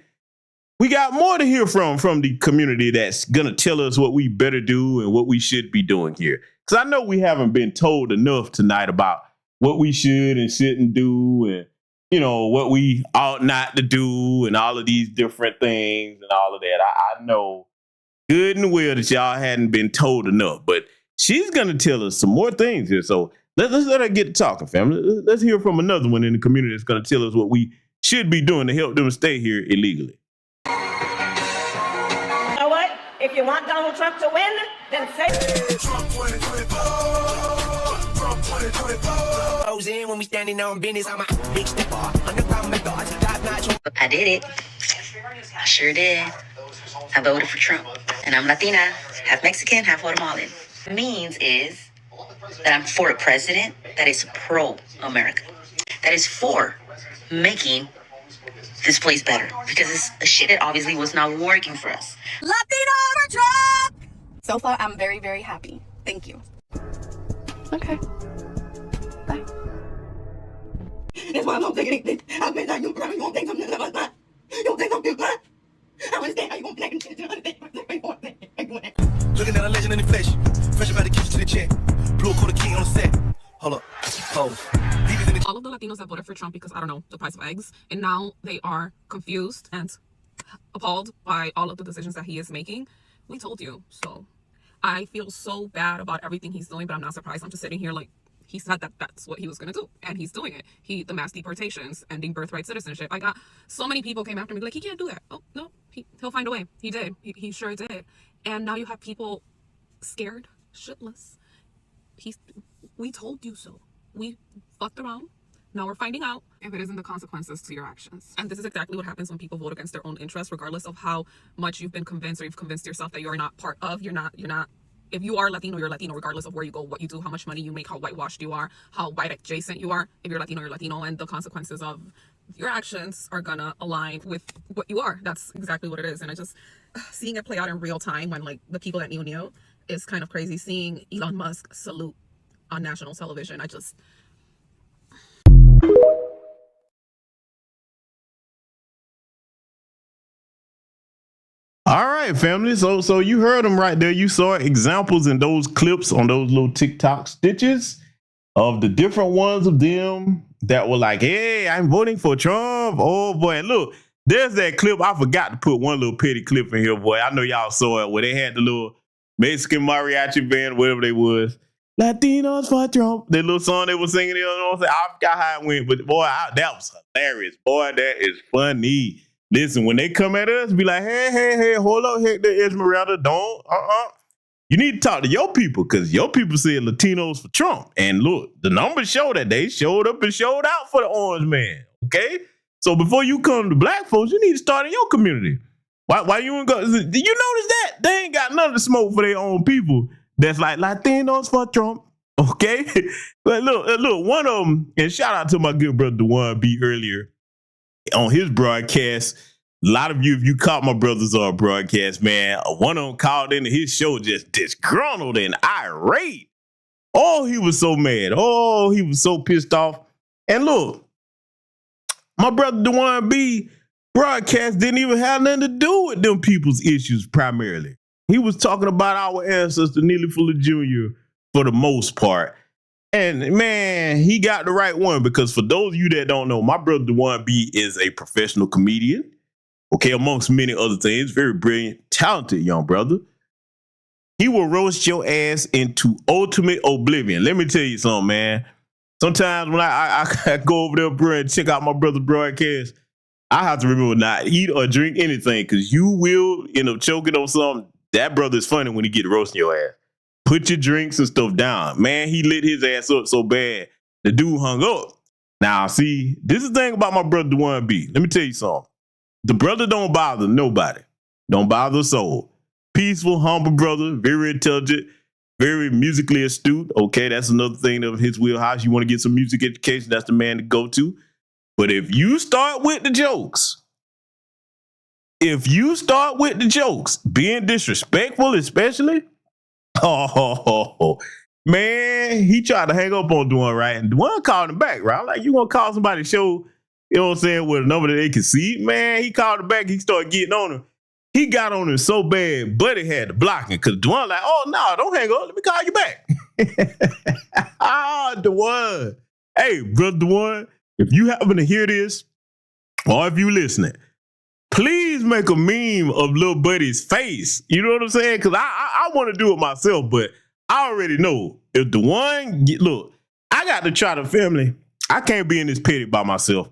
Speaker 2: We got more to hear from the community that's going to tell us what we better do and what we should be doing here. Because I know we haven't been told enough tonight about what we should and shouldn't do and, you know, what we ought not to do and all of these different things and all of that. I know good and well that y'all hadn't been told enough, but she's going to tell us some more things here. So let's let her get to talking, family. Let's hear from another one in the community that's going to tell us what we should be doing to help them stay here illegally.
Speaker 10: You know what? If you want Donald Trump to win, then say Trump 2024. Trump 2024. In when we standing on business, I'm a big stepper.
Speaker 11: I did it. I sure did. I voted for Trump. And I'm Latina, half Mexican, half Guatemalan. What it means is that I'm for a president that is pro-America. That is for making this place better. Because it's a shit that obviously was not working for us.
Speaker 12: Latino for Trump! So far, I'm very, very happy. Thank you. Okay. Bye.
Speaker 10: That's why I'm not taking anything. I bet that you won't take something like that. You won't take something like that. I understand how you won't play.
Speaker 13: Looking at a legend in the flesh. Fresh about the kitchen to the check. Blue quarter king on the set. Hold up. Pose.
Speaker 14: All of the Latinos that voted for Trump because, I don't know, the price of eggs. And now they are confused and appalled by all of the decisions that he is making. We told you. So I feel so bad about everything he's doing, but I'm not surprised. I'm just sitting here like, he said that that's what he was going to do, and he's doing it. The mass deportations, ending birthright citizenship. I got so many people came after me like, he can't do that. Oh, no, he'll find a way. He did. He sure did. And now you have people scared, shitless. We told you so. We fucked around. Now we're finding out if it isn't the consequences to your actions. And this is exactly what happens when people vote against their own interests, regardless of how much you've been convinced or you've convinced yourself that you're not part of. You're not. If you are Latino, you're Latino, regardless of where you go, what you do, how much money you make, how whitewashed you are, how white adjacent you are. If you're Latino, you're Latino, and the consequences of your actions are gonna align with what you are. That's exactly what it is. And I just, seeing it play out in real time when like the people at Neo is kind of crazy. Seeing Elon Musk salute on national television, I just...
Speaker 2: All right, family. So you heard them right there. You saw examples in those clips on those little TikTok stitches of the different ones of them that were like, hey, I'm voting for Trump. Oh, boy. And look, there's that clip. I forgot to put one little petty clip in here, boy. I know y'all saw it where they had the little Mexican mariachi band, whatever they was. Latinos for Trump. That little song they were singing. You know what I'm saying? I forgot how it went, but boy, that was hilarious. Boy, that is funny. Listen, when they come at us, be like, hey, hold up, Hector Esmeralda, don't, You need to talk to your people, because your people said Latinos for Trump. And look, the numbers show that they showed up and showed out for the orange man, okay? So before you come to black folks, you need to start in your community. Why you ain't go? Did you notice that? They ain't got none of the smoke for their own people. That's like Latinos for Trump, okay? But look, one of them, and shout out to my good brother, Dewan B, earlier, on his broadcast. A lot of you, if you caught my brother's broadcast, man, one of them called into his show just disgruntled and irate. Oh, he was so mad. Oh, he was so pissed off. And look, my brother Dewan B broadcast didn't even have nothing to do with them people's issues primarily. He was talking about our ancestor, Neely Fuller Jr., for the most part. And man, he got the right one, because for those of you that don't know, my brother Dewan B is a professional comedian, okay, amongst many other things. Very brilliant, talented young brother. He will roast your ass into ultimate oblivion. Let me tell you something, man. Sometimes when I go over there, bro, and check out my brother's broadcast, I have to remember not eat or drink anything, because you will end up choking on something. That brother is funny when he get roasting your ass. Put your drinks and stuff down. Man, he lit his ass up so bad, the dude hung up. Now, see, this is the thing about my brother Dewan B. Let me tell you something. The brother don't bother nobody. Don't bother a soul. Peaceful, humble brother, very intelligent, very musically astute. Okay, that's another thing of his wheelhouse. You want to get some music education, that's the man to go to. But if you start with the jokes, being disrespectful, especially, man, he tried to hang up on Dwan, right? And Dwan called him back, right? I'm like, you gonna call somebody show, you know what I'm saying, with a number that they can see? Man, he called him back. He started getting on him. He got on him so bad, Buddy had to block him because Dwan like, oh, no, don't hang up. Let me call you back. Dwan. Hey, brother Dwan, if you happen to hear this, or if you listening, please make a meme of little Buddy's face. You know what I'm saying? Because I want to do it myself, but I already know if look, I got to try to family. I can't be in this petty by myself.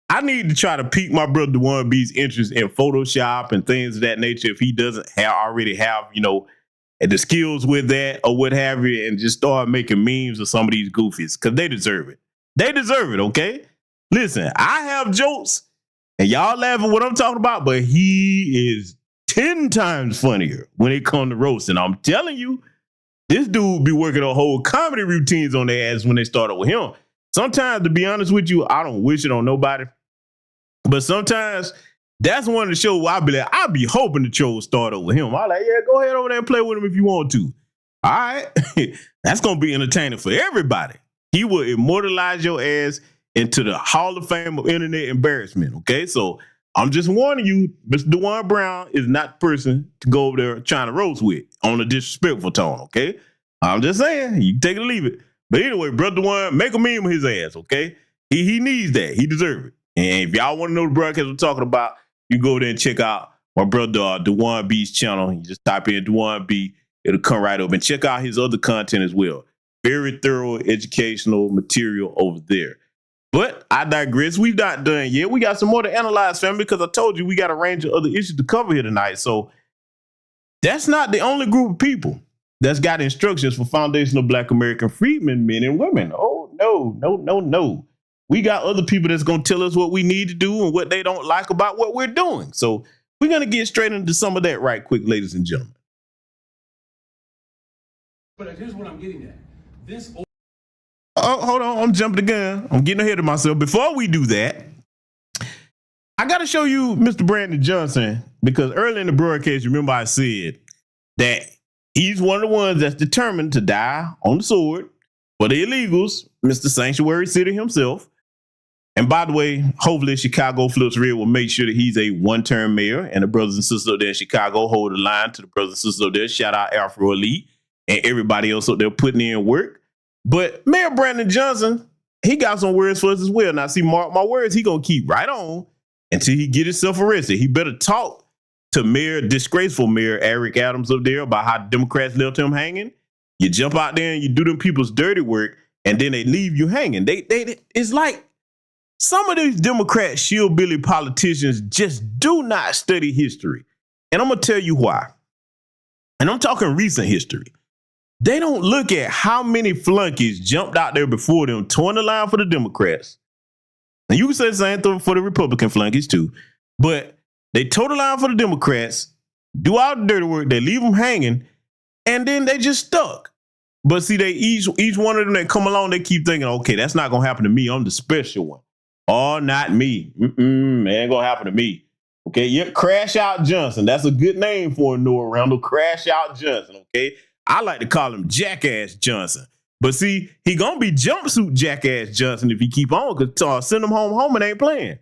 Speaker 2: I need to try to pique my brother Dwan B's interest in Photoshop and things of that nature if he doesn't already have, you know, the skills with that or what have you, and just start making memes of some of these goofies because they deserve it. They deserve it, okay? Listen, I have jokes and y'all laughing what I'm talking about, but he is 10 times funnier when it comes to roasting. I'm telling you, this dude be working on whole comedy routines on their ass when they started with him. Sometimes, to be honest with you, I don't wish it on nobody. But sometimes that's one of the shows where I'll be hoping the show will start over him. I'm like, yeah, go ahead over there and play with him if you want to. All right. That's going to be entertaining for everybody. He will immortalize your ass into the Hall of Fame of internet embarrassment. Okay. So I'm just warning you, Mr. Dwan Brown is not the person to go over there trying to roast with on a disrespectful tone. Okay. I'm just saying, you can take it or leave it. But anyway, brother Dwan, make a meme of his ass. Okay. He needs that. He deserves it. And if y'all want to know the broadcast we're talking about, you go there and check out my brother Dwan B's channel. You just type in Dwan B. It'll come right up. And check out his other content as well. Very thorough educational material over there. But I digress. We've not done yet. We got some more to analyze, family, because I told you we got a range of other issues to cover here tonight. So that's not the only group of people that's got instructions for foundational Black American freedmen, men and women. Oh, no. We got other people that's going to tell us what we need to do and what they don't like about what we're doing. So we're going to get straight into some of that right quick, ladies and gentlemen.
Speaker 15: But here's what I'm getting at.
Speaker 2: Oh, hold on. I'm jumping the gun. I'm getting ahead of myself. Before we do that, I got to show you Mr. Brandon Johnson, because early in the broadcast, remember I said that he's one of the ones that's determined to die on the sword for the illegals, Mr. Sanctuary City himself. And by the way, hopefully Chicago Flips Red will make sure that he's a one-term mayor, and the brothers and sisters up there in Chicago hold the line to the brothers and sisters up there. Shout out Afro Elite and everybody else up there putting in work. But Mayor Brandon Johnson, he got some words for us as well. Now, see, mark my words, he going to keep right on until he get himself arrested. He better talk to disgraceful Mayor Eric Adams up there about how Democrats left him hanging. You jump out there and you do them people's dirty work, and then they leave you hanging. It's like some of these Democrat shillbilly politicians just do not study history. And I'm going to tell you why. And I'm talking recent history. They don't look at how many flunkies jumped out there before them, torn the line for the Democrats. And you can say the same thing for the Republican flunkies too. But they toe the line for the Democrats, do all the dirty work, they leave them hanging, and then they just stuck. But see, they each one of them that come along, they keep thinking, okay, that's not going to happen to me. I'm the special one. Oh, not me. It ain't going to happen to me. Okay, yeah, Crash Out Johnson. That's a good name for a Noah Randall. Crash Out Johnson, okay? I like to call him Jackass Johnson. But see, he going to be jumpsuit Jackass Johnson if he keep on, because send him home and ain't playing.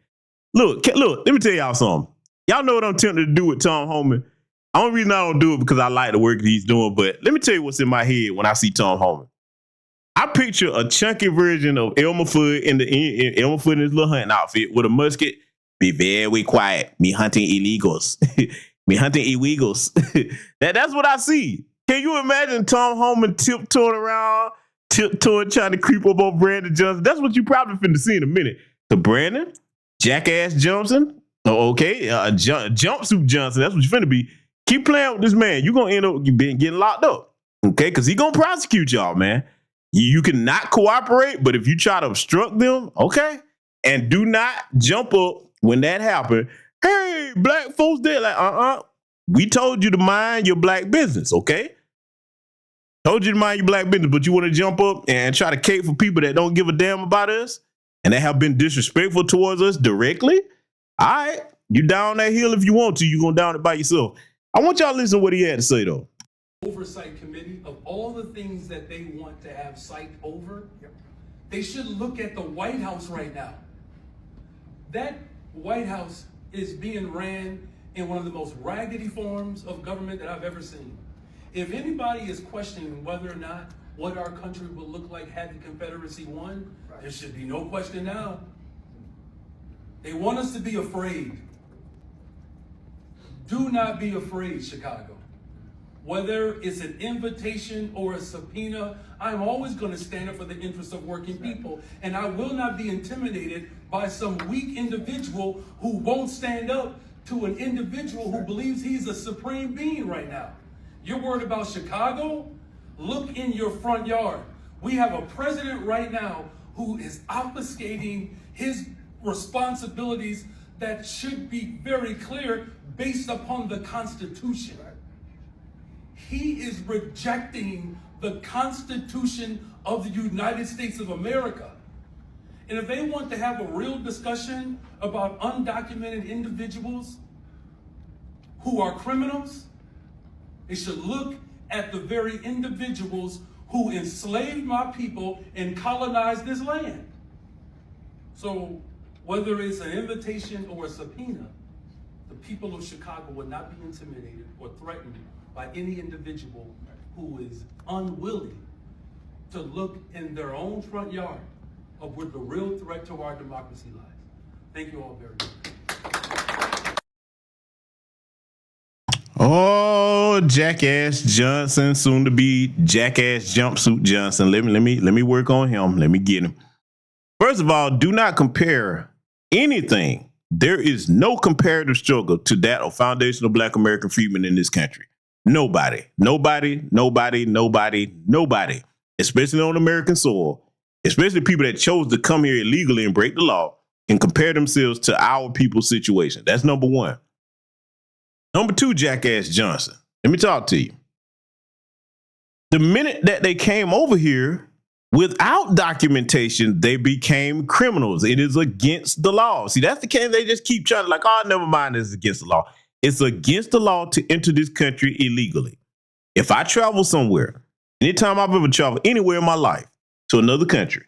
Speaker 2: Look, let me tell y'all something. Y'all know what I'm tempted to do with Tom Homan. The only reason I don't do it because I like the work that he's doing, but let me tell you what's in my head when I see Tom Homan. I picture a chunky version of Elmer Fudd in his little hunting outfit with a musket. Be very quiet. Me hunting illegals. Me hunting illegals. That's what I see. Can you imagine Tom Homan tiptoeing around, trying to creep up on Brandon Johnson? That's what you probably finna see in a minute. So Brandon, Jackass Johnson, jumpsuit Johnson, that's what you finna be. Keep playing with this man. You're going to end up getting locked up, okay? Because he's going to prosecute y'all, man. You cannot cooperate, but if you try to obstruct them, okay? And do not jump up when that happens. Hey, black folks there, like, we told you to mind your black business, okay? Told you to mind your black business, but you want to jump up and try to cape for people that don't give a damn about us? and that have been disrespectful towards us directly, all right, you down that hill if you want to. You're going down it by yourself. I want y'all to listen to what he had to say, though.
Speaker 15: Oversight committee of all the things that they want to have sight over, they should look at the White House right now. That White House is being ran in one of the most raggedy forms of government that I've ever seen. If anybody is questioning whether or not what our country would look like had the Confederacy won, there should be no question now. They want us to be afraid. Do not be afraid, Chicago. Whether it's an invitation or a subpoena, I'm always going to stand up for the interests of working people. And I will not be intimidated by some weak individual who won't stand up to an individual who believes he's a supreme being right now. You're worried about Chicago? Look in your front yard. We have a president right now who is obfuscating his responsibilities that should be very clear based upon the Constitution. He is rejecting the Constitution of the United States of America. And if they want to have a real discussion about undocumented individuals who are criminals, they should look at the very individuals who enslaved my people and colonized this land. So whether it's an invitation or a subpoena, the people of Chicago would not be intimidated or threatened by any individual who is unwilling to look in their own front yard of where the real threat to our democracy lies. Thank you all very much.
Speaker 2: Oh, Jackass Johnson, soon to be Jackass Jumpsuit Johnson. Let me work on him. Let me get him. First of all, do not compare anything. There is no comparative struggle to that of foundational Black American freedmen in this country. Nobody, especially on American soil, especially people that chose to come here illegally and break the law and compare themselves to our people's situation. That's number one. Number two, Jackass Johnson. Let me talk to you. The minute that they came over here without documentation, they became criminals. It is against the law. See, that's the case. They just keep trying to like, oh, never mind, it's against the law. It's against the law to enter this country illegally. If I travel somewhere, anytime I've ever traveled anywhere in my life to another country,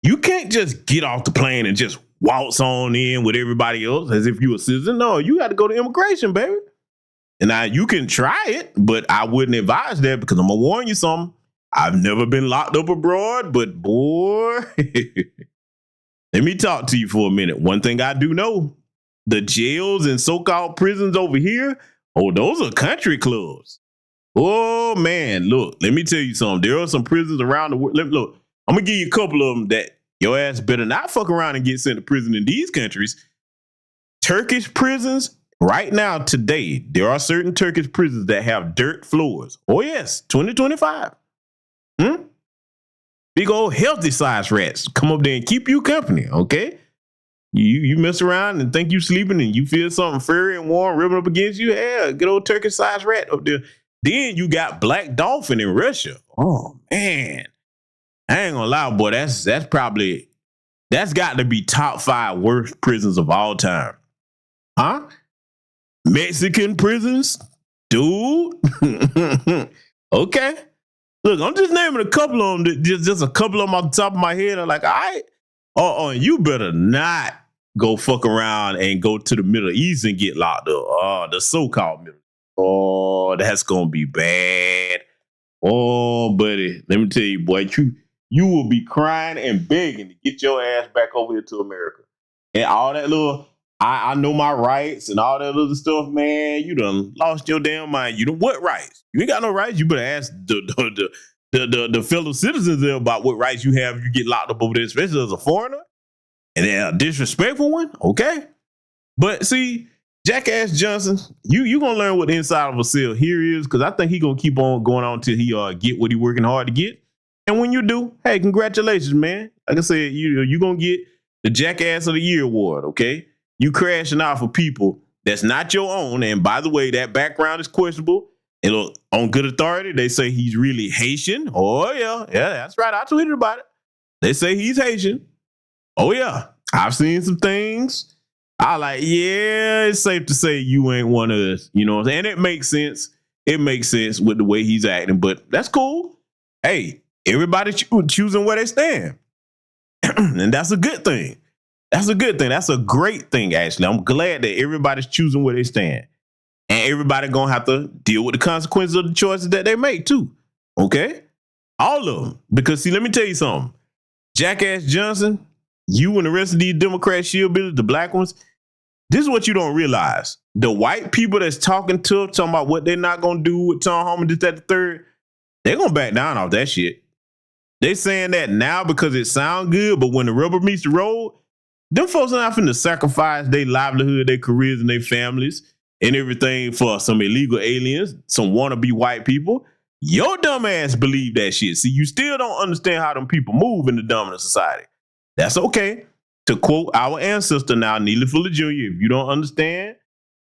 Speaker 2: you can't just get off the plane and just waltz on in with everybody else as if you a citizen. No, you got to go to immigration, baby. And now you can try it, but I wouldn't advise that because I'm going to warn you something. I've never been locked up abroad, but boy, let me talk to you for a minute. One thing I do know, the jails and so-called prisons over here, oh, those are country clubs. Oh, man, look, let me tell you something. There are some prisons around the world. Look, I'm going to give you a couple of them that your ass better not fuck around and get sent to prison in these countries. Turkish prisons, right now, today, there are certain Turkish prisons that have dirt floors. Oh, yes, 2025. Big old healthy size rats come up there and keep you company, okay? You mess around and think you sleeping and you feel something furry and warm rubbing up against you. Yeah, good old Turkish size rat up there. Then you got Black Dolphin in Russia. Oh, man. I ain't gonna lie, boy, that's got to be top 5 worst prisons of all time. Huh? Mexican prisons? Dude. Okay. Look, I'm just naming a couple of them, just a couple of them off the top of my head. I'm like, all right. Oh, you better not go fuck around and go to the Middle East and get locked up. Oh, the so-called Middle East. Oh, that's going to be bad. Oh, buddy, let me tell you, boy, you will be crying and begging to get your ass back over here to America. And all that little, I know my rights and all that other stuff, man, you done lost your damn mind. You know what rights? You ain't got no rights. You better ask the fellow citizens there about what rights you have if you get locked up over there, especially as a foreigner. And then a disrespectful one, okay? But see, Jackass Johnson, you gonna learn what the inside of a cell here is, because I think he gonna keep on going on till he get what he working hard to get. And when you do, hey, congratulations, man. Like I said, you gonna get the Jackass of the Year award, okay? You crashing out for people that's not your own. And by the way, that background is questionable. And look, on good authority, they say he's really Haitian. Oh, yeah, that's right. I tweeted about it. They say he's Haitian. Oh yeah, I've seen some things. I like, yeah, it's safe to say you ain't one of us. You know what I'm saying? And it makes sense. It makes sense with the way he's acting, but that's cool. Hey, everybody choosing where they stand. And that's a good thing. That's a good thing. That's a great thing, actually. I'm glad that everybody's choosing where they stand. And everybody gonna have to deal with the consequences of the choices that they make too. Okay? All of them. Because see, let me tell you something. Jackass Johnson, you and the rest of these Democrat shillbillies, the black ones, this is what you don't realize. The white people that's talking tough, talking about what they're not gonna do with Tom Homan, this, that, the third, they're gonna back down off that shit. They saying that now because it sound good, but when the rubber meets the road, them folks are not finna sacrifice their livelihood, their careers, and their families and everything for some illegal aliens, some wannabe white people. Your dumb ass believe that shit. See, you still don't understand how them people move in the dominant society. That's okay. To quote our ancestor now, Neely Fuller Jr., if you don't understand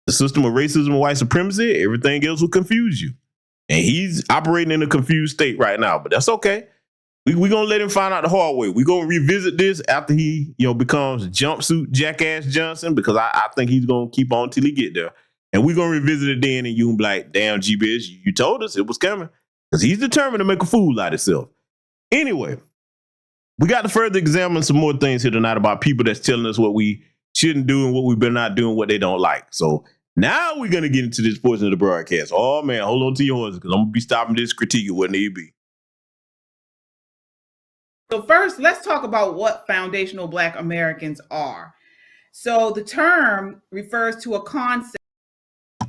Speaker 2: the system of racism and white supremacy, everything else will confuse you. And he's operating in a confused state right now, but that's okay. We're going to let him find out the hard way. We're going to revisit this after he, becomes jumpsuit Jackass Johnson, because I think he's going to keep on till he get there. And we're going to revisit it then, and you can be like, damn, G-Biz, you told us it was coming. Because he's determined to make a fool out of himself. Anyway, we got to further examine some more things here tonight about people that's telling us what we shouldn't do and what we better not do and what they don't like. So now we're going to get into this portion of the broadcast. Oh, man, hold on to your horses, because I'm going to be stopping this critique of what need be.
Speaker 16: So first, let's talk about what foundational Black Americans are. So the term refers to a concept.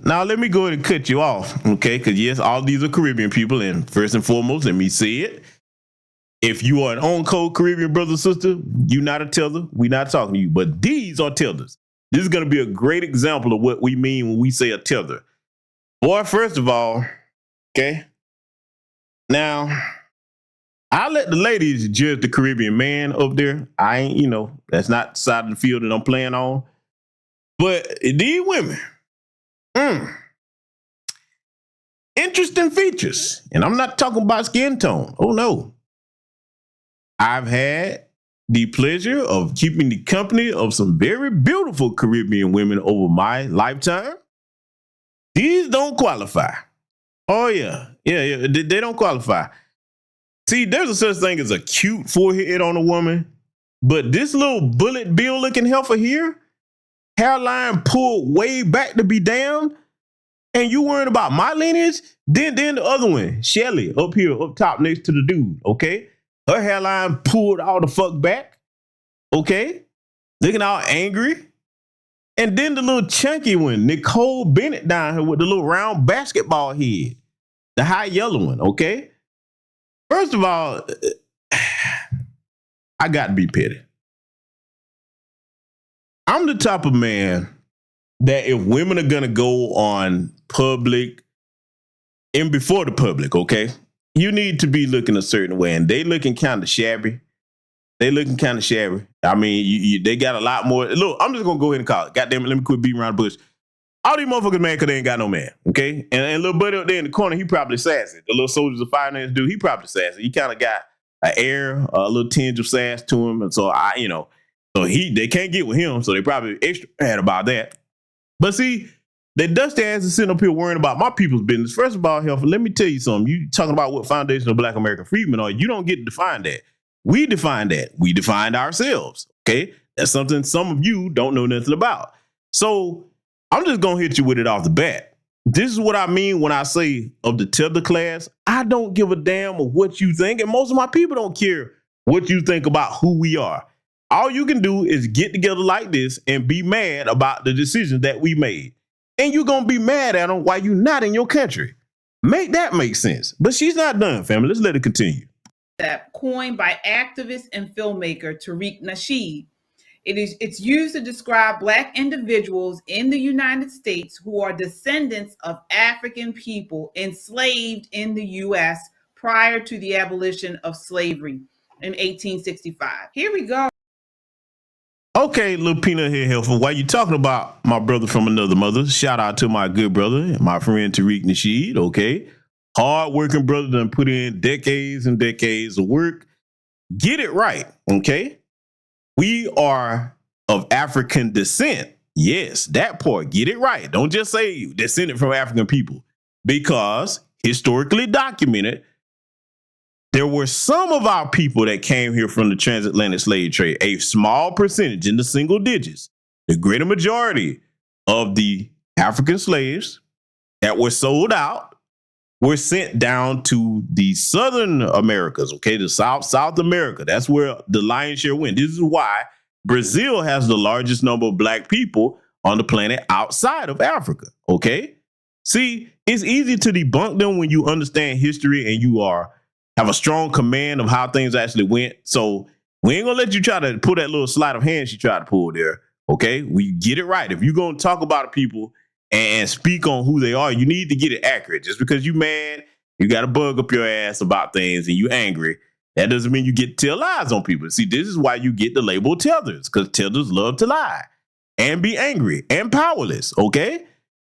Speaker 2: Now, let me go ahead and cut you off, okay? Because, yes, all these are Caribbean people. And first and foremost, let me say it. If you are an on-code Caribbean brother or sister, you're not a tether. We're not talking to you. But these are tethers. This is going to be a great example of what we mean when we say a tether. Boy, first of all, okay? Now, I'll let the ladies judge the Caribbean man up there. I ain't, that's not the side of the field that I'm playing on. But these women, interesting features. And I'm not talking about skin tone. Oh, no. I've had the pleasure of keeping the company of some very beautiful Caribbean women over my lifetime. These don't qualify. Oh, yeah. Yeah. They don't qualify. See, there's a such thing as a cute forehead on a woman, but this little bullet bill looking heifer here, hairline pulled way back to be down, and you worrying about my lineage? Then the other one, Shelly, up here, up top next to the dude, okay? Her hairline pulled all the fuck back, okay? Looking all angry. And then the little chunky one, Nicole Bennett down here with the little round basketball head, the high yellow one, okay? First of all, I got to be petty. I'm the type of man that if women are going to go on public and before the public, okay, you need to be looking a certain way. And they looking kind of shabby. I mean, they got a lot more. Look, I'm just going to go ahead and call it. Goddamn it, let me quit beating around the bush. All these motherfuckers mad because they ain't got no man, okay? And little buddy up there in the corner, he probably sassy. The little Soldiers of Finance dude, he probably sassy. He kind of got an air, a little tinge of sass to him. And so, they can't get with him, so they probably extra mad about that. But see, they dusty ass is sitting up here worrying about my people's business. First of all, Helfer, let me tell you something. You talking about what foundational Black American freedmen are, you don't get to define that. We define that. We defined ourselves, okay? That's something some of you don't know nothing about. So I'm just going to hit you with it off the bat. This is what I mean when I say of the tether class, I don't give a damn of what you think. And most of my people don't care what you think about who we are. All you can do is get together like this and be mad about the decisions that we made. And you're going to be mad at them while you're not in your country. Make that make sense. But she's not done, family. Let's let it continue.
Speaker 16: That coined by activist and filmmaker Tariq Nasheed. It's used to describe Black individuals in the United States who are descendants of African people enslaved in the U.S. prior to the abolition of slavery in 1865. Here we go.
Speaker 2: Okay, little peanut head helper, while you talking about my brother from another mother, shout out to my good brother, my friend Tariq Nasheed, okay? Hard-working brother done put in decades and decades of work. Get it right, okay? We are of African descent. Yes, that part. Get it right. Don't just say descended from African people, because historically documented, there were some of our people that came here from the transatlantic slave trade, a small percentage in the single digits. The greater majority of the African slaves that were sold out were sent down to the Southern Americas, okay, the South America. That's where the lion's share went. This is why Brazil has the largest number of black people on the planet outside of Africa, okay? See, it's easy to debunk them when you understand history and you have a strong command of how things actually went. So we ain't gonna let you try to pull that little sleight of hand she tried to pull there, okay? We get it right. If you're gonna talk about people and speak on who they are, you need to get it accurate. Just because you mad, you got to bug up your ass about things and you angry, that doesn't mean you get to tell lies on people. See, this is why you get the label tethers, because tethers love to lie and be angry and powerless, okay?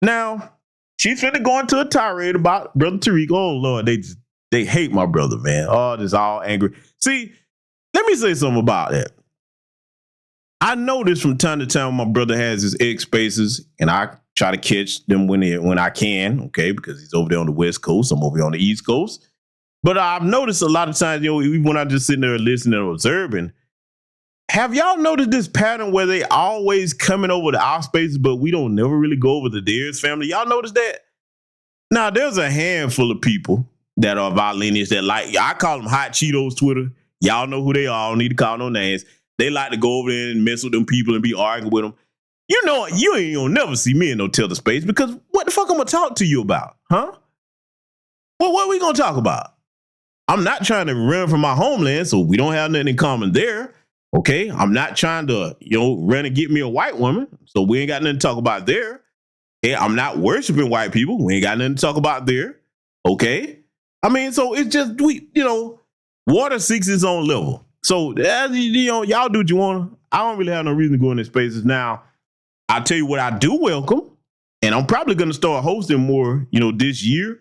Speaker 2: Now, she's finna go into a tirade about Brother Tariq. Oh, Lord, they hate my brother, man. Oh, this all angry. See, let me say something about that. I notice from time to time my brother has his egg spaces, and I try to catch them when I can, okay, because he's over there on the West Coast. I'm over here on the East Coast. But I've noticed a lot of times, even when I'm just sitting there listening and observing, have y'all noticed this pattern where they always coming over to our spaces, but we don't never really go over to theirs, family? Y'all notice that? Now, there's a handful of people that are of our lineage that I call them Hot Cheetos Twitter. Y'all know who they are. I don't need to call no names. They like to go over there and mess with them people and be arguing with them. You know, you ain't gonna never see me in no tether space, because what the fuck I'm gonna talk to you about, huh? Well, what are we gonna talk about? I'm not trying to run from my homeland, so we don't have nothing in common there, okay? I'm not trying to, run and get me a white woman, so we ain't got nothing to talk about there. Okay? I'm not worshiping white people. We ain't got nothing to talk about there, okay? I mean, so it's just, water seeks its own level. So, y'all do what you want. I don't really have no reason to go in these spaces. Now, I'll tell you what I do welcome, and I'm probably going to start hosting more, this year.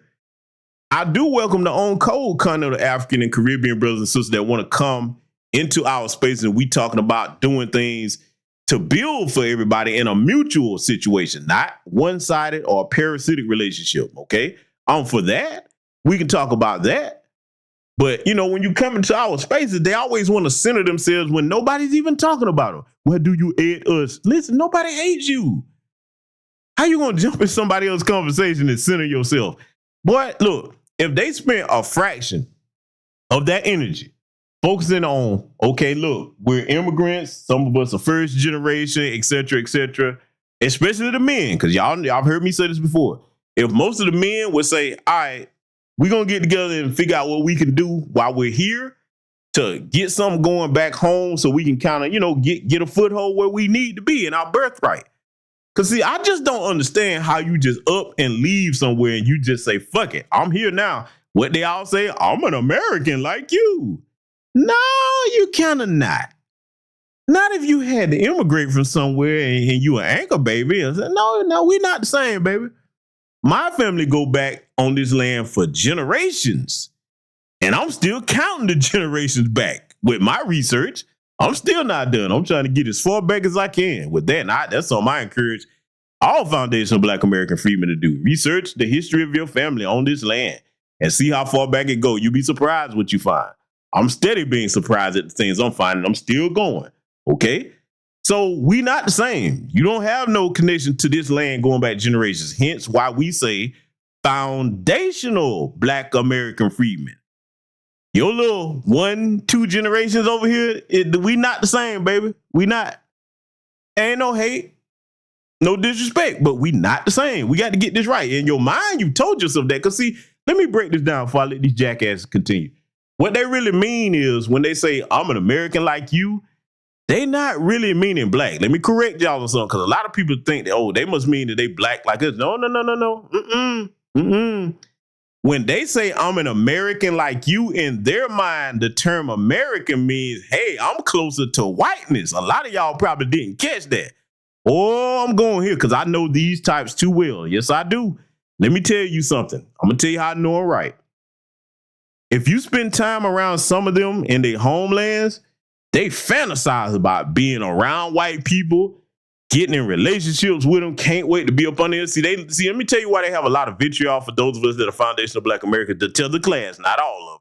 Speaker 2: I do welcome the own cold continent of African and Caribbean brothers and sisters that want to come into our space, and we talking about doing things to build for everybody in a mutual situation, not one-sided or a parasitic relationship, okay? For that. We can talk about that. But, when you come into our spaces, they always want to center themselves when nobody's even talking about them. Well, do you hate us? Listen, nobody hates you. How you going to jump in somebody else's conversation and center yourself? Boy, look, if they spent a fraction of that energy focusing on, okay, look, we're immigrants, some of us are first generation, et cetera, especially the men, because y'all heard me say this before. If most of the men would say, all right, we're going to get together and figure out what we can do while we're here to get something going back home so we can kind of, get a foothold where we need to be in our birthright. Because, see, I just don't understand how you just up and leave somewhere and you just say, fuck it, I'm here now. What they all say, I'm an American like you. No, you kind of not. Not if you had to immigrate from somewhere and you an anchor baby. I said, no, we're not the same, baby. My family go back on this land for generations, and I'm still counting the generations back with my research. I'm still not done. I'm trying to get as far back as I can with that. And that's something I encourage all foundational Black American freedmen to do. Research the history of your family on this land and see how far back it goes. You'll be surprised what you find. I'm steady being surprised at the things I'm finding. I'm still going, okay? So we not the same. You don't have no connection to this land going back generations. Hence why we say foundational Black American freedmen. Your little 1-2 generations over here, we not the same, baby. We not. Ain't no hate, no disrespect, but we not the same. We got to get this right. In your mind, you told yourself that. Because, see, let me break this down before I let these jackasses continue. What they really mean is when they say, I'm an American like you, they not really meaning black. Let me correct y'all on something, because a lot of people think that, they must mean that they black like us. No. When they say I'm an American like you, in their mind, the term American means, hey, I'm closer to whiteness. A lot of y'all probably didn't catch that. Oh, I'm going here because I know these types too well. Yes, I do. Let me tell you something. I'm going to tell you how I know I'm right. If you spend time around some of them in their homelands, They fantasize about being around white people, getting in relationships with them, can't wait to be up on there. See, let me tell you why they have a lot of vitriol for those of us that are foundational Black Americans. The tether class, not all of them.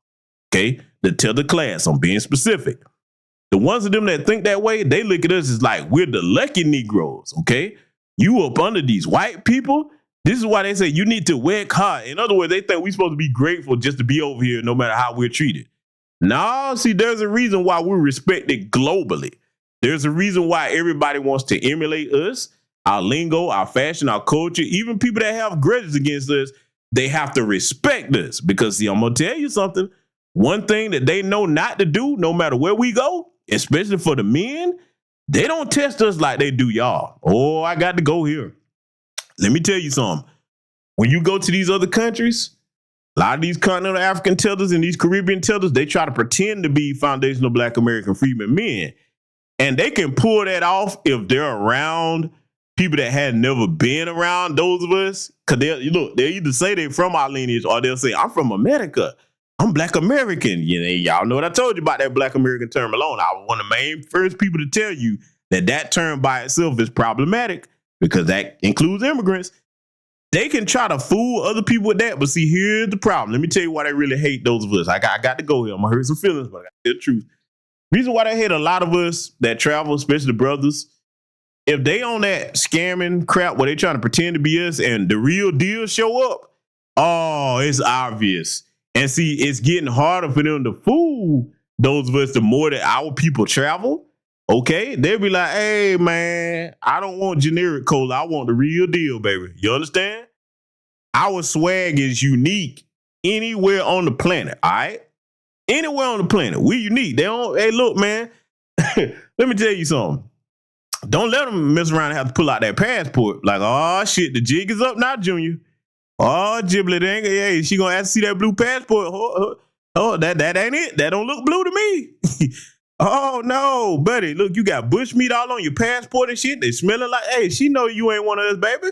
Speaker 2: Okay? The tether class, I'm being specific. The ones of them that think that way, they look at us as like we're the lucky Negroes, okay? You up under these white people. This is why they say you need to work hard. In other words, they think we're supposed to be grateful just to be over here no matter how we're treated. No, see, there's a reason why we're respected globally. There's a reason why everybody wants to emulate us, our lingo, our fashion, our culture. Even people that have grudges against us, they have to respect us. Because, see, I'm going to tell you something. One thing that they know not to do, no matter where we go, especially for the men, they don't test us like they do y'all. Oh, I got to go here. Let me tell you something. When you go to these other countries, a lot of these continental African tethers and these Caribbean tethers, they try to pretend to be foundational Black American freedmen men. And they can pull that off if they're around people that had never been around those of us. Because they'll either say they're from our lineage or they'll say, I'm from America. I'm Black American. Y'all know what I told you about that Black American term alone. I was one of the main first people to tell you that term by itself is problematic because that includes immigrants. They can try to fool other people with that, but see, here's the problem. Let me tell you why they really hate those of us. I got to go here. I'm going to hurt some feelings, but I got to tell the truth. Reason why they hate a lot of us that travel, especially the brothers, if they on that scamming crap where they trying to pretend to be us and the real deal show up, oh, it's obvious. And see, it's getting harder for them to fool those of us the more that our people travel. Okay, they'll be like, hey, man, I don't want generic cola. I want the real deal, baby. You understand? Our swag is unique anywhere on the planet, all right? Anywhere on the planet, we unique. They don't, hey, look, man, let me tell you something. Don't let them mess around and have to pull out that passport. Like, oh, shit, the jig is up now, Junior. Oh, Giblet, hey, she gonna have to see that blue passport. Oh, that ain't it. That don't look blue to me. Oh, no, buddy. Look, you got bushmeat all on your passport and shit. They smelling like, hey, she know you ain't one of us, baby.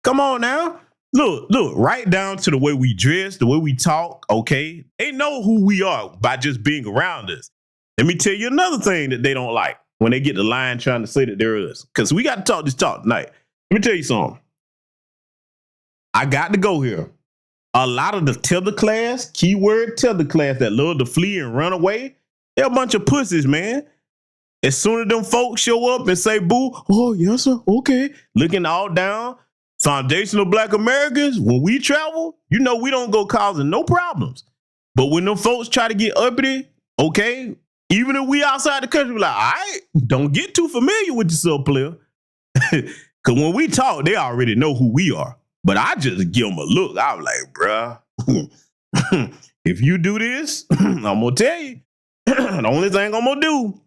Speaker 2: Come on now. Look, right down to the way we dress, the way we talk, okay? They know who we are by just being around us. Let me tell you another thing that they don't like when they get the line trying to say that they're us. Because we got to talk this talk tonight. Let me tell you something. I got to go here. A lot of the tether class, keyword tether class that love to flee and run away, they're a bunch of pussies, man. As soon as them folks show up and say, boo, oh, yes, sir, okay, looking all down, foundational Black Americans, when we travel, we don't go causing no problems. But when them folks try to get uppity, okay, even if we outside the country, we're like, all right, don't get too familiar with yourself, player. Because when we talk, they already know who we are. But I just give them a look. I'm like, bruh, if you do this, I'm going to tell you, the only thing I'm going to do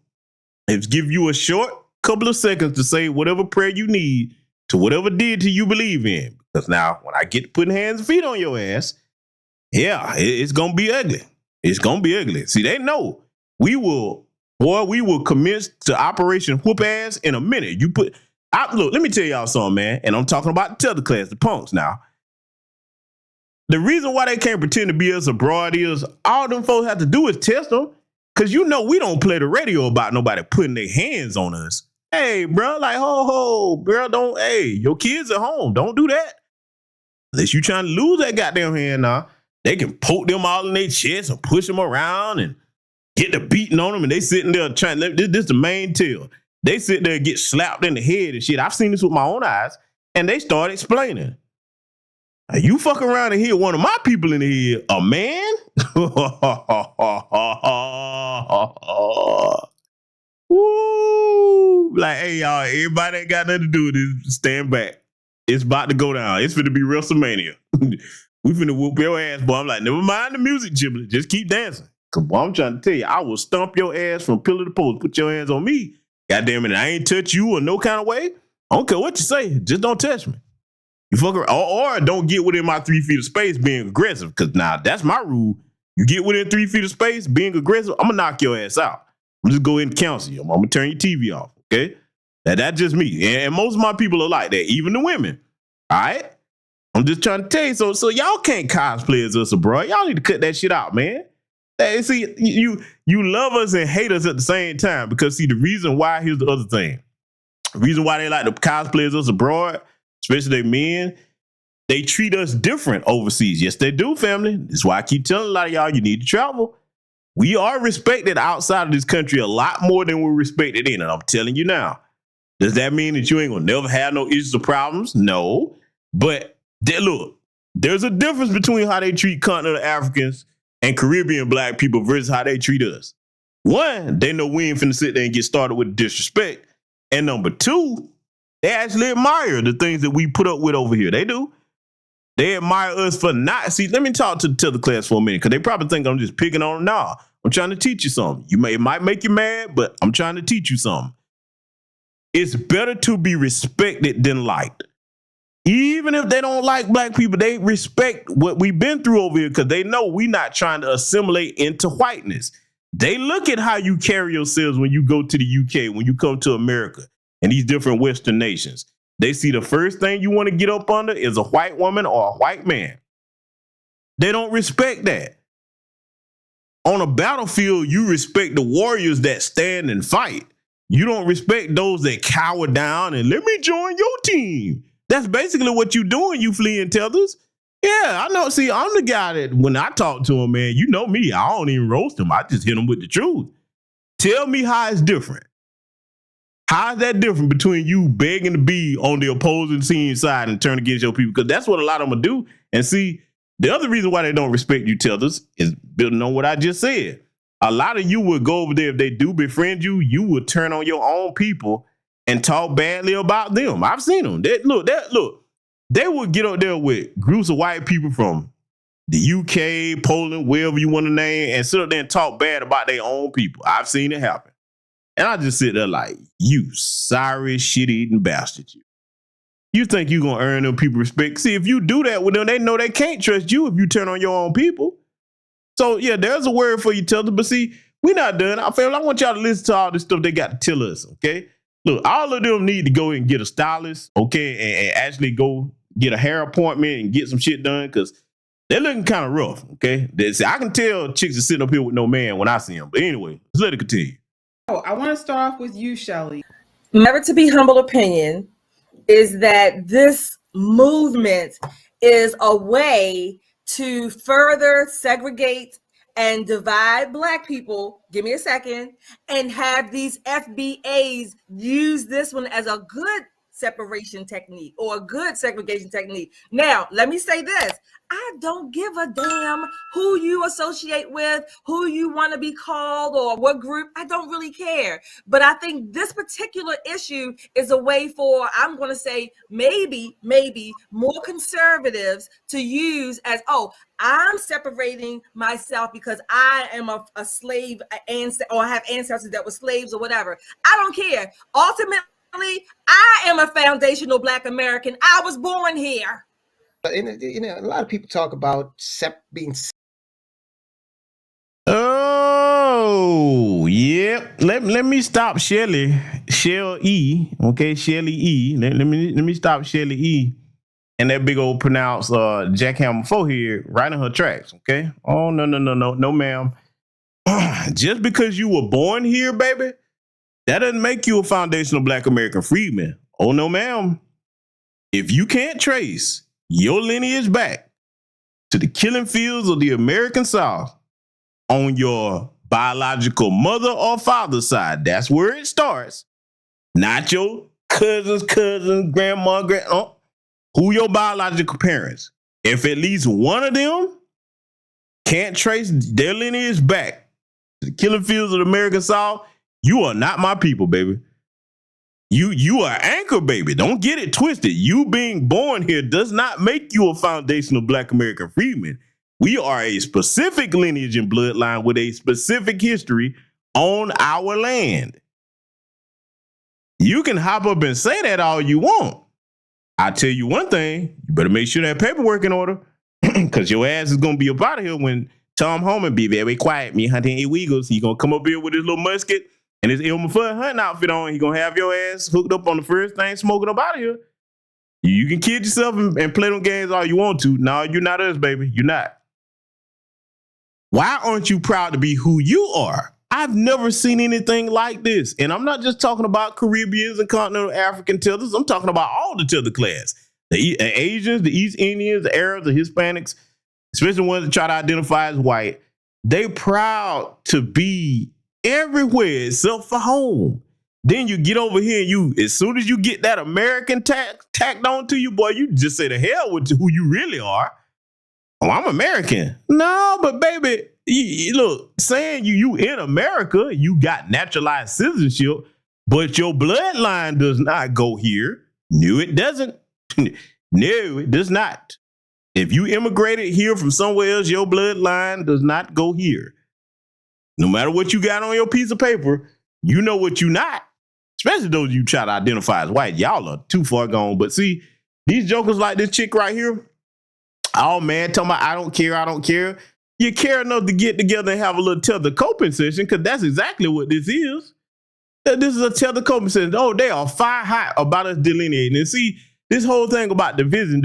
Speaker 2: is give you a short couple of seconds to say whatever prayer you need to whatever deity you believe in. Because now, when I get to putting hands and feet on your ass, yeah, it's going to be ugly. It's going to be ugly. See, they know we will commence to Operation Whoop Ass in a minute. Look, let me tell y'all something, man. And I'm talking about the tether class, the punks now. The reason why they can't pretend to be us abroad is all them folks have to do is test them. Because we don't play the radio about nobody putting their hands on us. Hey, bro, like, ho, bro, your kids at home. Don't do that. Unless you trying to lose that goddamn hand now. They can poke them all in their chest and push them around and get the beating on them. And they sitting there trying, this is the main tale. They sit there and get slapped in the head and shit. I've seen this with my own eyes. And they start explaining. You fuck around and hit one of my people in the head, a man? Woo! Like, hey, y'all, everybody ain't got nothing to do with this. Stand back. It's about to go down. It's finna be WrestleMania. We finna whoop your ass, boy. I'm like, never mind the music, Giblet. Just keep dancing. Cause boy, I'm trying to tell you, I will stomp your ass from pillar to post. Put your hands on me. Goddamn it, I ain't touch you in no kind of way. I don't care what you say. Just don't touch me. You fuck around, or don't get within my 3 feet of space being aggressive. Because now that's my rule. You get within 3 feet of space being aggressive, I'm going to knock your ass out. I'm just go ahead and counsel you. I'm going to turn your TV off. Okay? That's just me. And most of my people are like that, even the women. All right? I'm just trying to tell you. So y'all can't cosplay as us abroad. Y'all need to cut that shit out, man. Hey, see, you love us and hate us at the same time because see the reason why. Here's the other thing. The reason why they like to cosplay us abroad, especially they men, they treat us different overseas. Yes, they do, family. That's why I keep telling a lot of y'all you need to travel. We are respected outside of this country a lot more than we're respected in, and I'm telling you now. Does that mean that you ain't gonna never have no issues or problems? No, but look, there's a difference between how they treat continental Africans and Caribbean black people versus how they treat us. One, they know we ain't finna sit there and get started with disrespect. And number two, they actually admire the things that we put up with over here. They do. They admire us for not. See, let me talk to the class for a minute because they probably think I'm just picking on them. Nah, I'm trying to teach you something. It might make you mad, but I'm trying to teach you something. It's better to be respected than liked. Even if they don't like black people, they respect what we've been through over here because they know we're not trying to assimilate into whiteness. They look at how you carry yourselves when you go to the UK, when you come to America and these different Western nations. They see the first thing you want to get up under is a white woman or a white man. They don't respect that. On a battlefield, you respect the warriors that stand and fight. You don't respect those that cower down and let me join your team. That's basically what you're doing, you fleeing tethers. Yeah, I know. See, I'm the guy that when I talk to him, man, you know me, I don't even roast him. I just hit him with the truth. Tell me how it's different. How is that different between you begging to be on the opposing team side and turn against your people? Because that's what a lot of them will do. And see, the other reason why they don't respect you tethers is building on what I just said. A lot of you would go over there if they do befriend you, you would turn on your own people and talk badly about them. I've seen them. They would get up there with groups of white people from the UK, Poland, wherever you want to name, and sit up there and talk bad about their own people. I've seen it happen. And I just sit there like, you sorry, shit-eating bastard. You think you're going to earn them people respect. See, if you do that with them, they know they can't trust you if you turn on your own people. So, yeah, there's a word for you, Tether. But see, we're not done. I want y'all to listen to all this stuff they got to tell us, okay? Look, all of them need to go and get a stylist, okay, and actually go get a hair appointment and get some shit done because they're looking kind of rough, okay? I can tell chicks are sitting up here with no man when I see them. But anyway, let's let it continue.
Speaker 16: Oh, I want to start off with you, Shelly.
Speaker 17: Never to be humble opinion is that this movement is a way to further segregate and divide Black people, give me a second, and have these FBAs use this one as a good separation technique or a good segregation technique. Now, let me say this. I don't give a damn who you associate with, who you want to be called or what group. I don't really care. But I think this particular issue is a way for, I'm going to say, maybe more conservatives to use as, oh, I'm separating myself because I am a slave or have ancestors that were slaves or whatever. I don't care. Ultimately, I am a foundational Black American. I was born here.
Speaker 18: And, you know, a lot of people talk about being.
Speaker 2: Oh, yep. Let me stop Shelly E. Okay, Shelly E. Let me stop Shelly E. And that big old pronounced jackhammer forehead right in her tracks. Okay. Oh no, ma'am. Just because you were born here, baby, that doesn't make you a foundational Black American freedman. Oh no, ma'am. If you can't trace your lineage back to the killing fields of the American South on your biological mother or father's side, that's where it starts. Not your cousins, grandma, who your biological parents. If at least one of them can't trace their lineage back to the killing fields of the American South, you are not my people, baby. You are anchor, baby. Don't get it twisted. You being born here does not make you a foundational Black American freedman. We are a specific lineage and bloodline with a specific history on our land. You can hop up and say that all you want. I tell you one thing, you better make sure that paperwork in order because your ass is going to be up out of here when Tom Homan be very quiet, me hunting illegals. He going to come up here with his little musket and his Elmer Fudd hunting outfit on. He going to have your ass hooked up on the first thing, smoking up out of here. You can kid yourself and play them games all you want to. No, you're not us, baby. You're not. Why aren't you proud to be who you are? I've never seen anything like this. And I'm not just talking about Caribbeans and continental African tethers. I'm talking about all the tether class. The Asians, the East Indians, the Arabs, the Hispanics, especially ones that try to identify as white. They proud to be everywhere except for home. Then you get over here and you, as soon as you get that American tacked on to you, boy, you just say the hell with who you really are. Oh, I'm American. No, but baby, you look, saying you in America, you got naturalized citizenship, but your bloodline does not go here. No, it doesn't. No, it does not. If you immigrated here from somewhere else, your bloodline does not go here. No matter what you got on your piece of paper, you know what you not. Especially those you try to identify as white. Y'all are too far gone. But see, these jokers like this chick right here, oh man, talking about I don't care, I don't care. You care enough to get together and have a little tether coping session, because that's exactly what this is. This is a tether coping session. Oh, they are fire hot about us delineating. And see, this whole thing about division.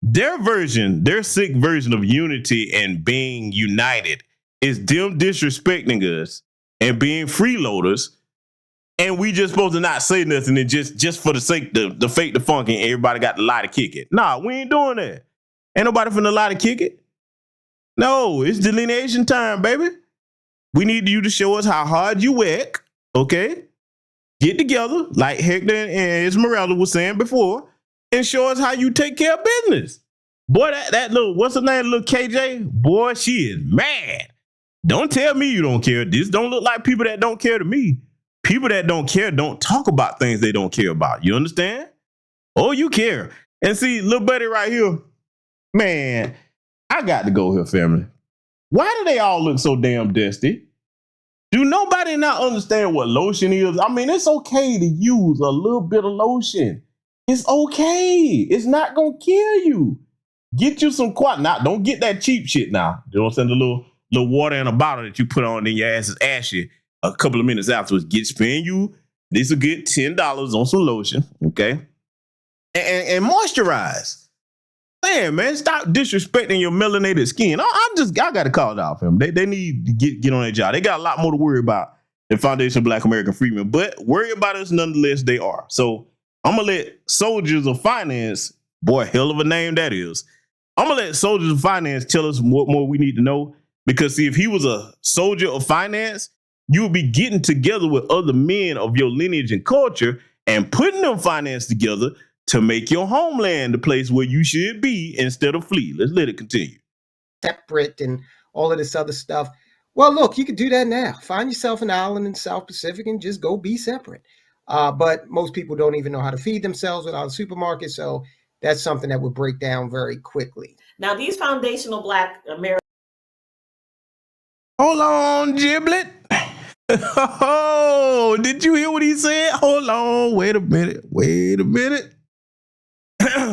Speaker 2: Their version, their sick version of unity and being united is them disrespecting us and being freeloaders. And we just supposed to not say nothing and just for the sake the fake the funky and everybody got to lie to kick it. Nah, we ain't doing that. Ain't nobody finna lie to kick it. No, it's delineation time, baby. We need you to show us how hard you work, okay? Get together, like Hector and Esmeralda was saying before, and show us how you take care of business. Boy, that little, what's her name, little KJ? Boy, she is mad. Don't tell me you don't care. This don't look like people that don't care to me. People that don't care don't talk about things they don't care about. You understand? Oh, you care. And see, little buddy right here, man, I got to go here, family. Why do they all look so damn dusty? Do nobody not understand what lotion is? I mean, it's okay to use a little bit of lotion. It's okay. It's not going to kill you. Get you some now, don't get that cheap shit now. You know what I'm saying? The little water in a bottle that you put on, then your ass is ashy a couple of minutes afterwards. Spend you this a good $10 on some lotion, okay? And moisturize. Man, stop disrespecting your melanated skin. I got to call it out for them. They need to get on their job. They got a lot more to worry about than Foundation of Black American Freedmen, but worry about us nonetheless. They are. So I'm gonna let Soldiers of Finance, boy, hell of a name that is. I'm gonna let Soldiers of Finance tell us what more we need to know, because see, if he was a soldier of finance, you would be getting together with other men of your lineage and culture and putting them finance together to make your homeland the place where you should be instead of flee. Let's let it continue.
Speaker 18: Separate and all of this other stuff. Well, look, you could do that now. Find yourself an island in the South Pacific and just go be separate. But most people don't even know how to feed themselves without a supermarket. So that's something that would break down very quickly.
Speaker 19: Now, these foundational Black Americans.
Speaker 2: Hold on, Giblet. Oh, did you hear what he said? Hold on. Wait a minute.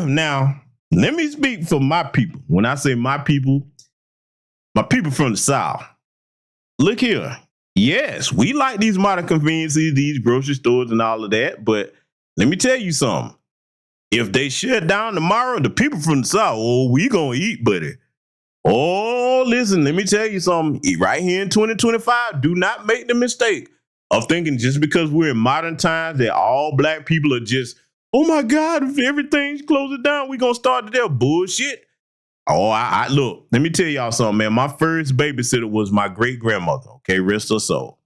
Speaker 2: Now, let me speak for my people. When I say my people from the South. Look here. Yes, we like these modern conveniences, these grocery stores and all of that. But let me tell you something. If they shut down tomorrow, the people from the South, oh, we gonna eat, buddy. Oh, listen, let me tell you something. Right here in 2025, do not make the mistake of thinking just because we're in modern times that all Black people are just, oh my God, if everything's closing down, we're going to start to their bullshit. Oh, I look, let me tell y'all something, man. My first babysitter was my great-grandmother, okay, rest her soul.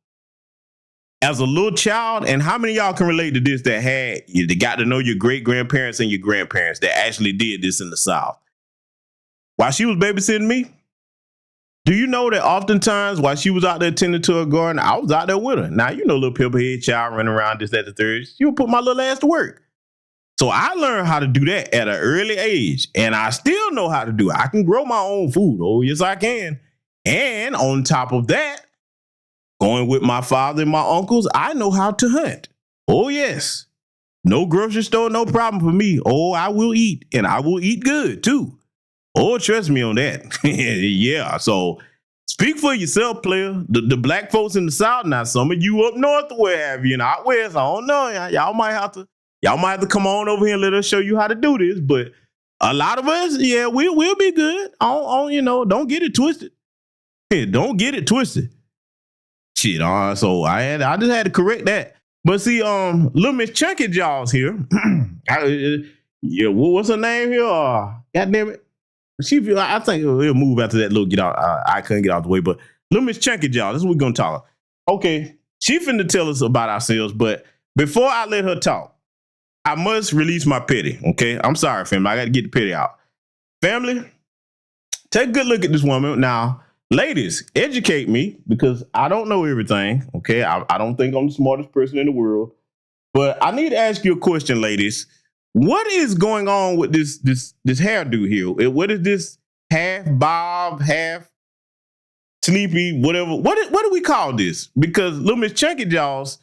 Speaker 2: As a little child, and how many of y'all can relate to this that got to know your great-grandparents and your grandparents that actually did this in the South? While she was babysitting me, do you know that oftentimes while she was out there tending to her garden, I was out there with her. Now, you know, little pepperhead child running around this, that, the third. She would put my little ass to work. So I learned how to do that at an early age, and I still know how to do it. I can grow my own food. Oh, yes, I can. And on top of that, going with my father and my uncles, I know how to hunt. Oh, yes. No grocery store, no problem for me. Oh, I will eat, and I will eat good, too. Oh, trust me on that. Yeah, so speak for yourself, player. The Black folks in the South, now some of you up north or where have you, and out west, I don't know. Y'all might have to come on over here and let us show you how to do this. But a lot of us, yeah, we'll be good. Don't get it twisted. Don't get it twisted. Shit, so I just had to correct that. But see, little Miss Chunky Jaws here. Yeah, what's her name here? God damn it. I think it'll move after that little get out. I couldn't get out the way, but little Miss Chunky Jaws, this is what we're gonna talk. Okay, she finna tell us about ourselves, but before I let her talk, I must release my pity. Okay, I'm sorry, family. I got to get the pity out. Family, take a good look at this woman now. Ladies, educate me because I don't know everything. Okay, I don't think I'm the smartest person in the world, but I need to ask you a question, ladies. What is going on with this hairdo here? What is this half bob, half sleepy, whatever? What do we call this? Because little Miss Chunky Jaws,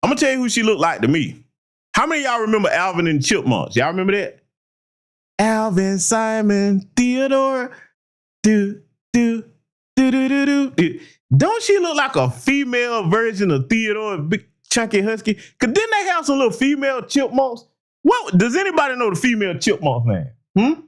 Speaker 2: I'm gonna tell you who she looked like to me. How many of y'all remember Alvin and the Chipmunks? Y'all remember that? Alvin, Simon, Theodore, do. Don't she look like a female version of Theodore, big chunky husky? Cause didn't they have some little female chipmunks? What does anybody know the female chipmunk name?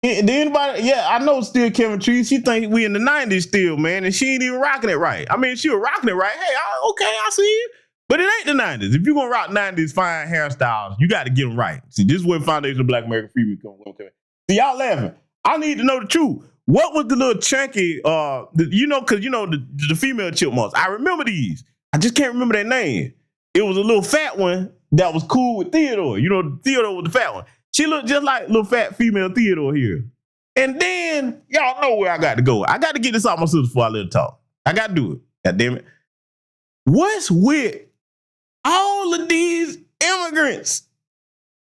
Speaker 2: Did anybody? Yeah, I know still Kevin Trees. She think we in the 90s still, man, and she ain't even rocking it right. I mean, she was rocking it right. Hey, okay, I see you. But it ain't the 90s. If you're gonna rock 90s fine hairstyles, you got to get them right. See, this is where Foundation of Black American Freedom comes. Okay. See, y'all laughing. I need to know the truth. What was the little chunky, because the female chipmunks? I remember these. I just can't remember their name. It was a little fat one that was cool with Theodore. Theodore was the fat one. She looked just like little fat female Theodore here. And then, y'all know where I got to go. I got to get this out my sister before I let her talk. I got to do it. God damn it. What's with all of these immigrants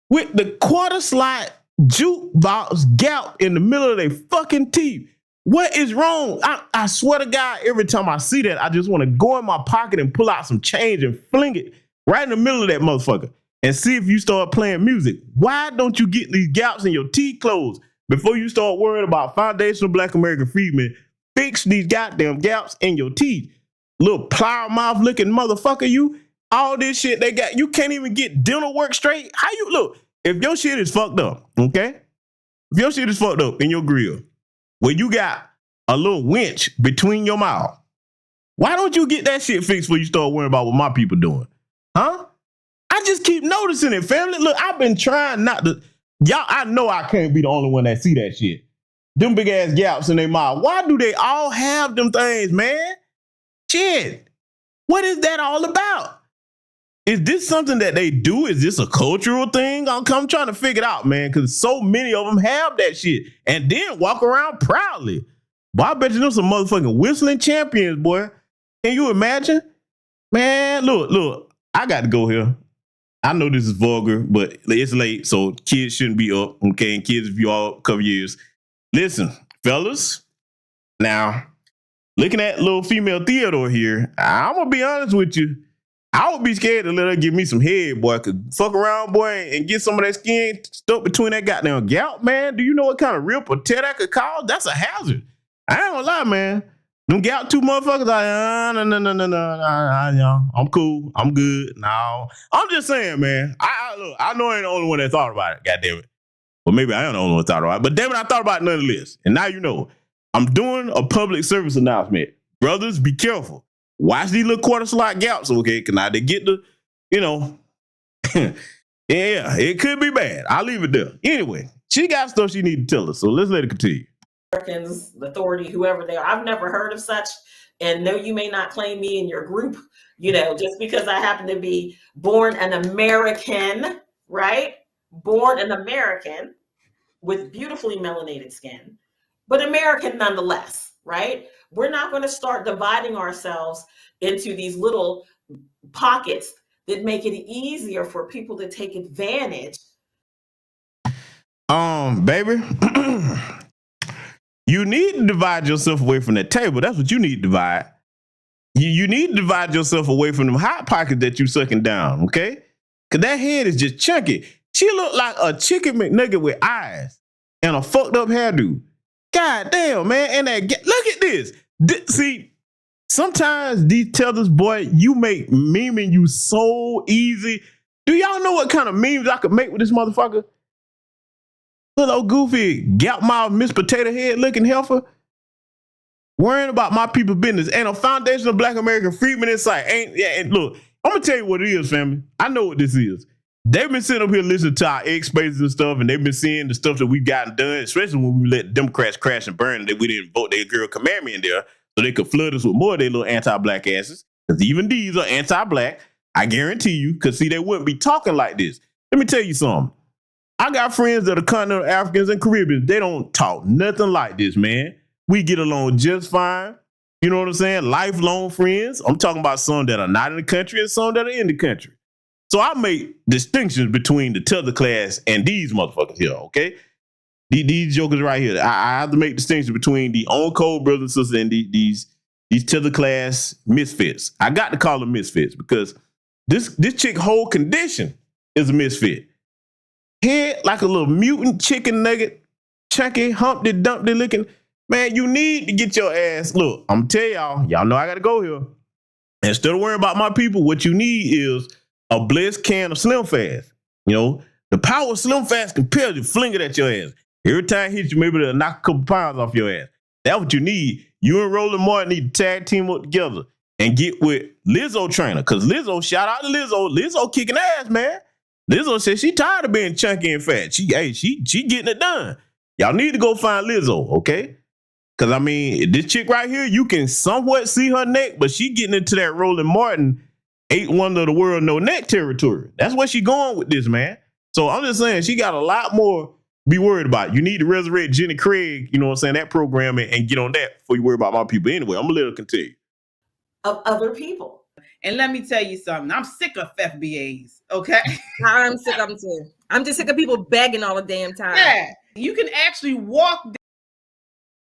Speaker 2: with the quarter slot jukebox gap in the middle of their fucking teeth? What is wrong? I swear to God, every time I see that, I just want to go in my pocket and pull out some change and fling it right in the middle of that motherfucker and see if you start playing music. Why don't you get these gaps in your teeth closed before you start worrying about Foundational Black American Freedmen? Fix these goddamn gaps in your teeth. Little plow mouth looking motherfucker, you. All this shit they got, you can't even get dental work straight. How you look? If your shit is fucked up, okay? If your shit is fucked up in your grill, where you got a little winch between your mouth, why don't you get that shit fixed before you start worrying about what my people doing? Huh? I just keep noticing it, family. Look, I've been trying not to. Y'all, I know I can't be the only one that see that shit. Them big ass gaps in their mouth. Why do they all have them things, man? Shit. What is that all about? Is this something that they do? Is this a cultural thing? I'm trying to figure it out, man, because so many of them have that shit and then walk around proudly. Boy, I bet you them some motherfucking whistling champions, boy. Can you imagine? Man, look, I got to go here. I know this is vulgar, but it's late, so kids shouldn't be up, okay? And kids, if you all cover years. Listen, fellas, now, looking at little female Theodore here, I'm going to be honest with you. I would be scared to let her give me some head, boy. Could fuck around, boy, and get some of that skin stuck between that goddamn gout, man. Do you know what kind of rip or tear that could cause? That's a hazard. I ain't gonna lie, man. Them gout two motherfuckers, no. I'm cool. I'm good. No. I'm just saying, man. I know I ain't the only one that thought about it, goddamn it. Well, maybe I am the only one that thought about it. But damn it, I thought about it nonetheless. And now you know. I'm doing a public service announcement. Brothers, be careful. Watch these little quarter slot gaps, okay? Because now they get the, yeah, it could be bad. I'll leave it there. Anyway, she got stuff she need to tell us, so let's let it continue.
Speaker 19: Americans, the authority, whoever they are. I've never heard of such, and no, you may not claim me in your group, just because I happen to be born an American, right? Born an American with beautifully melanated skin, but American nonetheless, right? We're not going to start dividing ourselves into these little pockets that make it easier for people to take advantage.
Speaker 2: Baby, you need to divide yourself away from that table. That's what you need to divide. You need to divide yourself away from them hot pockets that you sucking down, okay? Because that head is just chunky. She looked like a chicken McNugget with eyes and a fucked up hairdo. God damn, man. And look at this. See, sometimes these tethers, boy, you make memeing you so easy. Do y'all know what kind of memes I could make with this motherfucker? Little old goofy, gout mouth, Miss Potato Head looking heifer. Worrying about my people's business. Ain't a foundation of Black American freedmen in sight. And look, I'm gonna tell you what it is, family. I know what this is. They've been sitting up here listening to our X spaces and stuff, and they've been seeing the stuff that we've gotten done, especially when we let Democrats crash and burn, and that we didn't vote their girl Kamami in there so they could flood us with more of their little anti-Black asses. Because even these are anti-Black. I guarantee you, because see, they wouldn't be talking like this. Let me tell you something. I got friends that are continental Africans and Caribbeans. They don't talk nothing like this, man. We get along just fine. You know what I'm saying? Lifelong friends. I'm talking about some that are not in the country and some that are in the country. So I make distinctions between the tether class and these motherfuckers here, okay? These jokers right here. I have to make distinctions between the on-code brothers and sisters and these tether class misfits. I got to call them misfits because this chick whole condition is a misfit. Head like a little mutant chicken nugget, chunky, Humpty Dumpty looking. Man, you need to get your ass. Look, I'm gonna tell y'all know I gotta go here. Instead of worrying about my people, what you need is a blessed can of Slim Fast. You know, the power of Slim Fast compels you, fling it at your ass. Every time it hits you, maybe they'll knock a couple pounds off your ass. That's what you need. You and Roland Martin need to tag team up together and get with Lizzo trainer. Cause Lizzo, shout out to Lizzo. Lizzo kicking ass, man. Lizzo said she tired of being chunky and fat. She getting it done. Y'all need to go find Lizzo, okay? Because, I mean, this chick right here, you can somewhat see her neck, but she getting into that Roland Martin 8 wonder of the world, no neck territory. That's where she going with this, man. So I'm just saying she got a lot more to be worried about. You need to resurrect Jenny Craig, you know what I'm saying, that program and get on that before you worry about my people. Anyway, I'm going to let her continue.
Speaker 19: Of other people.
Speaker 16: And let me tell you something. I'm sick of FBAs, okay?
Speaker 17: I'm sick of them too. I'm just sick of people begging all the damn time.
Speaker 16: Yeah, you can actually walk.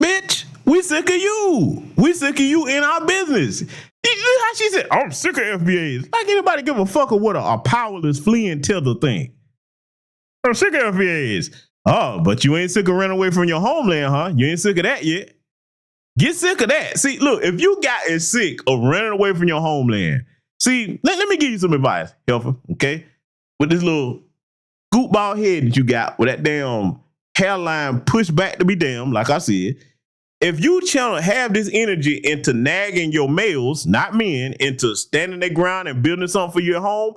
Speaker 2: Bitch, we sick of you. We sick of you in our business. How she said, I'm sick of FBAs. Like anybody give a fuck of what a powerless fleeing tether thing. I'm sick of FBAs. Oh, but you ain't sick of running away from your homeland, huh? You ain't sick of that yet. Get sick of that. See, look, if you got as sick of running away from your homeland, see, let me give you some advice, Helfer, okay? With this little scoop ball head that you got, with that damn hairline pushed back to be damn, like I said, if you have this energy into nagging your males, not men, into standing their ground and building something for your home,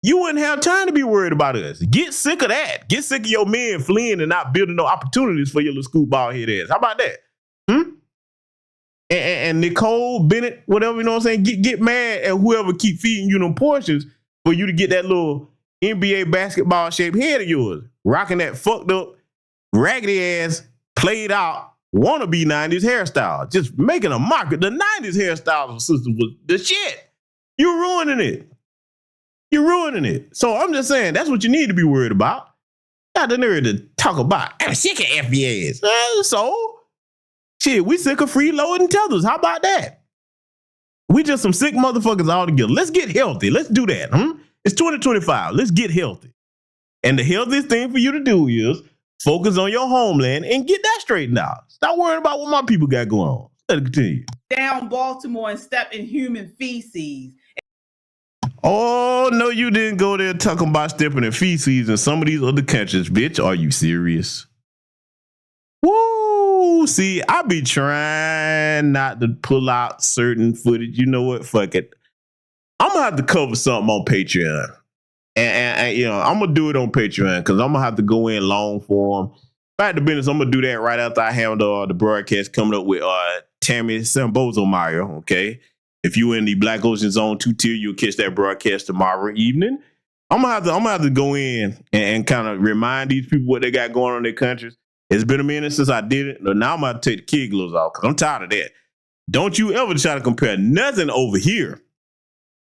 Speaker 2: you wouldn't have time to be worried about us. Get sick of that. Get sick of your men fleeing and not building no opportunities for your little scoop ball head ass. How about that? And Nicole Bennett, whatever, you know what I'm saying? Get mad at whoever keep feeding you them portions for you to get that little NBA basketball shaped head of yours. Rocking that fucked up, raggedy ass, played out, wannabe 90s hairstyle. Just making a market. The 90s hairstyle system was the shit. You're ruining it. You're ruining it. So I'm just saying, that's what you need to be worried about. Got the nerve to talk about, I'm sick of FBAs. So... shit, we sick of freeloading tethers. How about that? We just some sick motherfuckers all together. Let's get healthy. Let's do that. It's 2025. Let's get healthy. And the healthiest thing for you to do is focus on your homeland and get that straightened out. Stop worrying about what my people got going on. Let it continue.
Speaker 16: Down Baltimore and step in human feces.
Speaker 2: Oh, no, you didn't go there talking about stepping in feces in some of these other countries, bitch. Are you serious? Woo! See, I be trying not to pull out certain footage. You know what? Fuck it. I'm gonna have to cover something on Patreon, and you know I'm gonna do it on Patreon because I'm gonna have to go in long form. Back to business. I'm gonna do that right after I handle the broadcast coming up with Tammy Sambozo Meyer. Okay, if you in the Black Ocean Zone 2 tier, you'll catch that broadcast tomorrow evening. I'm gonna have to go in and kind of remind these people what they got going on in their countries. It's been a minute since I did it. Now I'm about to take the kid gloves off because I'm tired of that. Don't you ever try to compare nothing over here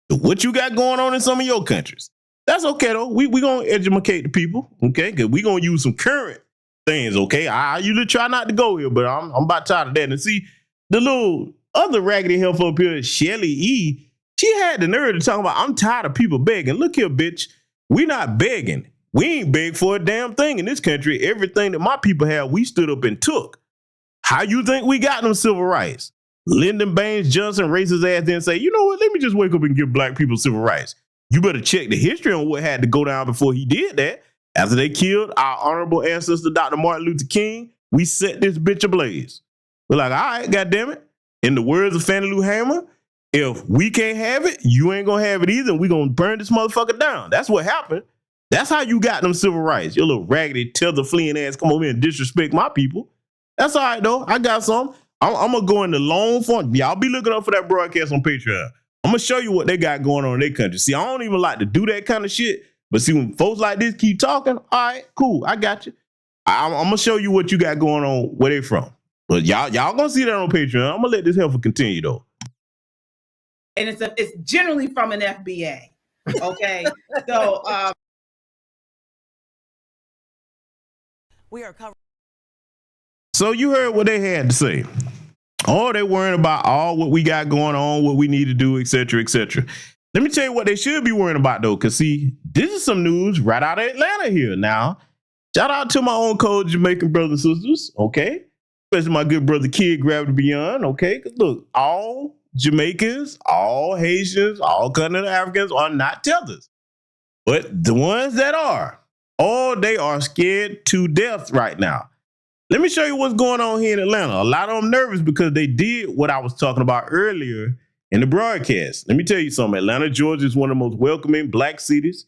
Speaker 2: to what you got going on in some of your countries. That's okay, though. We going to educate the people, okay? Because we going to use some current things, okay? I usually try not to go here, but I'm about tired of that. And see, the little other raggedy help up here, Shelly E., she had the nerve to talk about, I'm tired of people begging. Look here, bitch. We not begging. We ain't beg for a damn thing in this country. Everything that my people have, we stood up and took. How you think we got them civil rights? Lyndon Baines Johnson raised his ass there and say, you know what, let me just wake up and give black people civil rights. You better check the history on what had to go down before he did that. After they killed our honorable ancestor, Dr. Martin Luther King, we set this bitch ablaze. We're like, all right, goddammit. In the words of Fannie Lou Hamer, if we can't have it, you ain't gonna have it either, and we gonna burn this motherfucker down. That's what happened. That's how you got them civil rights. Your little raggedy, tether fleeing ass come over here and disrespect my people. That's all right, though. I got some. I'm going to go in the long form. Y'all be looking up for that broadcast on Patreon. I'm going to show you what they got going on in their country. See, I don't even like to do that kind of shit. But see, when folks like this keep talking, all right, cool, I got you. I'm going to show you what you got going on where they from. But y'all going to see that on Patreon. I'm going to let this heifer continue, though.
Speaker 16: And it's generally from an FBA. Okay? So,
Speaker 20: we are covering.
Speaker 2: So you heard what they had to say. Oh, they worrying about all what we got going on, what we need to do, etc., etc. Let me tell you what they should be worrying about, though, because, see, this is some news right out of Atlanta here. Now, shout out to my own cold Jamaican brothers and sisters, okay? Especially my good brother Kid Gravity Beyond, okay? Because, look, all Jamaicans, all Haitians, all continental Africans are not tethers. But the ones that are, oh, they are scared to death right now. Let me show you what's going on here in Atlanta. A lot of them nervous because they did what I was talking about earlier in the broadcast. Let me tell you something. Atlanta, Georgia is one of the most welcoming black cities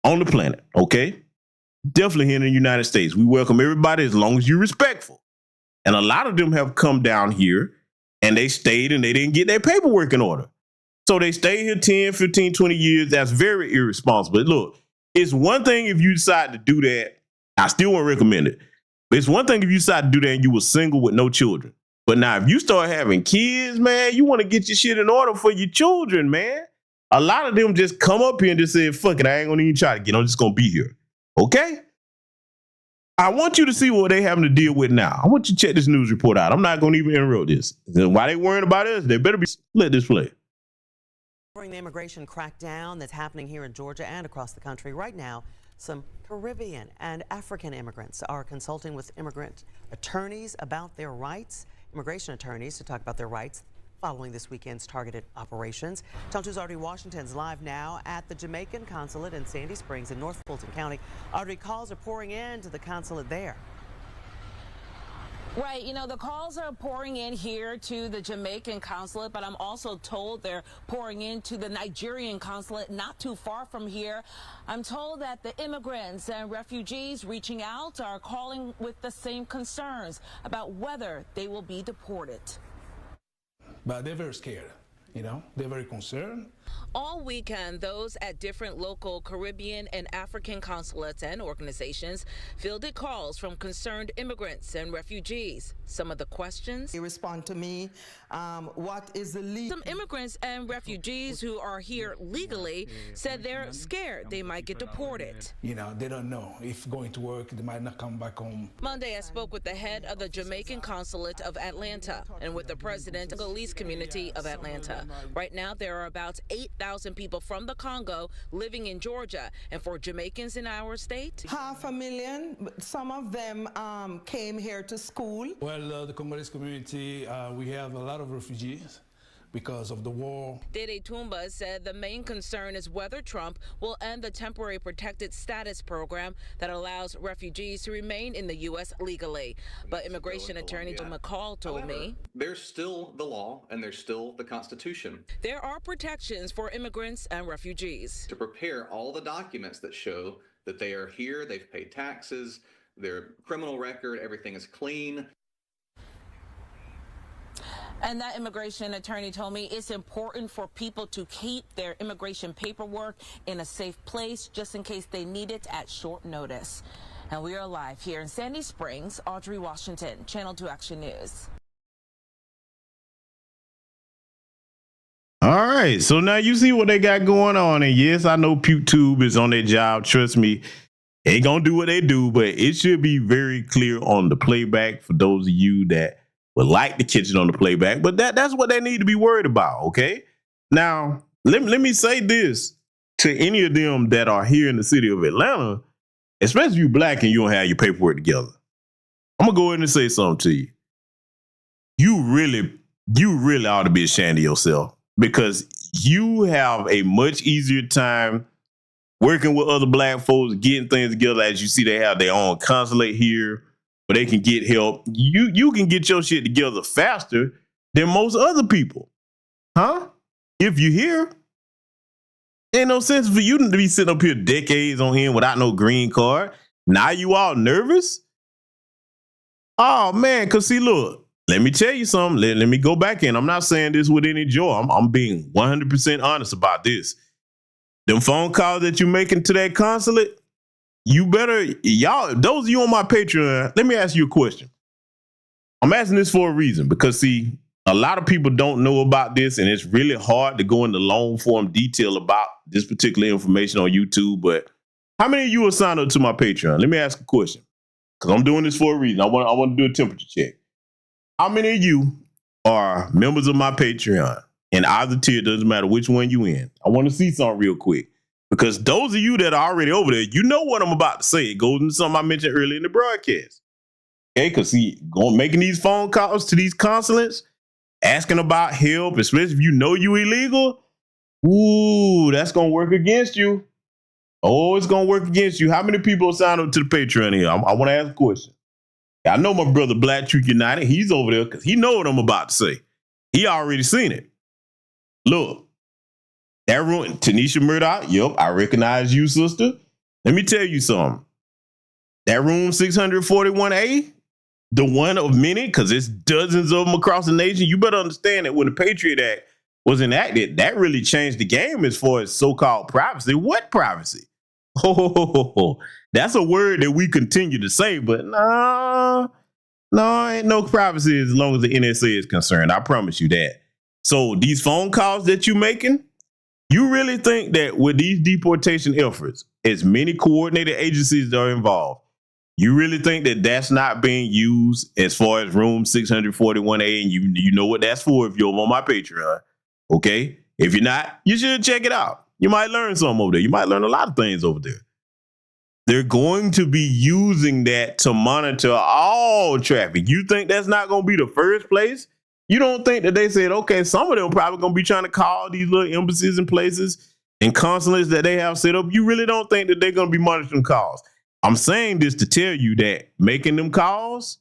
Speaker 2: on the planet, okay? Definitely here in the United States. We welcome everybody as long as you're respectful. And a lot of them have come down here and they stayed and they didn't get their paperwork in order. So they stayed here 10, 15, 20 years. That's very irresponsible. Look, it's one thing if you decide to do that. I still won't recommend it. But it's one thing if you decide to do that and you were single with no children. But now if you start having kids, man, you want to get your shit in order for your children, man. A lot of them just come up here and just say, fuck it, I ain't going to even try to get. I'm just going to be here. Okay? I want you to see what they having to deal with now. I want you to check this news report out. I'm not going to even interrupt this. Why they worrying about us? They better be let this play.
Speaker 20: The immigration crackdown that's happening here in Georgia and across the country right now. Some Caribbean and African immigrants are consulting with immigrant attorneys about their rights, immigration attorneys to talk about their rights following this weekend's targeted operations. Channel 2's Audrey Washington's live now at the Jamaican consulate in Sandy Springs in North Fulton County. Audrey, calls are pouring into the consulate there.
Speaker 21: Right, you know, the calls are pouring in here to the Jamaican consulate, but I'm also told they're pouring into the Nigerian consulate not too far from here. I'm told that the immigrants and refugees reaching out are calling with the same concerns about whether they will be deported.
Speaker 22: But they're very scared, you know, they're very concerned.
Speaker 21: All weekend, those at different local Caribbean and African consulates and organizations fielded calls from concerned immigrants and refugees. Some of the questions.
Speaker 23: They respond to me, what is the legal?
Speaker 21: Some immigrants and refugees who are here legally said they're scared they might get deported.
Speaker 22: You know, they don't know if going to work, they might not come back home.
Speaker 21: Monday, I spoke with the head of the Jamaican consulate of Atlanta and with the president of the Congolese community of Atlanta. Right now, there are about 8,000 people from the Congo living in Georgia, and for Jamaicans in our state,
Speaker 23: 500,000. Some of them came here to school.
Speaker 22: Well, the Congolese community, we have a lot of refugees because of the war.
Speaker 21: Dede Tumba said the main concern is whether Trump will end the temporary protected status program that allows refugees to remain in the U.S. legally. But immigration attorney Joe McCall told me
Speaker 24: there's still the law and there's still the Constitution.
Speaker 21: There are protections for immigrants and refugees.
Speaker 24: To prepare all the documents that show that they are here, they've paid taxes, their criminal record, everything is clean.
Speaker 21: And that immigration attorney told me it's important for people to keep their immigration paperwork in a safe place just in case they need it at short notice. And we are live here in Sandy Springs. Audrey Washington, Channel 2 Action News.
Speaker 2: All right, so now you see what they got going on. And yes, I know PewTube is on their job. Trust me, they gonna do what they do, but it should be very clear on the playback for those of you that would like to catch it on the playback, but that's what they need to be worried about, okay? Now, let me say this to any of them that are here in the city of Atlanta, especially if you're black and you don't have your paperwork together. I'm gonna go ahead and say something to you. You really ought to be ashamed of yourself because you have a much easier time working with other black folks, getting things together. As you see, they have their own consulate here, where they can get help. You can get your shit together faster than most other people. Huh? If you here, ain't no sense for you to be sitting up here decades on end without no green card. Now you all nervous? Oh man, cause see, look, let me tell you something. Let me go back in. I'm not saying this with any joy. I'm being 100% honest about this. Them phone calls that you making to that consulate, you better, y'all, those of you on my Patreon, let me ask you a question. I'm asking this for a reason because see, a lot of people don't know about this and it's really hard to go into long form detail about this particular information on YouTube. But how many of you are signed up to my Patreon? Let me ask a question because I'm doing this for a reason. I want to do a temperature check. How many of you are members of my Patreon? And either tier, doesn't matter which one you in. I want to see something real quick. Because those of you that are already over there, you know what I'm about to say. It goes into something I mentioned earlier in the broadcast. Okay, because see, making these phone calls to these consulates, asking about help, especially if you know you illegal, ooh, that's going to work against you. Oh, it's going to work against you. How many people are signed up to the Patreon here? I want to ask a question. I know my brother Black Truth United, he's over there because he know what I'm about to say. He already seen it. Look. That room, Tanisha Murdoch, yep, I recognize you, sister. Let me tell you something. That room 641A, the one of many, because there's dozens of them across the nation, you better understand that when the Patriot Act was enacted, that really changed the game as far as so-called privacy. What privacy? Oh, that's a word that we continue to say, but no, ain't no privacy as long as the NSA is concerned. I promise you that. So these phone calls that you're making, you really think that with these deportation efforts, as many coordinated agencies that are involved, you really think that that's not being used as far as room 641A, and you know what that's for if you're on my Patreon, okay? If you're not, you should check it out. You might learn something over there. You might learn a lot of things over there. They're going to be using that to monitor all traffic. You think that's not going to be the first place? You don't think that they said, okay, some of them probably going to be trying to call these little embassies and places and consulates that they have set up. You really don't think that they're going to be monitoring calls. I'm saying this to tell you that making them calls,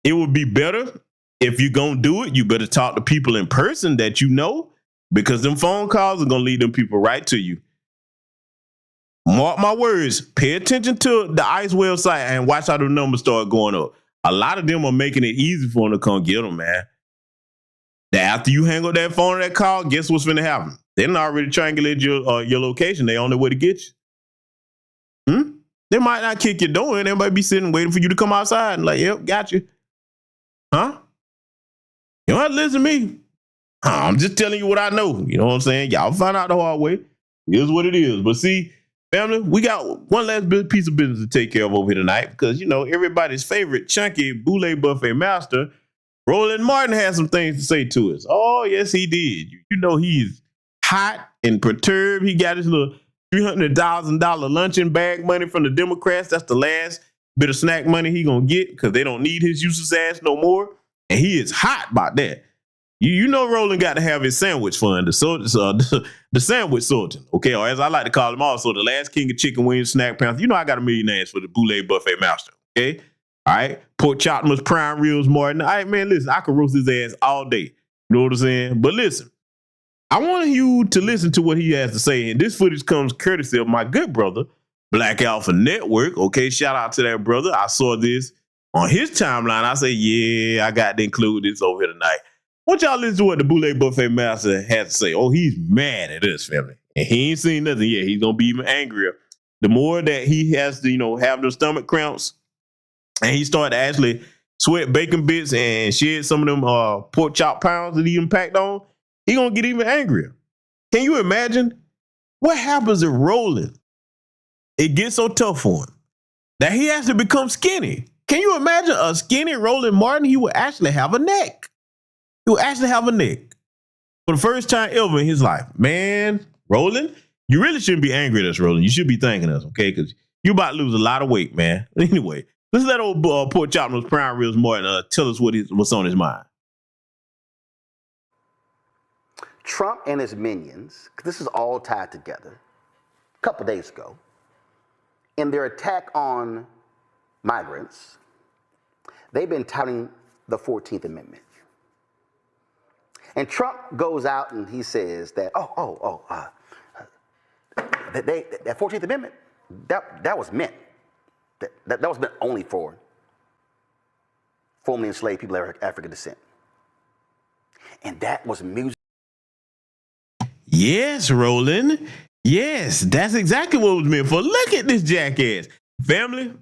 Speaker 2: it would be better if you're going to do it. You better talk to people in person that you know, because them phone calls are going to lead them people right to you. Mark my words, pay attention to the ICE website and watch how the numbers start going up. A lot of them are making it easy for them to come get them, man. That after you hang up that phone or that call, guess what's going to happen? They're not already triangulate your location. They on their way to get you. They might not kick your door in. They might be sitting waiting for you to come outside and like, yep, got you. Huh? You don't have to listen to me. I'm just telling you what I know. You know what I'm saying? Y'all find out the hard way. Here's what it is. But see, family, we got one last piece of business to take care of over here tonight because, you know, everybody's favorite chunky boule buffet master, Roland Martin, has some things to say to us. Oh, yes, he did. You know, he's hot and perturbed. He got his little $300,000 luncheon bag money from the Democrats. That's the last bit of snack money he going to get because they don't need his useless ass no more. And he is hot about that. You know Roland got to have his sandwich fund, the sandwich sultan, okay? Or as I like to call him also, the last king of chicken wings, snack pants. You know I got a million names for the boule buffet master, okay? All right? Pork chop, prime ribs, Martin. All right, man, listen, I could roast his ass all day. You know what I'm saying? But listen, I want you to listen to what he has to say. And this footage comes courtesy of my good brother, Black Alpha Network, okay? Shout out to that brother. I saw this on his timeline. I say, yeah, I got to include this over here tonight. I want y'all listen to what the boule buffet master has to say. Oh, he's mad at us, family. And he ain't seen nothing yet. He's going to be even angrier. The more that he has to, you know, have those stomach cramps and he started to actually sweat bacon bits and shed some of them pork chop pounds that he packed on, he going to get even angrier. Can you imagine what happens if Roland, it gets so tough for him that he has to become skinny? Can you imagine a skinny Roland Martin? He would actually have a neck. He will actually have a neck for the first time ever in his life. Man, Roland, you really shouldn't be angry at us, Roland. You should be thanking us, okay? Because you're about to lose a lot of weight, man. Anyway, let's let old pork chop those prime ribs Martin tell us what's on his mind.
Speaker 1: Trump and his minions, this is all tied together, a couple days ago, in their attack on migrants, they've been touting the 14th Amendment. And Trump goes out and he says that, that 14th Amendment, that was meant. That was meant only for formerly enslaved people of African descent. And that was music.
Speaker 2: Yes, Roland. Yes, that's exactly what it was meant for. Look at this jackass. Family,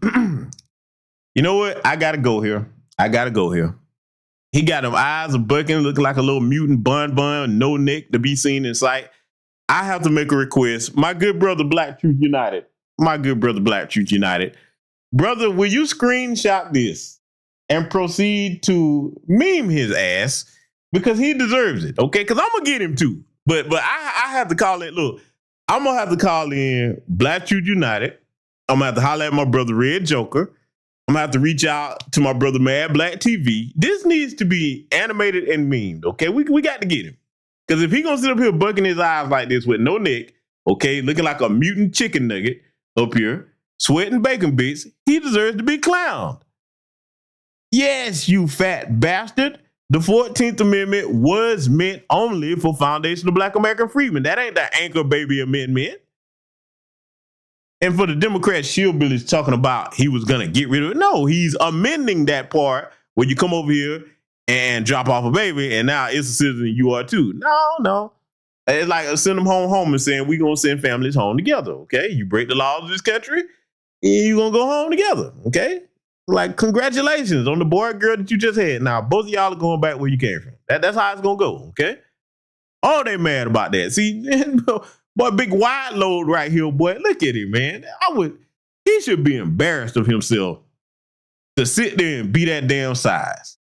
Speaker 2: you know what? I gotta go here. He got them eyes of bucking, looking like a little mutant bun, no neck to be seen in sight. I have to make a request. My good brother, Black Truth United. Brother, will you screenshot this and proceed to meme his ass? Because he deserves it, okay? Because I'm going to get him too. But I have to call it, look, I'm going to have to call in Black Truth United. I'm going to have to holler at my brother, Red Joker. I'm going to have to reach out to my brother, Mad Black TV. This needs to be animated and memed, okay? We got to get him. Because if he going to sit up here bucking his eyes like this with no neck, okay, looking like a mutant chicken nugget up here, sweating bacon bits, he deserves to be clowned. Yes, you fat bastard. The 14th Amendment was meant only for foundational Black American freedmen. That ain't the Anchor Baby Amendment. And for the Democrat shield bill is talking about he was going to get rid of it. No, he's amending that part where you come over here and drop off a baby and now it's a citizen you are too. No. It's like send them home and saying we're going to send families home together, okay? You break the laws of this country, you're going to go home together, okay? Like, congratulations on the boy and girl that you just had. Now, both of y'all are going back where you came from. That's how it's going to go, okay? Oh, they mad about that. See, boy, big wide load right here, boy. Look at him, man. He should be embarrassed of himself to sit there and be that damn size.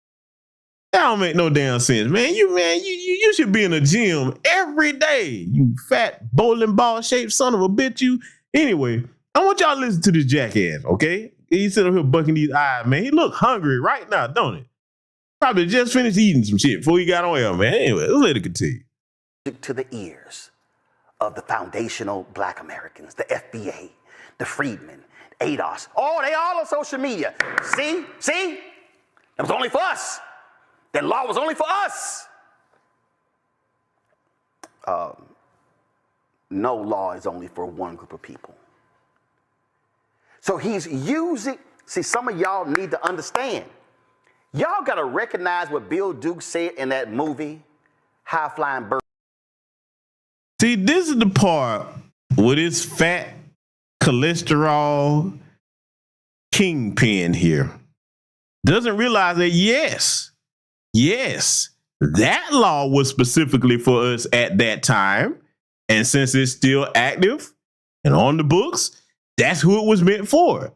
Speaker 2: That don't make no damn sense, man. You should be in a gym every day. You fat bowling ball shaped son of a bitch. You. Anyway, I want y'all to listen to this jackass, okay? He's sitting up here bucking these eyes, man. He look hungry right now, don't he? Probably just finished eating some shit before he got on air, man. Anyway, let's let it continue.
Speaker 1: To the ears of the foundational Black Americans, the FBA, the freedmen, ADOS. Oh, they all on social media. See? It was only for us. That law was only for us. No law is only for one group of people. So he's using, see, some of y'all need to understand. Y'all got to recognize what Bill Duke said in that movie, High Flying Bird.
Speaker 2: See, this is the part with this fat cholesterol kingpin here. Doesn't realize that, yes, that law was specifically for us at that time. And since it's still active and on the books, that's who it was meant for.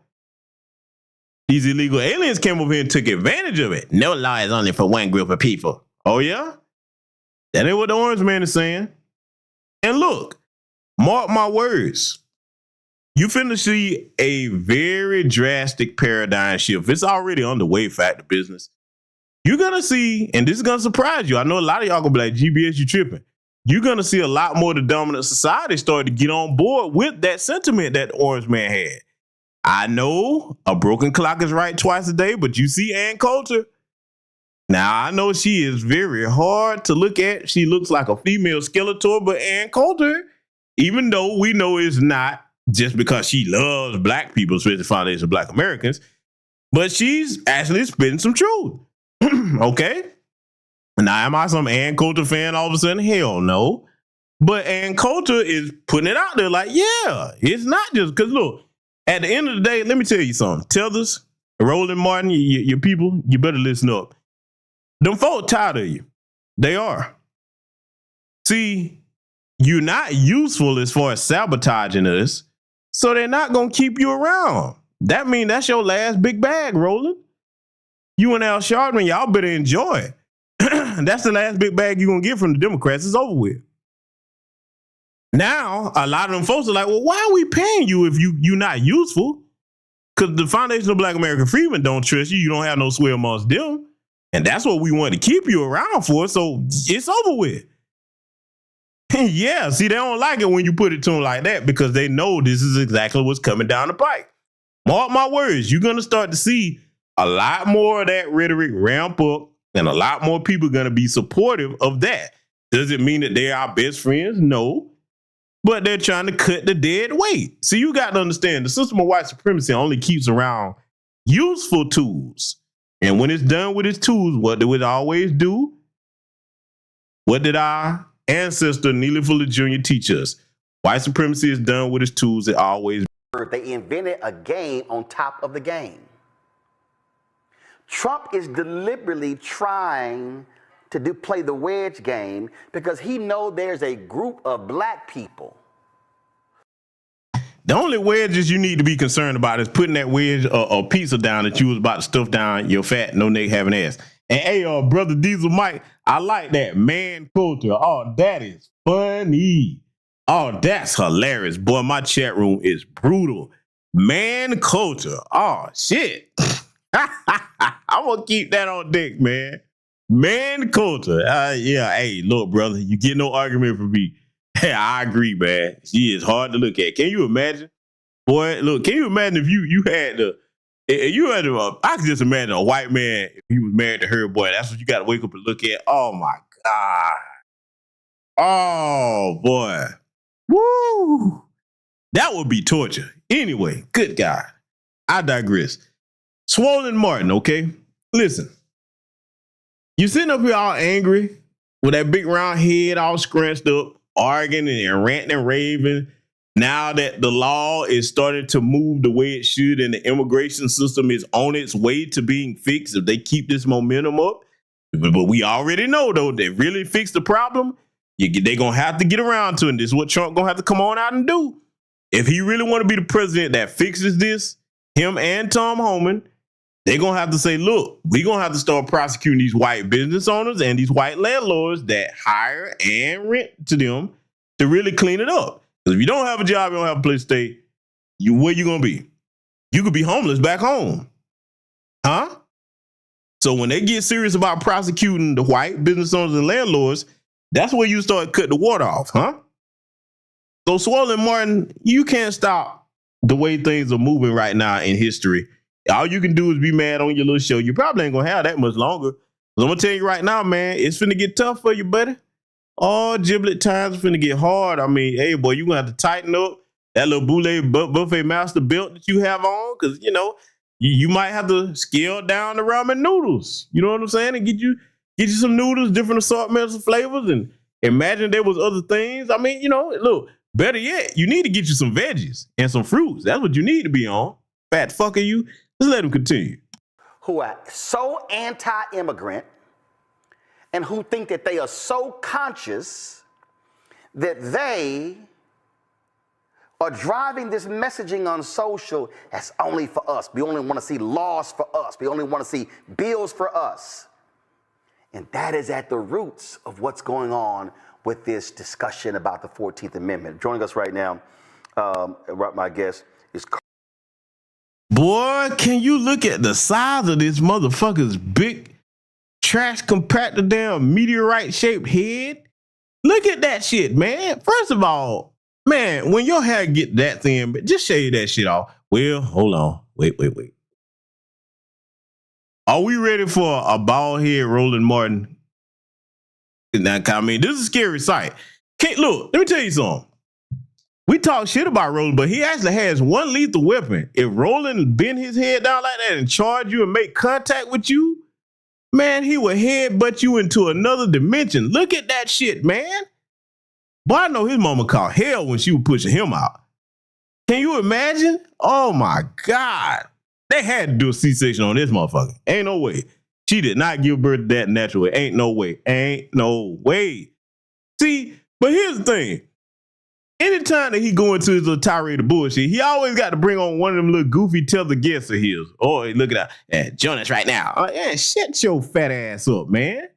Speaker 2: These illegal aliens came over here and took advantage of it. No law is only for one group of people. Oh, yeah? That ain't what the orange man is saying. And look, mark my words. You finna see a very drastic paradigm shift. It's already underway, fact of business. You're going to see, and this is going to surprise you. I know a lot of y'all going to be like, GBS, you tripping. You're going to see a lot more of the dominant society start to get on board with that sentiment that orange man had. I know a broken clock is right twice a day, but you see Ann Coulter. Now, I know she is very hard to look at. She looks like a female Skeletor, but Ann Coulter, even though we know it's not just because she loves Black people, especially the foundation of Black Americans, but she's actually spitting some truth. Okay? Now, am I some Ann Coulter fan all of a sudden? Hell no. But Ann Coulter is putting it out there like, yeah, it's not just because, look, at the end of the day, let me tell you something. Tethers, Roland Martin, your people, you better listen up. Them folk tired of you. They are. See, you're not useful as far as sabotaging us, so they're not going to keep you around. That means that's your last big bag, Roland. You and Al Sharpton, y'all better enjoy it. That's the last big bag you're going to get from the Democrats. It's over with. Now, a lot of them folks are like, well, why are we paying you if you're not useful? Because the Foundation of Black American Freedmen don't trust you. You don't have no sway amongst them. And that's what we want to keep you around for. So it's over with. Yeah, see, they don't like it when you put it to them like that because they know this is exactly what's coming down the pike. Mark my words, you're going to start to see a lot more of that rhetoric ramp up And a lot more people are going to be supportive of that. Does it mean that they're our best friends? No. But they're trying to cut the dead weight. See, you got to understand, the system of white supremacy only keeps around useful tools. And when it's done with its tools, what do it always do? What did our ancestor Neely Fuller Jr. teach us? White supremacy is done with its tools. It always.
Speaker 1: They invented a game on top of the game. Trump is deliberately trying to play the wedge game because he knows there's a group of black people.
Speaker 2: The only wedges you need to be concerned about is putting that wedge or pizza down that you was about to stuff down your fat, no neck having ass. And hey, brother Diesel Mike, I like that man culture. Oh, that is funny. Oh, that's hilarious. Boy, my chat room is brutal. Man culture. Oh, shit. I'm going to keep that on deck, man. Man culture. Yeah, hey, look, brother, you get no argument from me. Hey, I agree, man. She is hard to look at. Can you imagine? Boy, look, can you imagine if you had I could just imagine a white man, if he was married to her, boy, that's what you got to wake up and look at. Oh, my God. Oh, boy. Woo. That would be torture. Anyway, good God. I digress. Swollen Martin, okay? Listen. You sitting up here all angry with that big round head all scrunched up, arguing and ranting and raving. Now that the law is starting to move the way it should and the immigration system is on its way to being fixed if they keep this momentum up. But we already know, though, they really fix the problem. They're going to have to get around to it. And this is what Trump going to have to come on out and do. If he really want to be the president that fixes this, him and Tom Homan, they're going to have to say, look, we're going to have to start prosecuting these white business owners and these white landlords that hire and rent to them to really clean it up. Because if you don't have a job, you don't have a place to stay, where you going to be? You could be homeless back home. Huh? So when they get serious about prosecuting the white business owners and landlords, that's where you start cutting the water off, huh? So Swollen Martin, you can't stop the way things are moving right now in history. All you can do is be mad on your little show. You probably ain't going to have that much longer. I'm going to tell you right now, man, it's finna get tough for you, buddy. All giblet times finna get hard. I mean, hey, boy, you going to have to tighten up that little buffet master belt that you have on because, you know, you might have to scale down the ramen noodles. You know what I'm saying? And get you some noodles, different assortments of flavors, and imagine there was other things. I mean, you know, look, better yet, you need to get you some veggies and some fruits. That's what you need to be on. Fat fucker you. Let's let him continue.
Speaker 1: Who are so anti-immigrant and who think that they are so conscious that they are driving this messaging on social that's only for us. We only want to see laws for us. We only want to see bills for us. And that is at the roots of what's going on with this discussion about the 14th Amendment. Joining us right now, my guest is...
Speaker 2: Boy, can you look at the size of this motherfucker's big trash compactor damn meteorite-shaped head? Look at that shit, man. First of all, man, when your hair get that thin, just shave that shit off. Well, hold on. Wait. Are we ready for a bald head Roland Martin? Now, I mean, this is a scary sight. Look, let me tell you something. We talk shit about Roland, but he actually has one lethal weapon. If Roland bend his head down like that and charge you and make contact with you, man, he will headbutt you into another dimension. Look at that shit, man. Boy, I know his mama called hell when she was pushing him out. Can you imagine? Oh, my God. They had to do a C-section on this motherfucker. Ain't no way. She did not give birth to that natural way. Ain't no way. Ain't no way. See, but here's the thing. Anytime that he go into his little tirade of bullshit, he always got to bring on one of them little goofy tether guests of his. Oh, look at that. Jonas right now. Yeah, shut your fat ass up, man.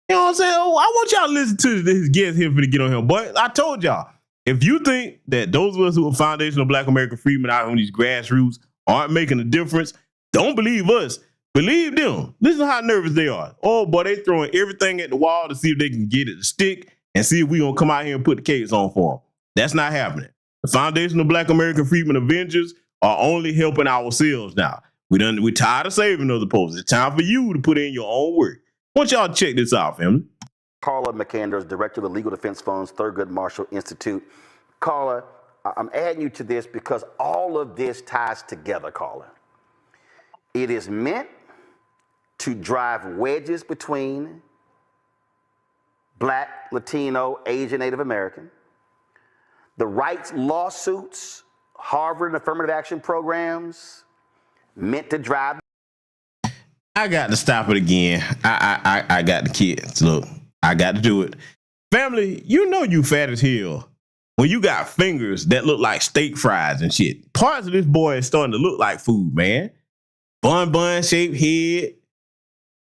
Speaker 2: You know what I'm saying? Oh, I want y'all to listen to his guest here for to get on him. Boy, I told y'all, if you think that those of us who are foundational Black American freedmen out on these grassroots aren't making a difference, don't believe us. Believe them. Listen to how nervous they are. Oh, boy, they throwing everything at the wall to see if they can get it to stick and see if we gonna come out here and put the case on for them. That's not happening. The foundational Black American Freedmen Avengers are only helping ourselves now. We're tired of saving other folks. It's time for you to put in your own work. want y'all to check this out, family.
Speaker 1: Carla McAnder is director of the Legal Defense Fund's Thurgood Marshall Institute. Carla, I'm adding you to this because all of this ties together, Carla. It is meant to drive wedges between Black, Latino, Asian, Native American. The rights lawsuits, Harvard and affirmative action programs, meant to drive.
Speaker 2: I got to stop it again. I got the kids. Look, I got to do it. Family, you know you fat as hell when you got fingers that look like steak fries and shit. Parts of this boy is starting to look like food, man. Bun shaped head,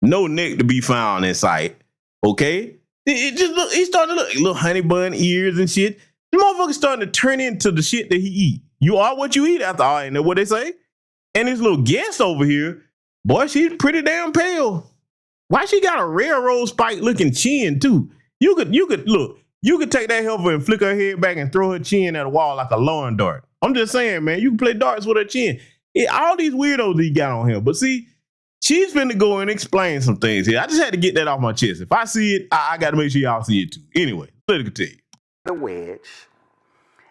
Speaker 2: no neck to be found in sight. Okay, it just look. He's starting to look little honey bun ears and shit. The motherfucker's starting to turn into the shit that he eat. You are what you eat after all. Ain't that what they say? And this little guest over here, boy, she's pretty damn pale. Why she got a railroad spike looking chin too? You could look. You could take that helper and flick her head back and throw her chin at a wall like a lawn dart. I'm just saying, man. You can play darts with her chin. All these weirdos he got on him. But see, she's finna go and explain some things here. I just had to get that off my chest. If I see it, I got to make sure y'all see it too. Anyway, let it continue.
Speaker 1: The wedge.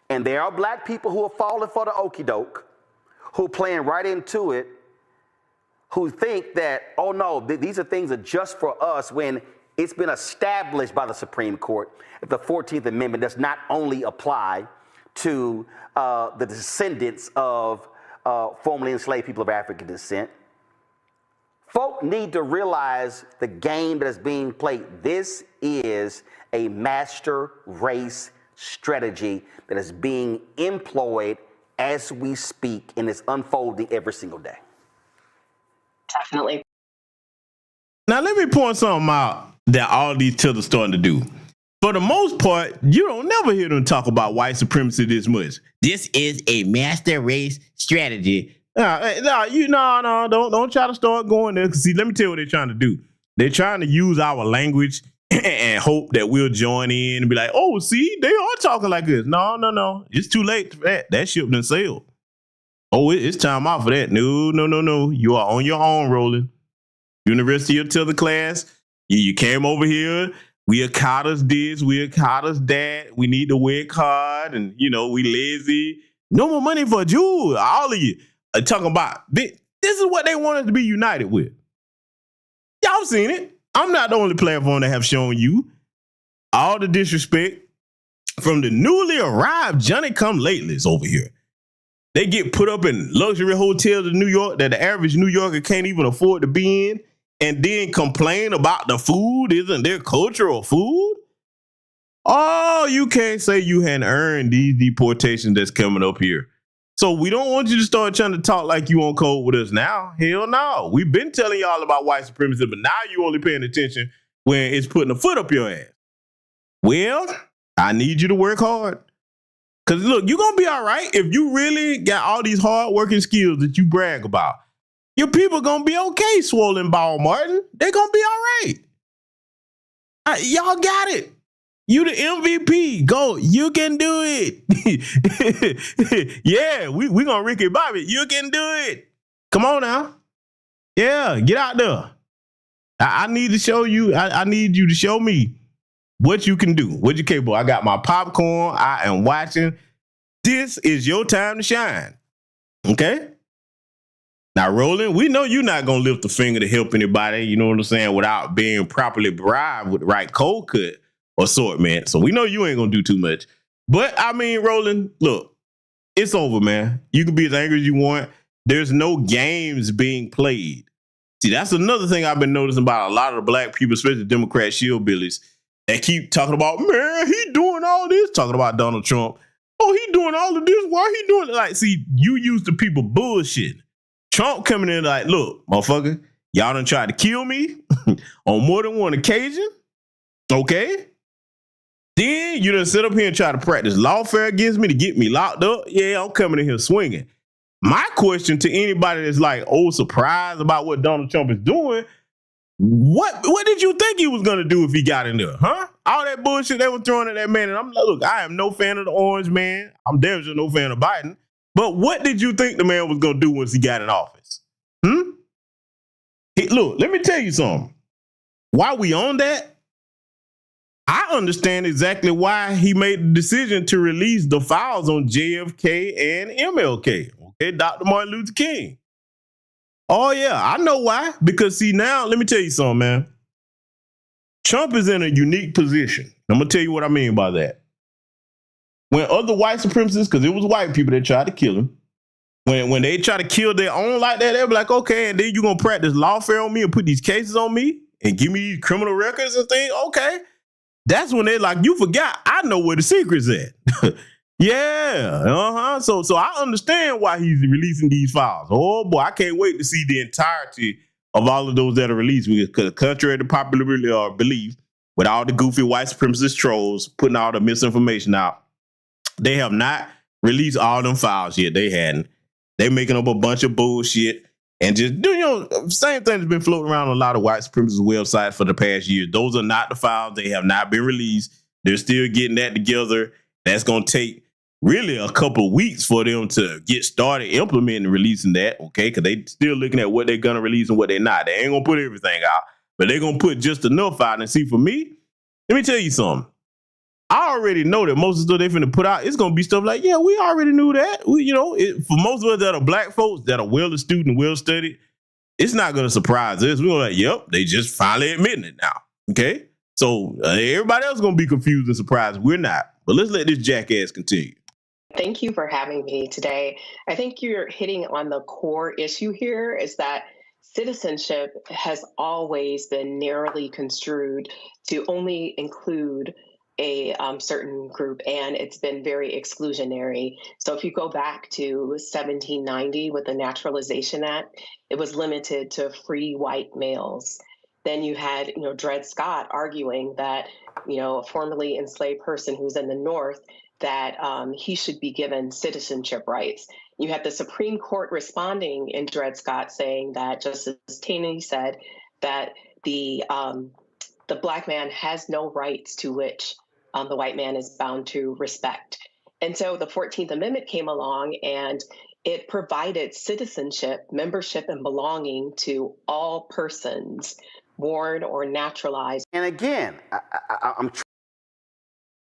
Speaker 1: And there are Black people who are falling for the okie doke, who are playing right into it, who think that, oh no, these are things that are just for us, when it's been established by the Supreme Court that the 14th Amendment does not only apply to the descendants of formerly enslaved people of African descent. Folk need to realize the game that is being played. This is a master race strategy that is being employed as we speak, and it's unfolding every single day.
Speaker 4: Definitely.
Speaker 2: Now let me point something out that all these tethers starting to do. For the most part, you don't never hear them talk about white supremacy this much. This is a master race strategy. Don't try to start going there. See, let me tell you what they're trying to do. They're trying to use our language and hope that we'll join in and be like, oh, see, they are talking like this. No. It's too late for that. That ship done sailed. Oh, it's time out for that. No. You are on your own, Roland. University of Tether class. You came over here. We are caught us this. We are caught us that. We need to work hard, and we lazy. No more money for Jews. All of you are talking about this is what they want us to be united with. Y'all seen it. I'm not the only platform that have shown you all the disrespect from the newly arrived Johnny-come-latelys over here. They get put up in luxury hotels in New York that the average New Yorker can't even afford to be in, and then complain about the food isn't their cultural food? Oh, you can't say you hadn't earned these deportations that's coming up here. So we don't want you to start trying to talk like you on code with us now. Hell no. We've been telling y'all about white supremacy, but now you only paying attention when it's putting a foot up your ass. Well, I need you to work hard. Because look, you're going to be all right if you really got all these hard working skills that you brag about. Your people going to be okay, Swollen Ball Martin. They're going to be all right. Y'all got it. You the MVP. Go. You can do it. Yeah, we going to Ricky Bobby. You can do it. Come on now. Yeah, get out there. I need to show you. I need you to show me what you can do. What you capable. I got my popcorn. I am watching. This is your time to shine. Okay? Now, Roland, we know you're not going to lift a finger to help anybody, you know what I'm saying, without being properly bribed with the right cold cut assortment. So we know you ain't going to do too much. But, I mean, Roland, look, it's over, man. You can be as angry as you want. There's no games being played. See, that's another thing I've been noticing about a lot of the black people, especially Democrat shillbillies, that keep talking about, man, he doing all this, talking about Donald Trump. Oh, he doing all of this. Why he doing it? Like, see, you used to people bullshit. Trump coming in like, look, motherfucker, y'all done tried to kill me on more than one occasion. Okay. Then you done sit up here and try to practice lawfare against me to get me locked up. Yeah, I'm coming in here swinging. My question to anybody that's like, oh, surprised about what Donald Trump is doing, what did you think he was going to do if he got in there? Huh? All that bullshit they were throwing at that man. And I'm like, look, I am no fan of the orange man. I'm definitely no fan of Biden. But what did you think the man was going to do once he got in office? Look, let me tell you something. while we on that, I understand exactly why he made the decision to release the files on JFK and MLK. Okay, Dr. Martin Luther King. Oh yeah, I know why. Because see, now let me tell you something, man. Trump is in a unique position. I'm gonna tell you what I mean by that. When other white supremacists, because it was white people that tried to kill him, when they try to kill their own like that, they'll be like, okay, and then you're gonna practice lawfare on me and put these cases on me and give me these criminal records and things. Okay. That's when they're like, you forgot, I know where the secret's at. Yeah. So I understand why he's releasing these files. Oh boy, I can't wait to see the entirety of all of those that are released, because contrary to popular belief, with all the goofy white supremacist trolls putting all the misinformation out, they have not released all them files yet. They hadn't. They making up a bunch of bullshit and just same thing that's been floating around on a lot of white supremacist websites for the past year. Those are not the files. They have not been released. They're still getting that together. That's going to take really a couple of weeks for them to get started implementing and releasing that, okay? Because they still looking at what they're going to release and what they're not. They ain't going to put everything out, but they're going to put just enough out. And see, for me, let me tell you something. I already know that most of the stuff they finna put out, it's gonna be stuff like, yeah, we already knew that. For most of us that are black folks that are well astute and well studied, it's not gonna surprise us. We're like, yep, they just finally admitting it now. Okay, so everybody else is gonna be confused and surprised. We're not. But let's let this jackass continue.
Speaker 4: Thank you for having me today. I think you're hitting on the core issue here, is that citizenship has always been narrowly construed to only include a certain group, and it's been very exclusionary. So if you go back to 1790 with the Naturalization Act, it was limited to free white males. Then you had, Dred Scott arguing that, a formerly enslaved person who's in the North, that he should be given citizenship rights. You had the Supreme Court responding in Dred Scott saying that, just as Taney said, that the black man has no rights to which the white man is bound to respect. And so the 14th Amendment came along and it provided citizenship, membership, and belonging to all persons, born or naturalized.
Speaker 1: And again, I'm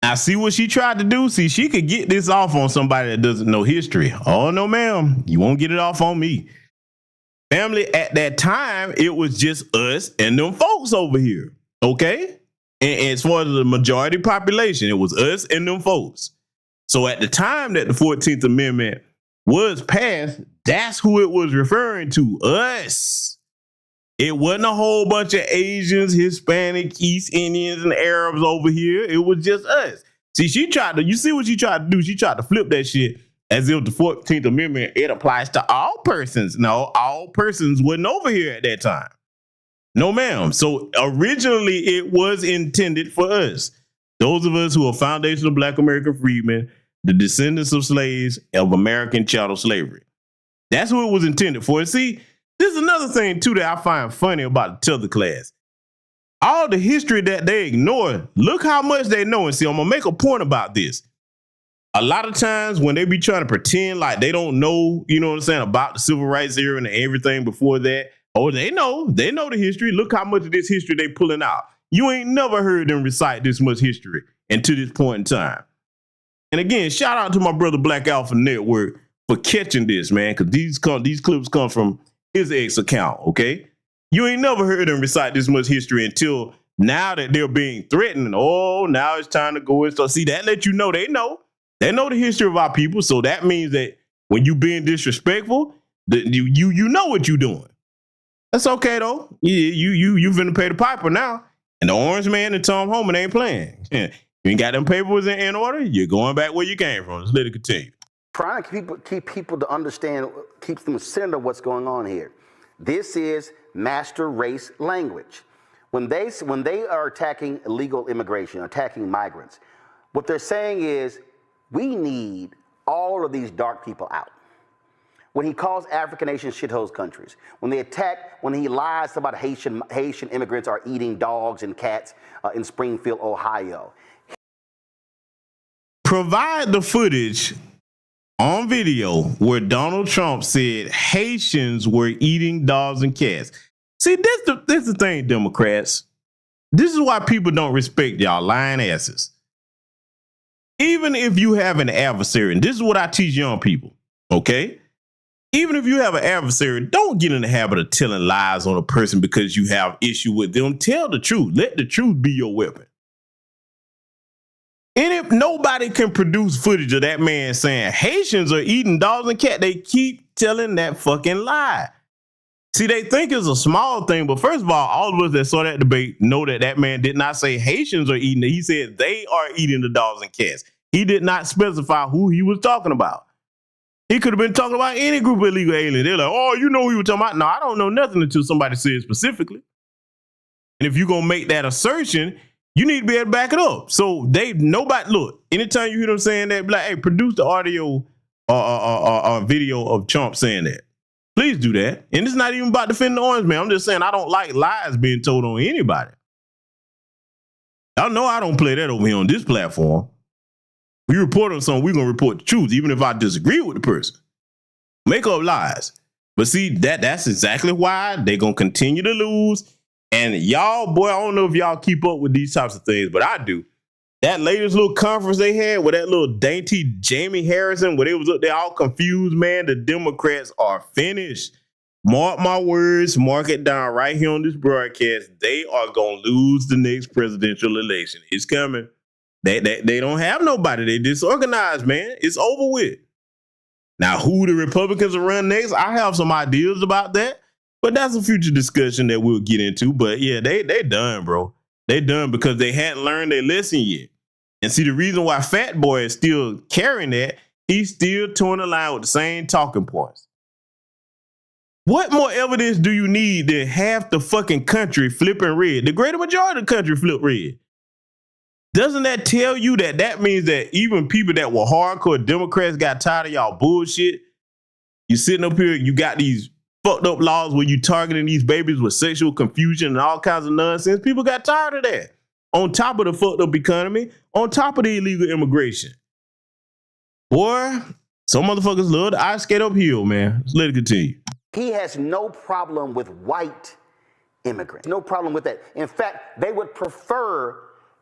Speaker 2: Now, see what she tried to do? See, she could get this off on somebody that doesn't know history. Oh, no, ma'am. You won't get it off on me. Family, at that time, it was just us and them folks over here. Okay? And as far as the majority population, it was us and them folks. So at the time that the 14th Amendment was passed, that's who it was referring to, us. It wasn't a whole bunch of Asians, Hispanic, East Indians, and Arabs over here. It was just us. See, you see what she tried to do? She tried to flip that shit as if the 14th Amendment, it applies to all persons. No, all persons wasn't over here at that time. No, ma'am. So originally it was intended for us. Those of us who are foundational Black American freedmen, the descendants of slaves of American chattel slavery. That's who it was intended for. And see, this is another thing too that I find funny about the tether class. All the history that they ignore, look how much they know. And see, I'm gonna make a point about this. A lot of times when they be trying to pretend like they don't know, you know what I'm saying, about the civil rights era and everything before that, oh, they know the history. Look how much of this history they pulling out. You ain't never heard them recite this much history and to this point in time. And again, shout out to my brother Black Alpha Network for catching this, man, because these clips come from his ex account, okay? You ain't never heard them recite this much history until now that they're being threatened. Oh, now it's time to go and start. See, that let you know they know. They know the history of our people, so that means that when you being disrespectful, you know what you're doing. That's okay though. You finna pay the piper now, and the Orange Man and Tom Homan ain't playing. You ain't got them papers in order. You're going back where you came from. Let's let it continue.
Speaker 1: Trying to keep people to understand, keeps them centered of what's going on here. This is master race language. When they are attacking illegal immigration, attacking migrants, what they're saying is, we need all of these dark people out. When he calls African nations shithole countries, when he lies about Haitian immigrants are eating dogs and cats in Springfield, Ohio.
Speaker 2: Provide the footage on video where Donald Trump said Haitians were eating dogs and cats. See, this the thing, Democrats. This is why people don't respect y'all lying asses. Even if you have an adversary, and this is what I teach young people, okay? Even if you have an adversary, don't get in the habit of telling lies on a person because you have issue with them. Tell the truth. Let the truth be your weapon. And if nobody can produce footage of that man saying Haitians are eating dogs and cats, they keep telling that fucking lie. See, they think it's a small thing, but first of all of us that saw that debate know that that man did not say Haitians are eating it. He said they are eating the dogs and cats. He did not specify who he was talking about. He could have been talking about any group of illegal aliens. They're like, oh, you know who you were talking about. No, I don't know nothing until somebody says specifically. And if you're going to make that assertion, you need to be able to back it up. So look, anytime you hear them saying that, like, hey, produce the audio or video of Trump saying that. Please do that. And it's not even about defending the orange man. I'm just saying I don't like lies being told on anybody. Y'all know I don't play that over here on this platform. We report on something, we're going to report the truth, even if I disagree with the person. Make up lies. But see, that's exactly why they're going to continue to lose. And y'all, boy, I don't know if y'all keep up with these types of things, but I do. That latest little conference they had with that little dainty Jamie Harrison, where they was up there all confused, man, the Democrats are finished. Mark my words, mark it down right here on this broadcast. They are going to lose the next presidential election. It's coming. They don't have nobody. They disorganized, man. It's over with. Now, who the Republicans will run next, I have some ideas about that, but that's a future discussion that we'll get into. But yeah, they done, bro. They done because they hadn't learned their lesson yet. And see, the reason why Fat Boy is still carrying that, he's still towing the line with the same talking points. What more evidence do you need that half the fucking country flipping red? The greater majority of the country flip red. Doesn't that tell you that means that even people that were hardcore Democrats got tired of y'all bullshit? You sitting up here, you got these fucked up laws where you targeting these babies with sexual confusion and all kinds of nonsense. People got tired of that. On top of the fucked up economy, on top of the illegal immigration. Boy, some motherfuckers love to ice skate uphill, man. Let's let it continue.
Speaker 1: He has no problem with white immigrants. No problem with that. In fact, they would prefer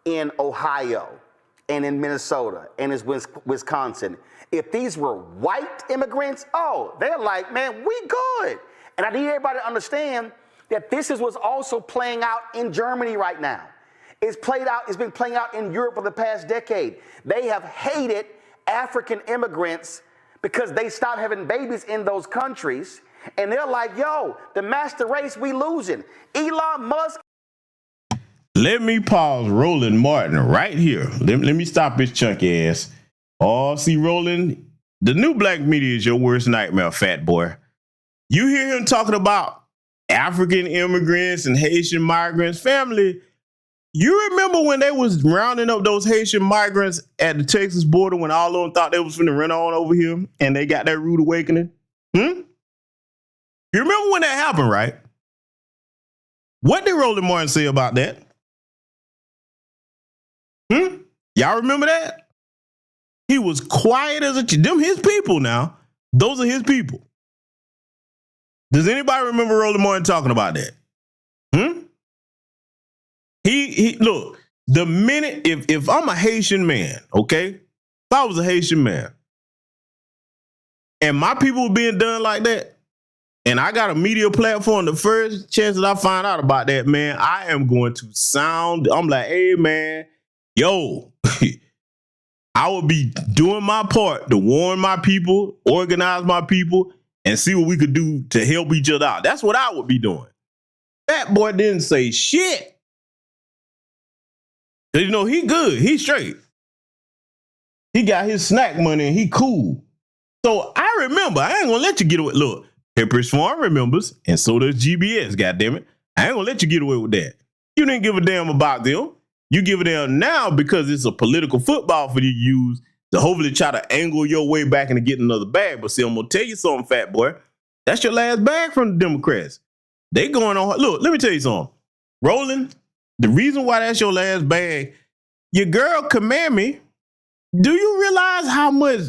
Speaker 1: in Ohio and in Minnesota and in Wisconsin, if these were white immigrants, they're like, man, we good. And I need everybody to understand that this is what's also playing out in Germany right now. It's been playing out in Europe for the past decade. They have hated African immigrants because they stopped having babies in those countries. And they're like, yo, the master race, we losing. Elon Musk.
Speaker 2: Let me pause Roland Martin right here. Let me stop his chunky ass. Oh, see, Roland, the new black media is your worst nightmare, fat boy. You hear him talking about African immigrants and Haitian migrants. Family, you remember when they was rounding up those Haitian migrants at the Texas border when all of them thought they was finna run on over here and they got that rude awakening? You remember when that happened, right? What did Roland Martin say about that? Y'all remember that? He was quiet as them his people now. Those are his people. Does anybody remember Roland Martin talking about that? He look, the minute, if I'm a Haitian man, okay? If I was a Haitian man and my people were being done like that, and I got a media platform, the first chance that I find out about that, man, I am going to I'm like, hey, man, yo, I will be doing my part to warn my people, organize my people, and see what we could do to help each other out. That's what I would be doing. That boy didn't say shit. Cause you know, he good, he straight. He got his snack money and he cool. So I remember, I ain't gonna let you get away. Look, Pepperidge Farm remembers, and so does GBS, goddammit. I ain't gonna let you get away with that. You didn't give a damn about them. You give a damn now because it's a political football for you to use to hopefully try to angle your way back into getting another bag. But see, I'm gonna tell you something, fat boy. That's your last bag from the Democrats. They going on. Look, let me tell you something. Roland, the reason why that's your last bag, your girl Kamami, do you realize how much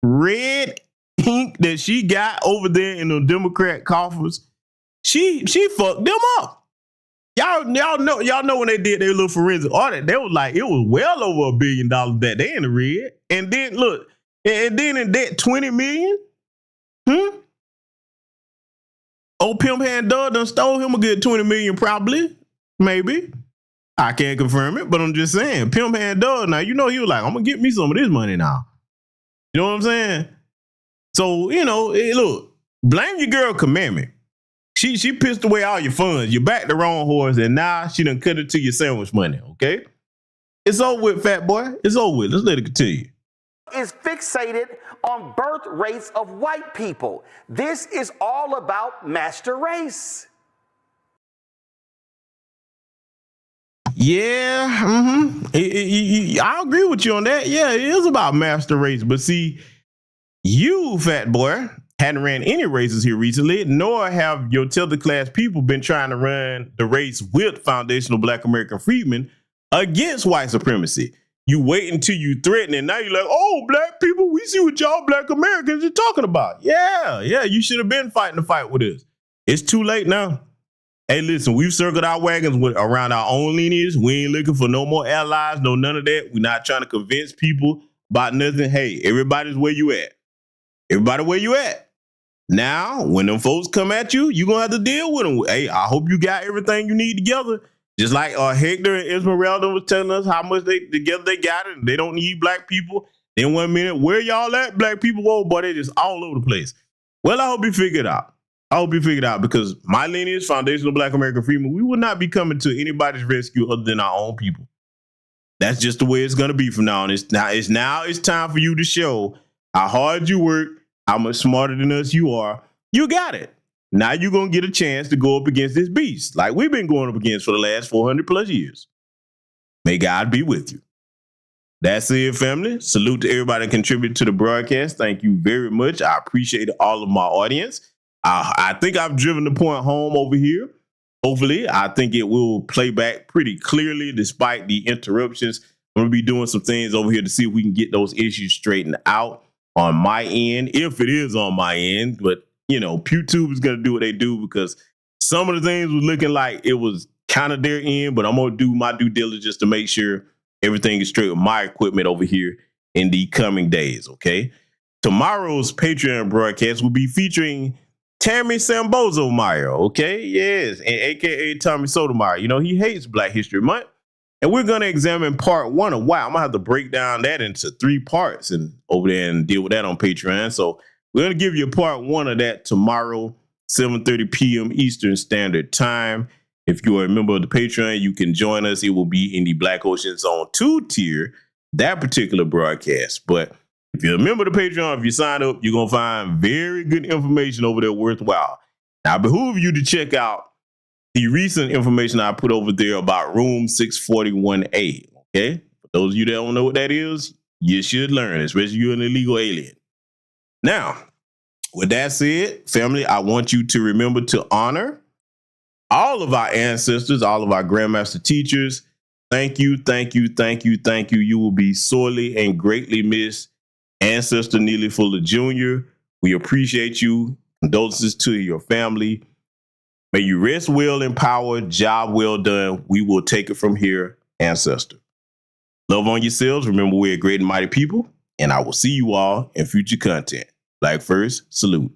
Speaker 2: red ink that she got over there in the Democrat coffers? She fucked them up. Y'all know when they did their little forensic audit, they was like, it was well over $1 billion that they in the red. And then look, and then in that 20 million, old Pimp Hand Dog done stole him a good 20 million, probably, maybe. I can't confirm it, but I'm just saying, Pimp Hand Dog, now, you know, he was like, I'm gonna get me some of this money now. You know what I'm saying? So, you know, look, blame your girl Commandment. She pissed away all your funds. You backed the wrong horse, and now she done cut it to your sandwich money, okay? It's over with, fat boy. It's over with. Let's let it continue.
Speaker 1: Is fixated on birth rates of white people. This is all about master race.
Speaker 2: Yeah, I agree with you on that. Yeah, it is about master race. But see, you, fat boy, hadn't ran any races here recently, nor have your tether class people been trying to run the race with foundational Black American freedmen against white supremacy. You wait until you threaten it. Now you're like, oh, black people, we see what y'all Black Americans are talking about. Yeah, you should have been fighting the fight with us. It's too late now. Hey, listen, we've circled our wagons around our own lineage. We ain't looking for no more allies, no none of that. We're not trying to convince people about nothing. Hey, everybody's where you at. Everybody where you at. Now, when them folks come at you, you're going to have to deal with them. Hey, I hope you got everything you need together. Just like Hector and Esmeralda was telling us how much they got it. And they don't need black people. Then 1 minute, where y'all at, black people? Whoa, boy, they just all over the place. Well, I hope you figure it out. I hope you figure it out, because my lineage, foundational Black American freedmen, we will not be coming to anybody's rescue other than our own people. That's just the way it's going to be from now on. It's time for you to show how hard you work, how much smarter than us you are. You got it. Now you're going to get a chance to go up against this beast like we've been going up against for the last 400 plus years. May God be with you. That's it, family. Salute to everybody that contributed to the broadcast. Thank you very much. I appreciate all of my audience. I think I've driven the point home over here. Hopefully, I think it will play back pretty clearly despite the interruptions. I'm going to be doing some things over here to see if we can get those issues straightened out on my end, if it is on my end. But, you know, PewTube is going to do what they do, because some of the things was looking like it was kind of their end, but I'm going to do my due diligence to make sure everything is straight with my equipment over here in the coming days, okay? Tomorrow's Patreon broadcast will be featuring Tammy Sambozo Meyer, okay? Yes, and AKA Tommy Sotomayor. You know, he hates Black History Month. And we're going to examine part 1 of why. I'm going to have to break down that into 3 parts and over there and deal with that on Patreon. So we're going to give you part 1 of that tomorrow, 7:30 p.m. Eastern Standard Time. If you are a member of the Patreon, you can join us. It will be in the Black Ocean Zone 2 tier, that particular broadcast. But if you're a member of the Patreon, if you sign up, you're going to find very good information over there worthwhile. Now, I behoove you to check out the recent information I put over there about room 641A, okay? For those of you that don't know what that is, you should learn, especially you're an illegal alien. Now, with that said, family, I want you to remember to honor all of our ancestors, all of our Grandmaster teachers. Thank you, thank you, thank you, thank you. You will be sorely and greatly missed. Ancestor Neely Fuller Jr., we appreciate you. Condolences to your family. May you rest well in power. Job well done. We will take it from here, Ancestor. Love on yourselves. Remember, we're a great and mighty people, and I will see you all in future content. Black first, salute.